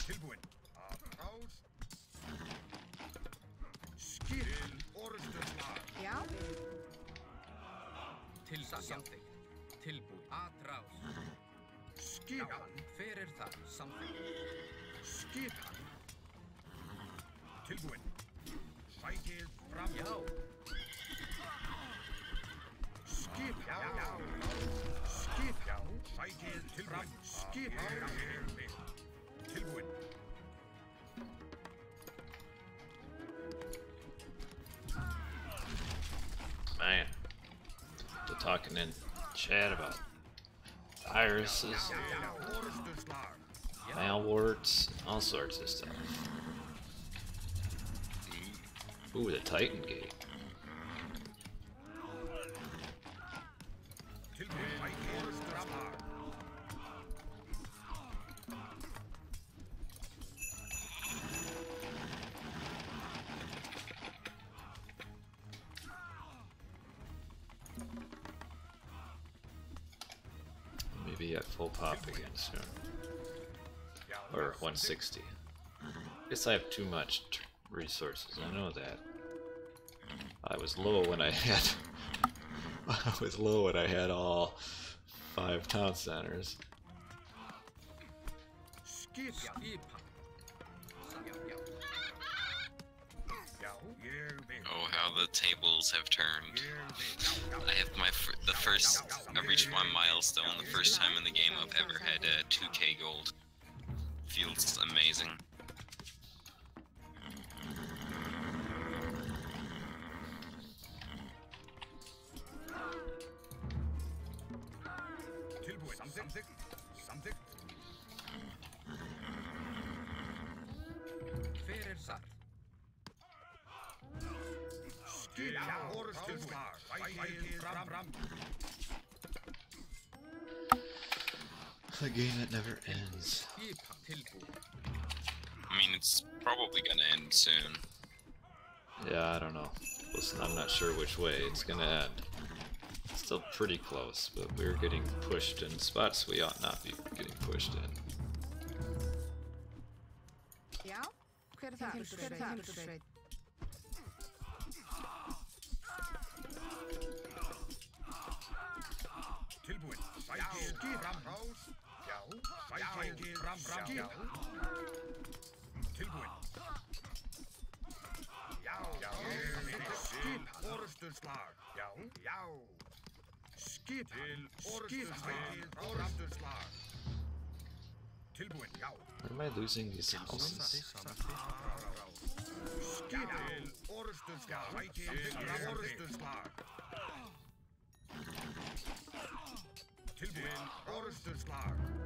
Tilbúin. Ás. Skipin. Orðstöðsvar. Já. Samþykkt. Tilbúið. Atrás. Skipan. Hver er það? Samþykkt. Skipan. Tilbúin. Sækið fram. Já. Skipan. Skipan. Sækið fram. Skipan. Tilbúin. Man. They're talking in chat about viruses, malwarts, all sorts of stuff. Ooh, the Titan gate. Maybe at full pop again soon. Or 160. Guess I have too much resources, I know that. I was low when I had I was low when I had all 5 town centers. Oh, how the tables have turned. I have I reached my milestone the first time in the game I've ever had 2k gold. Feels amazing. The game that never ends. I mean, it's probably gonna end soon. Yeah, I don't know. Listen, I'm not sure which way it's gonna end. It's still pretty close, but we're getting pushed in spots we ought not be getting pushed in. Já, hver er það? Hver er það? Where am I losing these houses?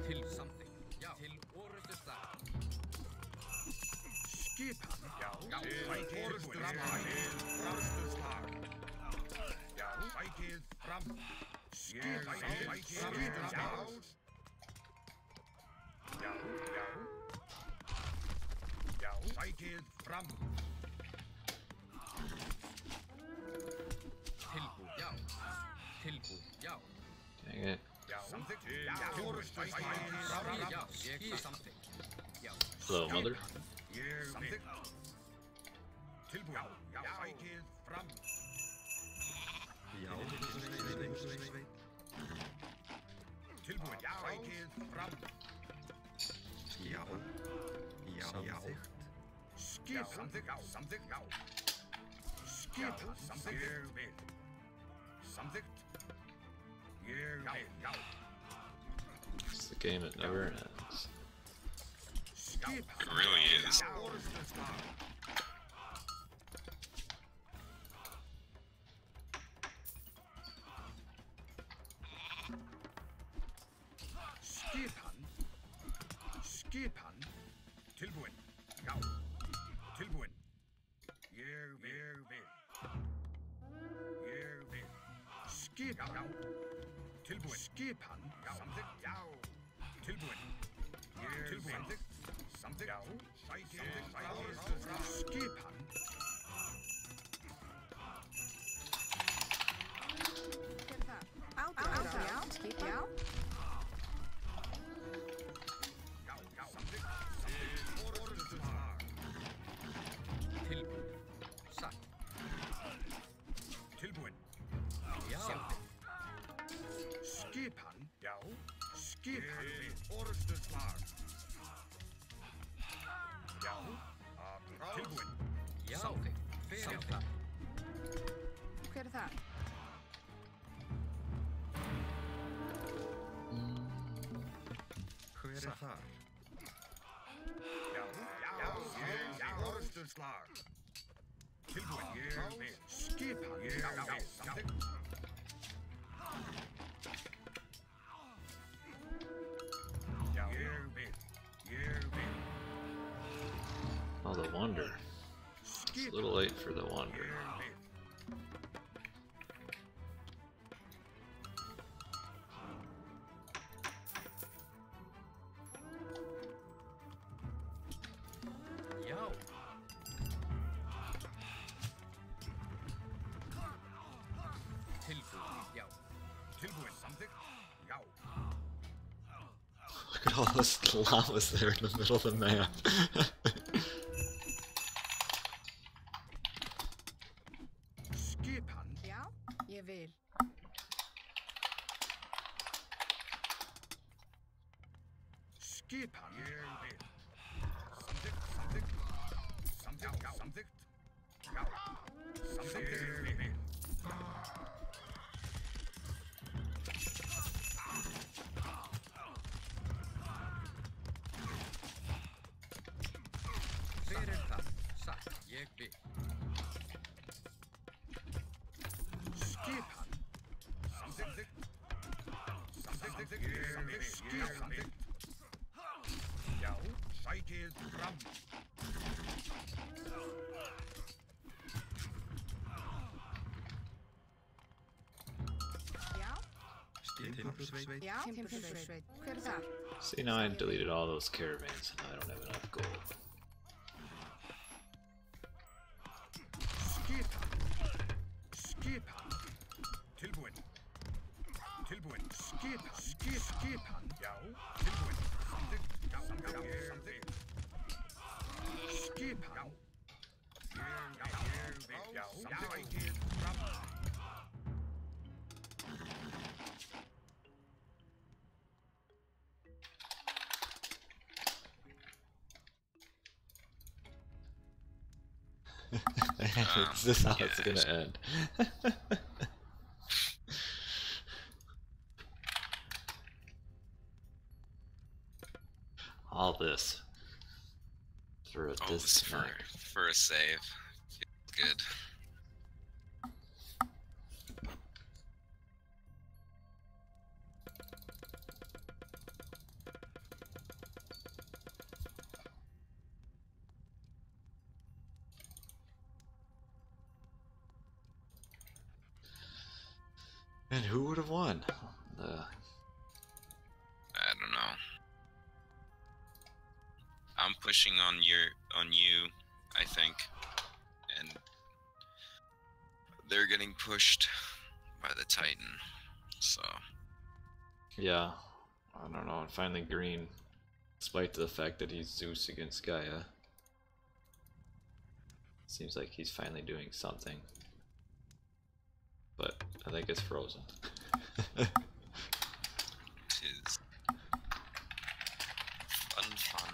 Til something. Já. Til orustuslag. Skipan. Já. Orustuslag. Já. Fækið fram. Skipan. Já. Já. Já. Fækið fram. Tilbúð. Já. Tilbúð. Já. Dang it. Hello, mother. It's the game that never ends. It really is. Skipan. Tilbúin. Já. Tilbúin. Ég vil. Skipan. Já. Tilbúin. Skipan. Já. Samþykkt. Já. Tilbúin. Tilbúin. Samþykkt. Já. Skipan. Já. Tilbúin. Já. Skipan. Já. Skipan. Orustuslag. Já. Tilbúin. Já. Samþykkt. Hver er það? Hver er þar? Já. Orustuslag. Tilbúin. Ég vil. Skipan. Já. Samþykkt. Já. Ég vil. Oh, the wonder. It's a little late for the wonder. Já. Tilbúin. Já. Tilbúin. Samþykkt. Já. Look at all those llamas there in the middle of the map. Skipan. Já, ég vil. Skipan. Ég vil. Samþykkt, samþykkt. Samþykkt, já, samþykkt. Já. Samþykkt, ég vil. Hver er það? Satt, ég vil. Skipan. Samþykkt. Samþykkt, ég vil. Skipan. Já, sækið fram. Já, Timbursveit. já, timbursveit. Hver er það? See, now I deleted all those caravans and I don't have enough gold. Skipan. Skipan. Tilbúin. Tilbúin. Skipan. Já. Tilbúin. Samþykkt. Já, samþykkt. Skipan. Já. Sækið fram. Is this how it's gonna end? All this for a All this for a save. Feels good. And who would have won? I don't know. I'm pushing on you, I think, and they're getting pushed by the Titan. So Yeah, I don't know. And finally, Green, despite the fact that he's Zeus against Gaia, seems like he's finally doing something. But I think it's frozen. it is fun.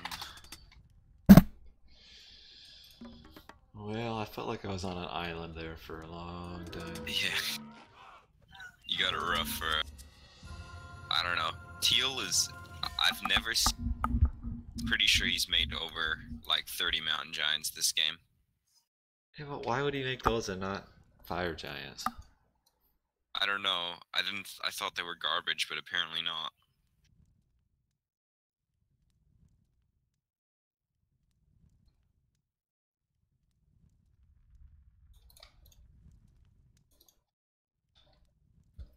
Well, I felt like I was on an island there for a long time. Yeah, you got it rough for. I don't know. Teal is. I've never. Pretty sure he's made over like 30 mountain giants this game. Yeah, but why would he make those and not fire giants? I don't know. I thought they were garbage, but apparently not.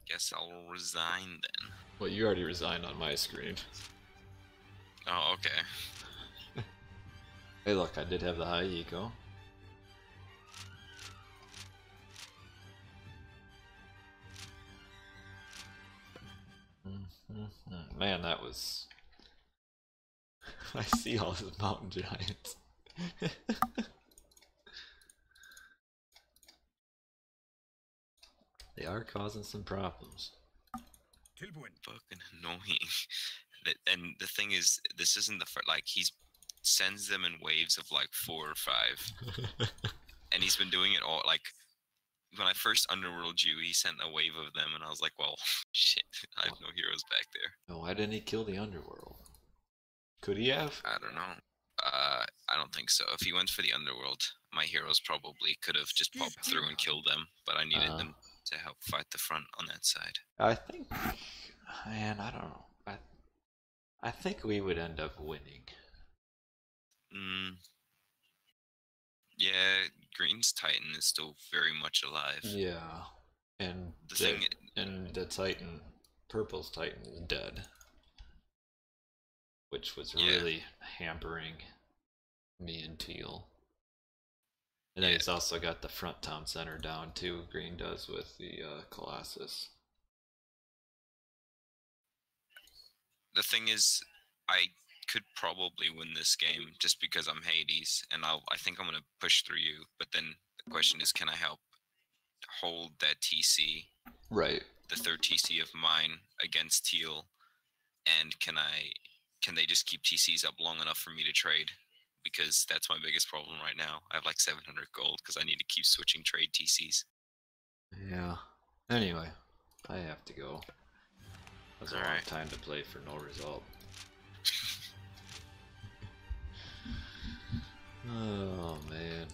Guess I'll resign then. Well, you already resigned on my screen. Oh, okay. Hey, look, I did have the high eco. Man, that was... I see all those mountain giants. They are causing some problems. Fucking annoying. And the thing is, this isn't the first, like, he sends them in waves of like 4 or 5. And he's been doing it all, like, when I first underworld you, he sent a wave of them, and I was like, well, shit, I have no heroes back there. Oh, why didn't he kill the underworld? Could he have? I don't know. I don't think so. If he went for the underworld, my heroes probably could have just popped through and killed them, but I needed them to help fight the front on that side. I think, man, I don't know. I think we would end up winning. Yeah, Green's Titan is still very much alive. Yeah, and the Titan, Purple's Titan is dead, which was really hampering me and Teal. And then he's also got the front town center down too. Green does with the Colossus. The thing is, I could probably win this game just because I'm Hades, and I think I'm gonna push through you. But then the question is, can I help hold that TC, Right. the third TC of mine against Teal, and can they just keep TCs up long enough for me to trade? Because that's my biggest problem right now. I have like 700 gold because I need to keep switching trade TCs. Yeah. Anyway, I have to go. That's a long Alright. time to play for no result. Oh man.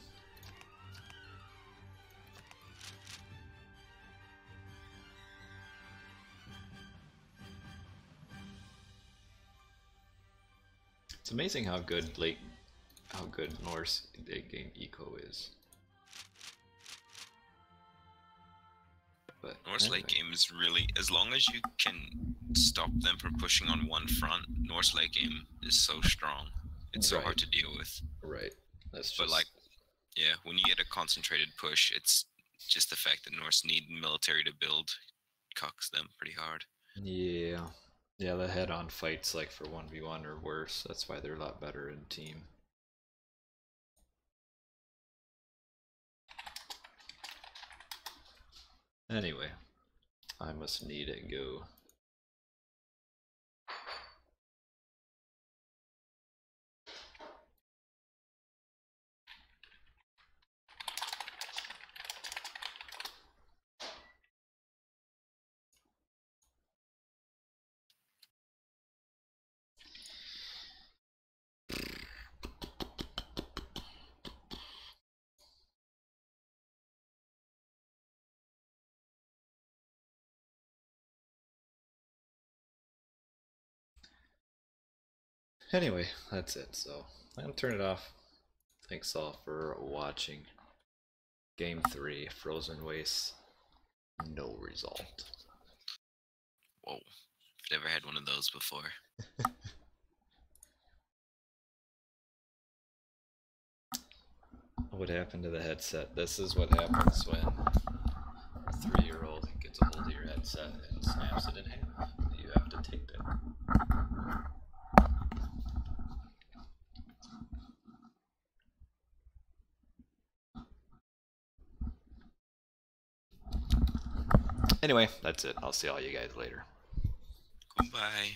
It's amazing how good Norse late game eco is. But Norse anyway. late game is really, as long as you can stop them from pushing on one front, Norse late game is so strong. It's so hard to deal with. Right. That's just But like, yeah, when you get a concentrated push, it's just the fact that Norse need military to build cucks them pretty hard. yeah. Yeah, the head-on fights like for 1v1 or worse. That's why they're a lot better in team. Anyway, I must need it go. Anyway, that's it. So I'm gonna turn it off. Thanks all for watching. Game 3, Frozen Wastes. No result. Whoa, I've never had one of those before. What happened to the headset? This is what happens when a 3-year-old gets a hold of your headset and snaps it in half. You have to take it. Anyway, that's it. I'll see all you guys later. Goodbye.